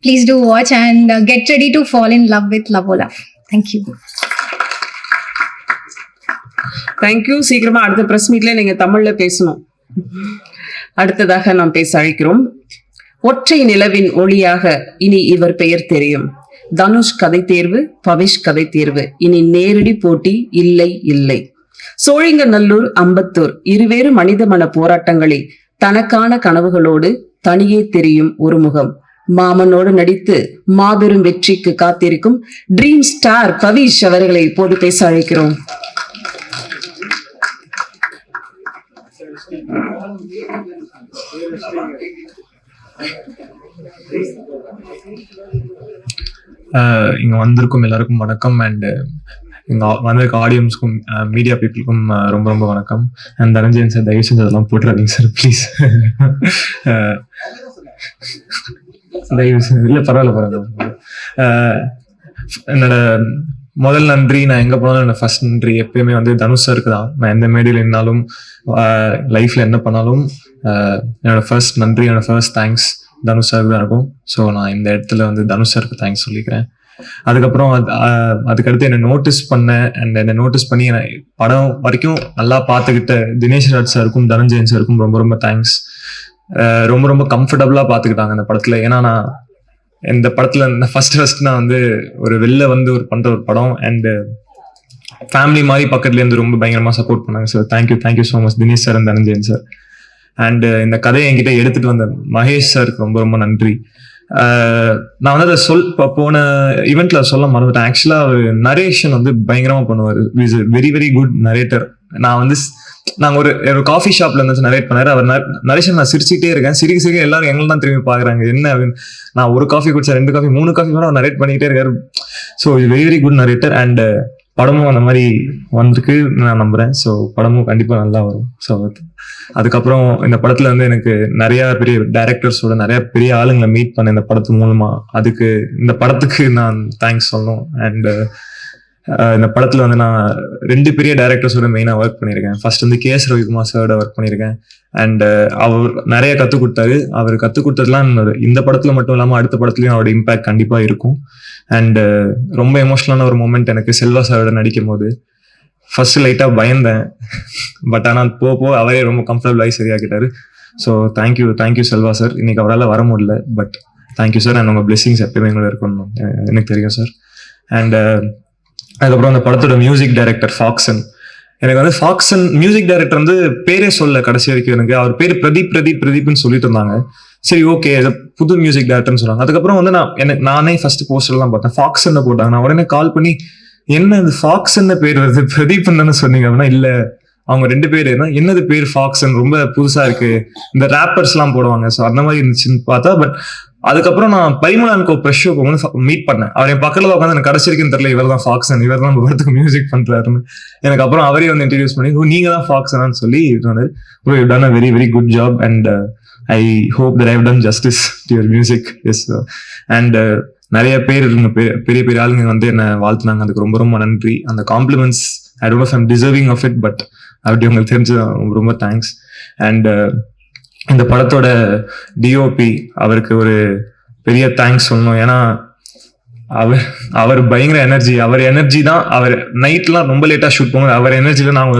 S17: Please do watch and get ready to fall in love with Love O Love. Thank you.
S1: Thank you. சீக்கிரமா அடுத்த press மீட்ல நீங்க தமிழ்ல பேசணும். அடுத்ததாக நாம் பேச அழைக்கிறோம். ஒற்றை நிலவின் ஒளியாக இனி இவர் பெயர் தெரியும். தனுஷ் கதை தேர்வு, பவிஷ் கதை தேர்வு, இனி நேரடி போட்டி இல்லை இல்லை. சோழிங்கநல்லூர், அம்பத்தூர், இருவேறு மனித மன போராட்டங்களில் தனக்கான கனவுகளோடு தனியே தெரியும் ஒரு முகம். மாமனோடு நடித்து மாபெரும் வெற்றிக்கு காத்திருக்கும் ட்ரீம் ஸ்டார் பவிஷ் அவர்களை இப்போது பேச அழைக்கிறோம்.
S18: இங்க வந்திருக்கும் எல்லாருக்கும் வணக்கம். அண்ட் இங்க வந்திருக்க ஆடியன்ஸ்க்கும் மீடியா பீப்புளுக்கும் ரொம்ப ரொம்ப வணக்கம். அண்ட் தனஞ்சயன் சார், தயவு செஞ்சு அதெல்லாம் போட்டுறாதீங்க சார் ப்ளீஸ். தயவு செஞ்சு இல்லை, பரவாயில்ல. என்னோட முதல் நன்றி, நான் எங்க போனாலும் என்னோட ஃபர்ஸ்ட் நன்றி எப்பயுமே வந்து தனுஷ் சாருக்கு தான். நான் எந்த மேடையில் இருந்தாலும் லைஃப்ல என்ன பண்ணாலும் என்னோட ஃபர்ஸ்ட் நன்றி, என்னோட ஃபர்ஸ்ட் தேங்க்ஸ் தனுஷ் சாருக்கு தான் இருக்கும். ஸோ நான் இந்த இடத்துல வந்து தனுஷ் சாருக்கு தேங்க்ஸ் சொல்லிக்கிறேன். அதுக்கப்புறம் அதுக்கடுத்து என்னை நோட்டீஸ் பண்ண அண்ட் என்னை நோட்டீஸ் பண்ணி படம் வரைக்கும் நல்லா பார்த்துக்கிட்ட தினேஷ் ராஜ் சாருக்கும் தனஞ்சயன் சாருக்கும் ரொம்ப ரொம்ப தேங்க்ஸ். ரொம்ப ரொம்ப கம்ஃபர்டபுளா பார்த்துக்கிட்டாங்க இந்த படத்துல. ஏன்னா நான் இந்த படத்துல ஃபர்ஸ்ட் நான் வந்து ஒரு வெளில வந்து ஒரு பண்ற ஒரு படம் அண்ட் ஃபேமிலி மாதிரி பக்கத்துல இருந்து ரொம்ப பயங்கரமா சப்போர்ட் பண்ணாங்க sir. Thank you so much Dinesh sir and Dhananjayan sir. And இந்த கதையை என்கிட்ட எடுத்துட்டு வந்த மகேஷ் சாருக்கு ரொம்ப ரொம்ப நன்றி. நான் வந்து அதை போன ஈவெண்ட்ல சொல்ல மறந்துட்டேன். ஆக்சுவலா அவர் நரேஷன் வந்து பயங்கரமா பண்ணுவார். Is very very good narrator. நான் வந்து நாங்க ஒரு காஃபி ஷாப்ல இருந்து நரேட் பண்ணாரு. அவர் நரேஷன் நான் சிரிச்சுட்டே இருக்கேன். சிரிக்க எல்லாரும் எங்களை தான் திரும்பி பாக்குறாங்க. என்ன நான் ஒரு காஃபி குடிச்சா 2 காஃபி 3 காஃபி கூட அவர் நரேட் பண்ணிக்கிட்டே இருக்காரு. So very very good narrator. And படமும் அந்த மாதிரி வந்திருக்கு நான் நம்புறேன். ஸோ படமும் கண்டிப்பா நல்லா வரும். ஸோ அதுக்கப்புறம் இந்த படத்துல வந்து எனக்கு நிறைய பெரிய டைரக்டர்ஸோட நிறைய பெரிய ஆளுங்களை மீட் பண்ண இந்த படத்து மூலமா. அதுக்கு இந்த படத்துக்கு நான் தேங்க்ஸ் சொல்லணும். அண்ட் இந்த படத்துல வந்து நான் 2 பெரிய டைரக்டர்ஸோட மெயினா ஒர்க் பண்ணியிருக்கேன். ஃபர்ஸ்ட் வந்து KS ரவிக்குமார் சாரோட ஒர்க் பண்ணியிருக்கேன். அண்ட் அவர் நிறைய கற்றுக் கொடுத்தாரு. அவர் கற்றுக் கொடுத்ததுலாம் இந்த படத்துல மட்டும் இல்லாமல் அடுத்த படத்துலயும் அவரோட இம்பாக்ட் கண்டிப்பா இருக்கும். அண்ட் ரொம்ப எமோஷனலான ஒரு மூமெண்ட் எனக்கு செல்வா சாரோட நடிக்கும் போது. ஃபர்ஸ்ட் லைட்டா பயந்தேன், பட் ஆனால் போக அவரே ரொம்ப கம்ஃபர்டபுள் ஆகி சரியாக்கிட்டாரு. So thank you Selva sir. இன்னைக்கு அவரால் வர முடியல, பட் தேங்க்யூ சார். அண்ட் உங்க பிளெஸிங்ஸ் எப்பயுமே எங்களோட இருக்கணும் எனக்கு தெரியும் சார். அண்ட் அதுக்கப்புறம் அந்த படத்தோட மியூசிக் டைரக்டர் ஃபாக்சன். எனக்கு வந்து ஃபாக்சன் மியூசிக் டைரக்டர் வந்து பேரே சொல்ல கடைசி வரைக்கும். எனக்கு அவர் பேர் பிரதீப்னு சொல்லிட்டு இருந்தாங்க. சரி ஓகே, புது மியூசிக் டைரக்டர்னு சொன்னாங்க. அதுக்கப்புறம் வந்து நானே ஃபர்ஸ்ட் போஸ்டர்லாம் பார்த்தேன், ஃபாக்சன் போட்டாங்க. நான் உடனே கால் பண்ணி என்ன இது ஃபாக்சன் பேர் வருது, பிரதீப் தானே சொன்னீங்க அப்படின்னா இல்ல அவங்க 2 பேர் என்னது பேர் ஃபாக்சன் ரொம்ப புதுசா இருக்கு, இந்த ரேப்பர்ஸ் எல்லாம் போடுவாங்க. ஸோ அந்த மாதிரி இருந்துச்சுன்னு பார்த்தா. பட் அதுக்கப்புறம் நான் பரிமளான்கோ ப்ரெஷ் ஷோ போகும்போது மீட் பண்ணேன். அவர் என் பக்கத்துல உட்காந்து எனக்கு கடைசி வரைக்கும் தெரியல இவர் தான் ஃபாக்சன், இவர் தான் படத்துக்கு மியூசிக் பண்றாருன்னு. எனக்கு அப்புறம் அவரே வந்து இன்ட்ரடியூஸ் பண்ணி நீங்க தான் ஃபாக்சனான்னு சொல்லி done a very very good job. And I hope that I have done justice to your music. Yes. And நிறைய பேர் பெரிய பெரிய ஆளுங்க வந்து என்ன வாழ்த்துனாங்க. அதுக்கு ரொம்ப ரொம்ப நன்றி. அந்த compliments I don't know if I am deserving of it, but அப்படி உங்களுக்கு தெரிஞ்சு ரொம்ப தேங்க்ஸ். அண்ட் இந்த படத்தோட டிஓபி அவருக்கு ஒரு பெரிய தேங்க்ஸ் சொல்லணும். ஏன்னா அவர் பயங்கர அவர் எனர்ஜி தான். அவர் நைட்லாம் ரொம்ப லேட்டா ஷூட் பண்ணுவாங்க. அவர் எனர்ஜில நான்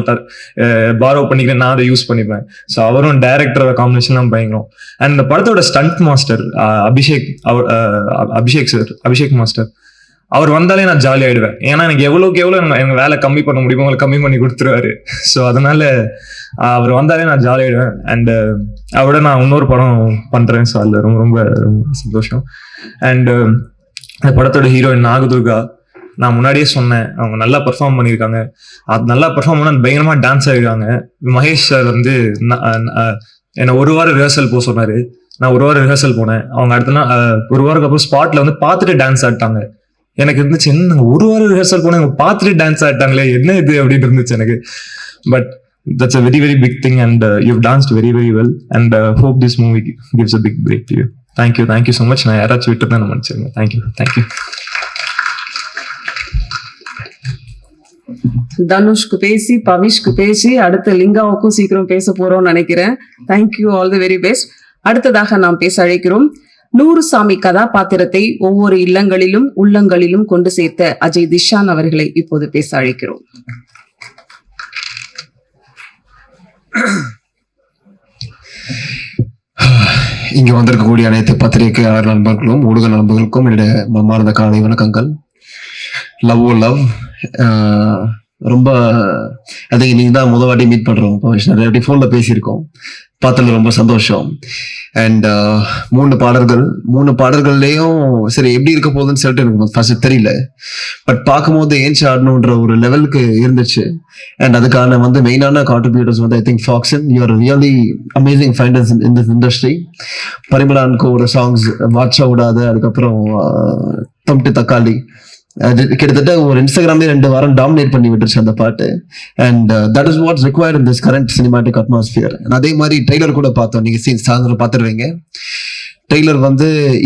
S18: பாரோ பண்ணிக்கிறேன், நான் அதை யூஸ் பண்ணிப்பேன். ஸோ அவரும் டைரக்டரோட காம்பினேஷன்லாம் பயங்கரம். அண்ட் இந்த படத்தோட ஸ்டண்ட் மாஸ்டர் அபிஷேக் மாஸ்டர், அவர் வந்தாலே நான் ஜாலி ஆயிடுவேன். ஏன்னா எனக்கு எவ்வளோக்கு எவ்வளோ எனக்கு வேலை கம்மி பண்ண முடியுமோ அவங்களை கம்மி பண்ணி கொடுத்துருவாரு. ஸோ அதனால அவர் வந்தாலே நான் ஜாலி ஆயிடுவேன். அண்ட் அவரோட நான் இன்னொரு படம் பண்றேன். ஸோ அதில் ரொம்ப ரொம்ப ரொம்ப சந்தோஷம். அண்ட் இந்த படத்தோட ஹீரோயின் நாகதுர்கா, நான் முன்னாடியே சொன்னேன் அவங்க நல்லா பெர்ஃபார்ம் பண்ணியிருக்காங்க. அது நல்லா பெர்ஃபார்ம் பண்ண பயங்கரமா டான்ஸ் ஆகிருக்காங்க. மகேஷ் சார் வந்து என்னை 1 வாரம் ரிஹர்சல் போக சொன்னாரு. நான் 1 வாரம் ரிஹர்சல் போனேன். அவங்க அடுத்த நாள் 1 வாரத்துக்கு அப்புறம் ஸ்பாட்ல வந்து பார்த்துட்டு டான்ஸ் ஆடிட்டாங்க. எனக்கு இருந்துச்சு என்ன 1 வாரம் ரிஹர்சல் போன பார்த்துட்டு டான்ஸ் ஆடிட்டாங்களே என்ன இது அப்படின்னு இருந்துச்சு எனக்கு. But that's a very very big thing and you've danced very very well and hope this movie gives a big break to you. Thank you so much. நான் யாராச்சும் விட்டு தான் நினைச்சிருங்க. Thank you.
S1: தனுஷ்க்கு பேசி பவிஷ்க்கு பேசி அடுத்த லிங்காவுக்கும் சீக்கிரம் பேச போறோம்னு நினைக்கிறேன். Thank you, all the very best. அடுத்ததாக நாம் பேச அழைக்கிறோம் 100 சாமி கதாபாத்திரத்தை ஒவ்வொரு இல்லங்களிலும் உள்ளங்களிலும் கொண்டு சேர்த்த அஜய் திஷான் அவர்களை இப்போது பேச அழைக்கிறோம்.
S19: இங்க வந்திருக்கக்கூடிய அனைத்து பத்திரிகையாளர் நண்பர்களும் ஊடக நண்பர்களுக்கும் என்னுடைய மனமார்ந்த காலை வணக்கங்கள். லவ் ரொம்ப அது நீங்க தான் முதல் வாட்டி மீட் பண்றோம். நிறைய வாட்டி போன்ல பேசியிருக்கோம். பார்த்ததுல ரொம்ப சந்தோஷம். அண்ட் மூணு பாடல்கள்லயும் சரி எப்படி இருக்க போகுதுன்னு சொல்லிட்டு எனக்கு ஃபர்ஸ்ட் தெரியல. பட் பார்க்கும்போது ஏஞ்சி ஆடணுன்ற ஒரு லெவலுக்கு இருந்துச்சு. அண்ட் அதுக்கான மெயினான contributors I think Faxon, you are really amazing finders in this industry. பரிமளான்கோட சாங்ஸ் வாட்சா விடாத, அதுக்கப்புறம் தம்ட்டு தக்காளி, அது கிட்டத்தட்ட ஒரு இன்ஸ்டாகிராம்லேயே 2 வாரம் டாமினேட் பண்ணி விட்டுருச்சு அந்த பாட்டு. And that is what's required in this current cinematic atmosphere. அதே மாதிரி ட்ரெய்லர் கூட பார்த்தோம், நீங்க சாயந்தரம் பார்த்துருவீங்க. ட்ரெய்லர்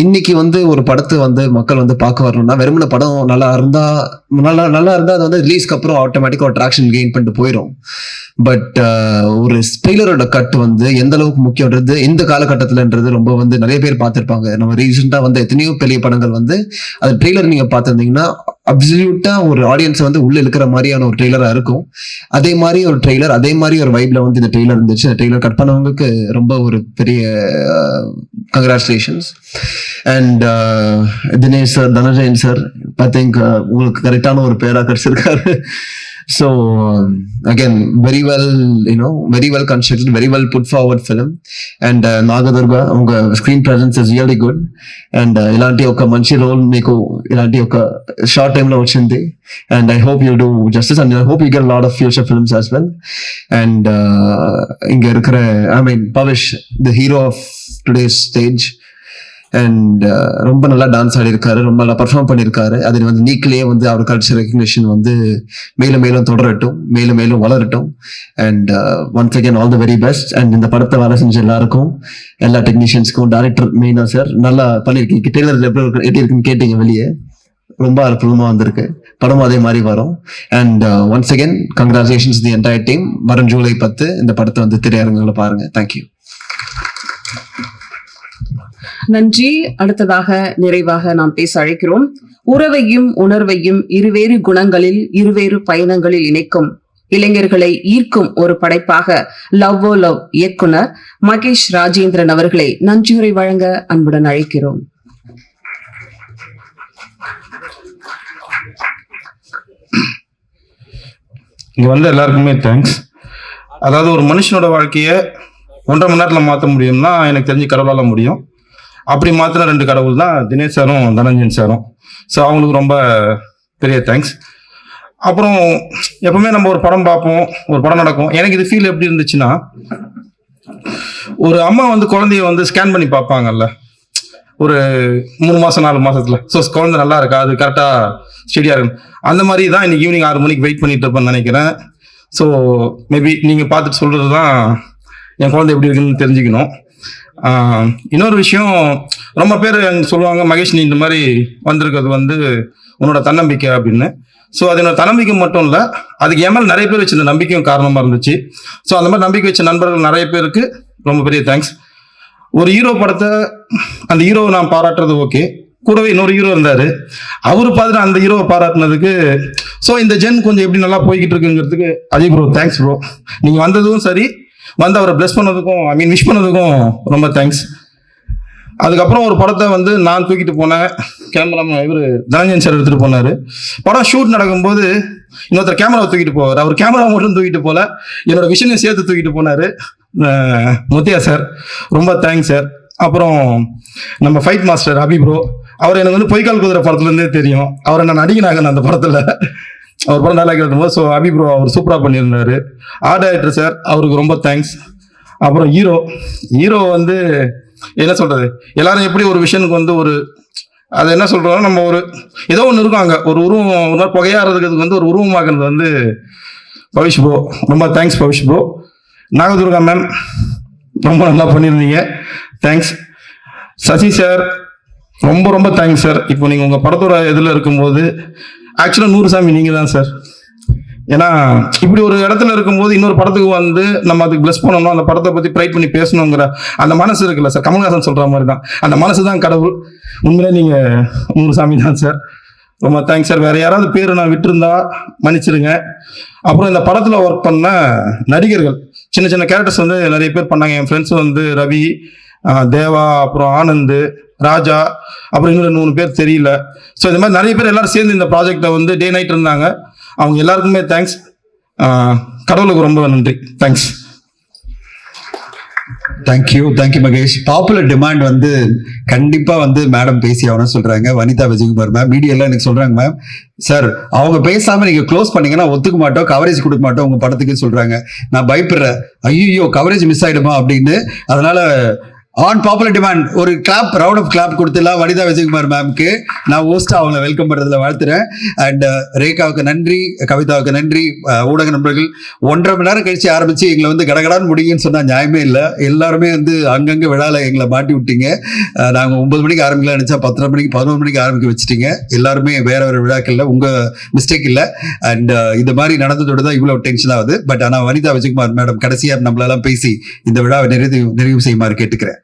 S19: இன்னைக்கு ஒரு படத்தை மக்கள் பார்க்க வரணும்னா வெறுமன படம் நல்லா இருந்தா அது ரிலீஸ்க்கு அப்புறம் ஆட்டோமேட்டிக்கா ஒரு ட்ராக்ஷன் கெயின் பண்ணிட்டு போயிடும். பட் ஒரு ட்ரெய்லரோட கட் எந்த அளவுக்கு முக்கியன்றது இந்த காலகட்டத்துலன்றது ரொம்ப நிறைய பேர் பார்த்திருப்பாங்க. நம்ம ரீசெண்டா எத்தனையோ பெரிய படங்கள் அது ட்ரெய்லர் நீங்க பார்த்திருந்தீங்கன்னா அப்சல்யூட்டா ஒரு ஆடியன்ஸ் உள்ள இருக்கிற மாதிரியான ஒரு ட்ரெய்லரா இருக்கும். அதே மாதிரி ஒரு ட்ரெய்லர், அதே மாதிரி ஒரு வைப்ல இந்த ட்ரெய்லர் இருந்துச்சு. அந்த ட்ரெய்லர் கட் பண்ணவங்களுக்கு ரொம்ப ஒரு பெரிய congratulations. And Dinesh sir, Dhananjayan sir, I think உங்களுக்கு கரெக்டான ஒரு பேரா கிடைச்சிருக்காரு. So again, very well constructed, very well put forward film. And Nagadurga, unga screen presence is really good. And ilanti oka manchi role meeku ilanti oka short time lo vachindi. And I hope you do justice, and I hope you get a lot of future films as well. And inga irukra, Pavish, the hero of today's stage. And ரொம்ப நல்லா dance ஆடி இருக்காரு, ரொம்ப நல்லா perform பண்ணியிருக்காரு. அது நீக்கிலேயே அவர் culture recognition மேலும் மேலும் தொடரட்டும், மேலும் மேலும் வளரட்டும். And once again all the very best. And இந்த படத்தை வேலை செஞ்ச எல்லாருக்கும், எல்லா டெக்னீஷியன்ஸ்க்கும், டைரக்டர் மெயினா சார் நல்லா பண்ணியிருக்கீங்க. டெய்லர் எப்படி இருக்குன்னு கேட்டீங்க, வெளியே ரொம்ப அற்புதமா வந்திருக்கு. படமும் அதே மாதிரி வரும். And once again congratulations the entire team. வரும் ஜூலை 10 இந்த படத்தை திரையரங்குகளை பாருங்க. தேங்க்யூ.
S1: நன்றி. அடுத்ததாக நிறைவாக நாம் பேச அழைக்கிறோம். உறவையும் உணர்வையும் இருவேறு குணங்களில் இருவேறு பயணங்களில் இணைக்கும் இளைஞர்களை ஈர்க்கும் ஒரு படைப்பாக லவ் ஓ லவ் இயக்குனர் மகேஷ் ராஜேந்திரன் அவர்களை நன்றியுரை வழங்க அன்புடன் அழைக்கிறோம்.
S20: இங்க எல்லாருக்குமே தேங்க்ஸ். அதாவது ஒரு மனுஷனோட வாழ்க்கையை 1.5 மணி நேரத்துல மாற்ற முடியும்னா எனக்கு தெரிஞ்சு கடவுளால முடியும். அப்படி மாத்தின 2 கடவுள் தான் தினேஷ் சாரும் தனஞ்சயன் சாரும். ஸோ அவங்களுக்கு ரொம்ப பெரிய தேங்க்ஸ். அப்புறம் எப்பவுமே நம்ம ஒரு படம் பார்ப்போம், ஒரு படம் நடக்கும். எனக்கு இது ஃபீல் எப்படி இருந்துச்சுன்னா, ஒரு அம்மா குழந்தைய ஸ்கேன் பண்ணி பார்ப்பாங்கல்ல ஒரு 3 மாசம் 4 மாசத்துல. ஸோ குழந்தை நல்லா இருக்கா, அது கரெக்டா ஸ்டெடியா இருக்கு. அந்த மாதிரி தான் இன்னைக்கு ஈவினிங் 6 மணிக்கு வெயிட் பண்ணிட்டு இருப்பேன்னு நினைக்கிறேன். ஸோ மேபி நீங்க பார்த்துட்டு சொல்றது தான் என் குழந்தை எப்படி இருக்குன்னு தெரிஞ்சுக்கணும். இன்னொரு விஷயம், ரொம்ப பேர் சொல்லுவாங்க, மகேஷ் நீ இந்த மாதிரி வந்திருக்கிறது உன்னோட தன்னம்பிக்கை அப்படின்னு. ஸோ அது என்னோட தன்னம்பிக்கை மட்டும் இல்லை, அதுக்கு என் மேல் நிறைய பேர் வச்சிருந்த நம்பிக்கையும் காரணமாக இருந்துச்சு. ஸோ அந்த மாதிரி நம்பிக்கை வச்ச நண்பர்கள் நிறைய பேருக்கு ரொம்ப பெரிய தேங்க்ஸ். ஒரு ஹீரோ படத்தை அந்த ஹீரோவை நான் பாராட்டுறது ஓகே, கூடவே இன்னொரு ஹீரோ இருந்தார், அவரு பார்த்துட்டு அந்த ஹீரோவை பாராட்டினதுக்கு. ஸோ இந்த ஜென் கொஞ்சம் எப்படி நல்லா போய்கிட்டு இருக்குங்கிறதுக்கு அஜய் ப்ரோ தேங்க்ஸ் ப்ரோ. நீங்கள் வந்ததும் சரி, அவரை பிளஸ் பண்ணதுக்கும் விஷ் பண்ணதுக்கும் ரொம்ப தேங்க்ஸ். அதுக்கப்புறம் ஒரு படத்தை நான் தூக்கிட்டு போனேன், கேமராமேன் தனஞ்சயன் சார் எடுத்துட்டு போனாரு. படம் ஷூட் நடக்கும்போது இன்னொருத்தர் கேமராவை தூக்கிட்டு போவார், அவர் கேமரா மட்டும் தூக்கிட்டு போல, என்னோட விஷனையும் சேர்த்து தூக்கிட்டு போனாரு முத்தையா சார். ரொம்ப தேங்க்ஸ் சார். அப்புறம் நம்ம ஃபைட் மாஸ்டர் அபி ப்ரோ, அவர் எனக்கு பொய்க்கால் குதிரை படத்துலேருந்தே தெரியும். அவரை நான் நடிகனாக அந்த படத்தில் அவர் படம் நல்லா கேட்டும்போது. ஸோ அபி ப்ரோ அவர் சூப்பராக பண்ணியிருந்தாரு. ஆர்ட் டைரக்டர் சார், அவருக்கு ரொம்ப தேங்க்ஸ். அப்புறம் ஹீரோ என்ன சொல்றது, எல்லாரும் எப்படி ஒரு விஷனுக்கு ஒரு அது என்ன சொல்றோம், நம்ம ஒரு ஏதோ ஒன்று இருக்கும் அங்கே ஒரு உருவம், ஒரு நாள் புகையாடுறதுக்கு ஒரு உருவமாக்குறது பவிஷ் ப்ரோ. ரொம்ப thanks Pavish bro. Nagadurga ma'am ரொம்ப நல்லா பண்ணியிருந்தீங்க, தேங்க்ஸ். சசி சார் ரொம்ப ரொம்ப தேங்க்ஸ் சார். இப்போ நீங்கள் உங்கள் படத்தோட இதில் இருக்கும்போது ஆக்சுவலாக 100 சாமி நீங்கள் தான் சார். ஏன்னா இப்படி ஒரு இடத்துல இருக்கும்போது இன்னொரு படத்துக்கு நம்ம அதுக்கு பிளஸ் பண்ணணும், அந்த படத்தை பற்றி ப்ரைட் பண்ணி பேசணுங்கிற அந்த மனசு இருக்குல்ல சார், கமல்ஹாசன் சொல்கிற மாதிரி தான், அந்த மனசு தான் கடவுள். உண்மையிலே நீங்கள் 100 சாமி தான் சார். ரொம்ப தேங்க்ஸ் சார். வேறு யாராவது பேர் நான் விட்டுருந்தா மன்னிச்சிருங்க. அப்புறம் இந்த படத்தில் ஒர்க் பண்ண நடிகர்கள், சின்ன சின்ன கேரக்டர்ஸ் நிறைய பேர் பண்ணாங்க. என் ஃப்ரெண்ட்ஸ் ரவி, தேவா, அப்புறம் ஆனந்த், ராஜா, அப்புறம் இன்னொரு 3 பேர் தெரியல. ஸோ இந்த மாதிரி நிறைய பேர் எல்லாரும் சேர்ந்து இந்த ப்ராஜெக்டை டே நைட் இருந்தாங்க. அவங்க எல்லாருக்குமே தேங்க்ஸ். கடவுளுக்கு ரொம்ப நன்றி. Thanks.
S3: Thank you Mahesh. Popular demand வந்து கண்டிப்பா வந்து மேடம் பேசி ஆகணும்னு சொல்றாங்க. வனிதா விஜயகுமார் மேம் மீடியால எனக்கு சொல்றாங்க, மேம் சார் அவங்க பேசாம நீங்க க்ளோஸ் பண்ணீங்கன்னா ஒத்துக்க மாட்டோம், கவரேஜ் கொடுக்க மாட்டோம் உங்க படத்துக்கு சொல்றாங்க. நான் பயப்படுறேன், ஐயோ கவரேஜ் மிஸ் ஆயிடுமா அப்படின்னு. அதனால ஆன் பாப்புலர் டிமாண்ட் ஒரு கிளாப், ரவுண்ட் ஆஃப் கிளாப் கொடுத்துலாம் வனிதா விஜயகுமார் மேம்க்கு. நான் ஹோஸ்டா அவங்களை வெல்கம் பண்றதுல வாழ்த்துறேன். அண்ட் ரேகாவுக்கு நன்றி, கவிதாவுக்கு நன்றி. ஊடக நண்பர்கள் 1.5 மணி நேரம் கழிச்சு ஆரம்பிச்சு எங்களை வந்து கடகடான்னு முடியுங்கன்னு சொன்னா நியாயமே இல்லை. எல்லாருமே வந்து அங்கங்க விழால எங்களை மாட்டி விட்டீங்க. நாங்கள் 9 மணிக்கு ஆரம்பிக்கலாம் நினைச்சா 10:30 மணிக்கு 11 மணிக்கு ஆரம்பிக்க வச்சுட்டீங்க. எல்லாருமே வேற விழாக்கள்ல உங்க மிஸ்டேக் இல்லை. அண்ட் இந்த மாதிரி நடந்ததோட தான் இவ்வளவு டென்ஷன் ஆகுது. பட் ஆனால் வனிதா விஜயகுமார் மேடம் கடைசியா நம்மளெல்லாம் பேசி இந்த விழாவை நிறைவு செய்யுமாறு கேட்டுக்கிறேன்.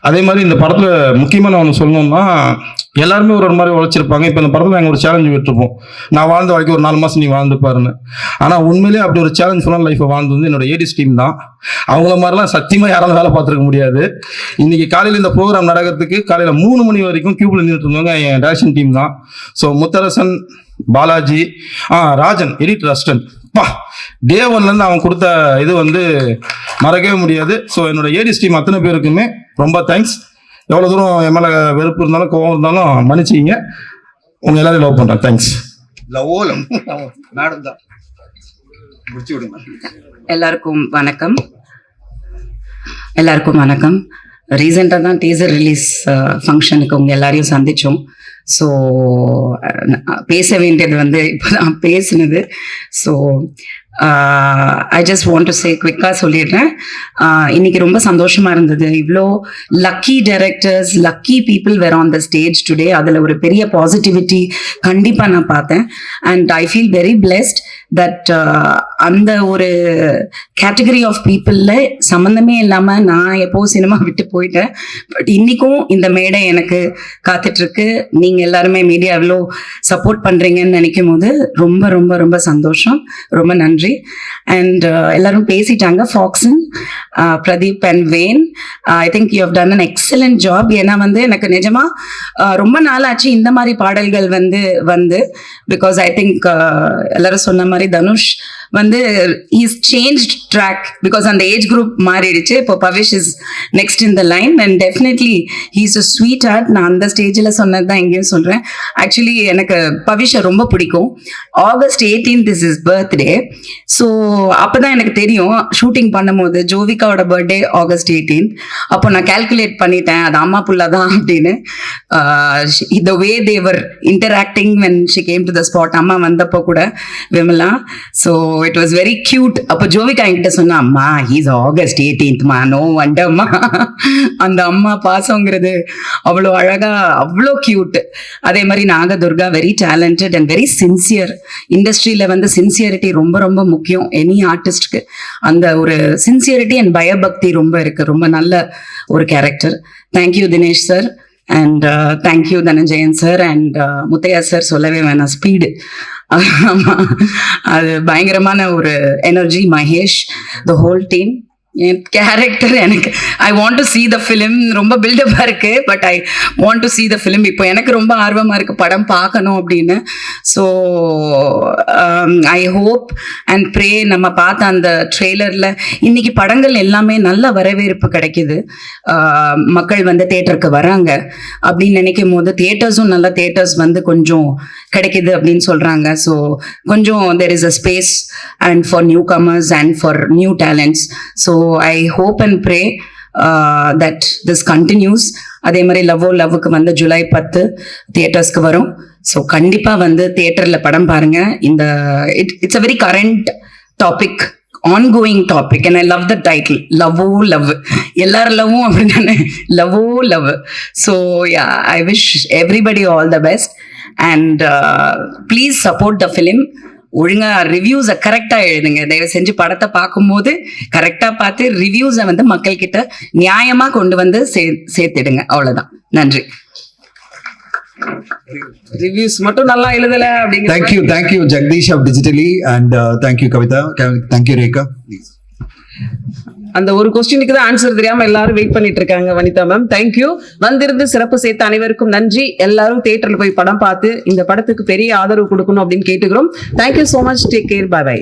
S20: அதே மாதிரி இந்த படத்துல முக்கியமான ஒன்று சொல்லணும்னா, எல்லாருமே ஒரு மாதிரி உழைச்சிருப்பாங்க. இப்போ இந்த படத்துல நாங்கள் ஒரு சேலஞ்சு விட்டுருப்போம், நான் வாழ்ந்த வரைக்கும் ஒரு 4 மாசம் நீ வாழ்ந்து பாருன்னு. ஆனால் உண்மையிலேயே அப்படி ஒரு சேலஞ்ச் ஃபுல்லாக லைஃப்பை வாழ்ந்து வந்து என்னோட ஏடிஸ் டீம் தான். அவங்கள மாதிரிலாம் சத்தியமாக யாராலும் வேலை பார்த்துருக்க முடியாது. இன்னைக்கு காலையில் இந்த ப்ரோக்ராம் நடக்கிறதுக்கு காலையில் 3 மணி வரைக்கும் கியூப்ல நின்றுட்டு இருந்தவங்க என் டைரக்ஷன் டீம் தான். So Mutharasan, Balaji, Rajan editor assistant, day 1லேருந்து அவன் கொடுத்த இது வந்து மறக்கவே முடியாது. ஸோ என்னோட ஏடிஸ் டீம் அத்தனை பேருக்குமே ரொம்ப தேங்க்ஸ். எவ்வளோ தூரம் என் மேலே வெறுப்பு இருந்தாலும் கோவம் இருந்தாலும் மன்னிச்சிங்க. உங்க எல்லாரும் லவ் பண்ணுறேன். தேங்க்ஸ்.
S3: மேடம் தான் முடிச்சு விடுங்க.
S21: எல்லாருக்கும் வணக்கம். ரீசெண்டாக தான் டீசர் ரிலீஸ் ஃபங்க்ஷனுக்கு உங்கள் எல்லாரையும் சந்தித்தோம். ஸோ பேச வேண்டியது வந்து இப்போ தான் பேசினது. So I just want to say குவிக்காக சொல்லிடுறேன். இன்னைக்கு ரொம்ப சந்தோஷமாக இருந்தது. இவ்வளோ lucky directors, lucky people were on the stage today. அதில் ஒரு பெரிய பாசிட்டிவிட்டி கண்டிப்பாக நான் பார்த்தேன். And I feel very blessed that அந்த ஒரு கேட்டகரி ஆஃப் பீப்புளில் சம்மந்தமே இல்லாமல் நான் எப்போ சினிமா விட்டு போயிட்டேன். பட் இன்றைக்கும் இந்த மேடை எனக்கு காத்துட்ருக்கு. நீங்கள் எல்லாருமே மீடியா எவ்வளோ சப்போர்ட் பண்ணுறீங்கன்னு நினைக்கும் போது ரொம்ப ரொம்ப ரொம்ப சந்தோஷம். ரொம்ப நன்றி. அண்ட் எல்லாரும் பேசிட்டாங்க. Faxon, Pradeep and Van, I think you have done an excellent job. ஏன்னா வந்து எனக்கு நிஜமாக ரொம்ப நாளாச்சு இந்த மாதிரி பாடல்கள் வந்து பிகாஸ் ஐ திங்க் எல்லாரும் சொன்ன மாதிரி தனுஷ் வந்து இஸ் சேஞ்ச் ட்ராக் பிகாஸ் அந்த ஏஜ் குரூப் மாறிடுச்சு. இப்போ Pavish is next in the line and definitely he is a sweetheart. நான் அந்த ஸ்டேஜில் சொன்னது தான் எங்கேயும் சொல்கிறேன். ஆக்சுவலி எனக்கு பவிஷை ரொம்ப பிடிக்கும். August 18th is is birthday. So அப்போ தான் எனக்கு தெரியும் ஷூட்டிங் பண்ணும்போது ஜோவிகாவோட பர்த்டே August 18th. அப்போ நான் கால்குலேட் பண்ணிட்டேன் அது அம்மா புள்ள தான் அப்படின்னு. The way they were interacting when she came to the spot, அம்மா வந்தப்போ கூட Vimala. So it was very cute. அப்போ ஜோவிகா என்கிட்ட சொன்னா, அம்மா ஹீஸ் August 18th மா, நோ வண்டம்மா. அந்த அம்மா பாசங்கிறது அவ்வளோ அழகா, அவ்வளோ கியூட். அதே மாதிரி Nagadurga very talented and very sincere. இண்டஸ்ட்ரியில வந்து சின்சியரிட்டி ரொம்ப ரொம்ப முக்கியம் எனி ஆர்டிஸ்ட்க்கு. அந்த ஒரு சின்சியரிட்டி அண்ட் பயபக்தி ரொம்ப இருக்கு. ரொம்ப நல்ல ஒரு character. Thank you Dinesh sir and thank you Dhananjayan sir and Muthaiya sir. சொல்லவே வேணாம், ஸ்பீடு அது பயங்கரமான ஒரு energy. Mahesh, the whole team. என் கேரக்டர் எனக்கு I want to see the film. ரொம்ப பில்டப்பாக இருக்கு but I want to see the film. இப்போ எனக்கு ரொம்ப ஆர்வமாக இருக்கு படம் பார்க்கணும் அப்படின்னு. So I hope and pray நம்ம பார்த்த அந்த ட்ரெய்லரில் இன்னைக்கு படங்கள் எல்லாமே நல்ல வரவேற்பு கிடைக்குது. மக்கள் வந்து தேட்டருக்கு வராங்க அப்படின்னு நினைக்கும் போது தியேட்டர்ஸும் நல்ல தியேட்டர்ஸ் வந்து கொஞ்சம் கிடைக்குது அப்படின்னு சொல்கிறாங்க. ஸோ கொஞ்சம் there is a space and for new commerce and for new talents. So I hope and pray that this continues. அதே மாதிரி லவ்வுக்கு வந்து July 10 தியேட்டர்ஸ்க்கு வரும். ஸோ கண்டிப்பாக வந்து தியேட்டரில் படம் பாருங்க. இந்த it's a very current topic, ongoing topic and I love the title, love. எல்லார் லவ்வும் அப்படிதானே, love. So yeah, I wish everybody all the best and please support the film. ஒழுங்கா ரிவ்யூஸை கரெக்டாக எழுதுங்க. தயவு செஞ்சு படத்தை பார்க்கும்போது கரெக்டாக பார்த்து ரிவ்யூஸை வந்து மக்கள் கிட்ட நியாயமாக கொண்டு வந்து சேர்த்துடுங்க. அவ்வளோதான். நன்றி.
S1: ரிவ்யூஸ் மட்டும் நல்லா எழுதல அப்படிங்க.
S3: Thank you Jagadeesh of digitally and thank you Kavitha, thank you Rekha.
S1: அந்த ஒரு கொஸ்டினுக்கு தான் ஆன்சர் தெரியாம எல்லாரும் வெயிட் பண்ணிட்டு இருக்காங்க. Vanitha ma'am thank you. வந்திருந்து சிறப்பு சேர்த்த அனைவருக்கும் நன்றி. எல்லாரும் தியேட்டர்ல போய் படம் பார்த்து இந்த படத்துக்கு பெரிய ஆதரவு கொடுக்கணும் அப்படின்னு கேட்டுக்கிறோம். Thank you so much. Take care. Bye by.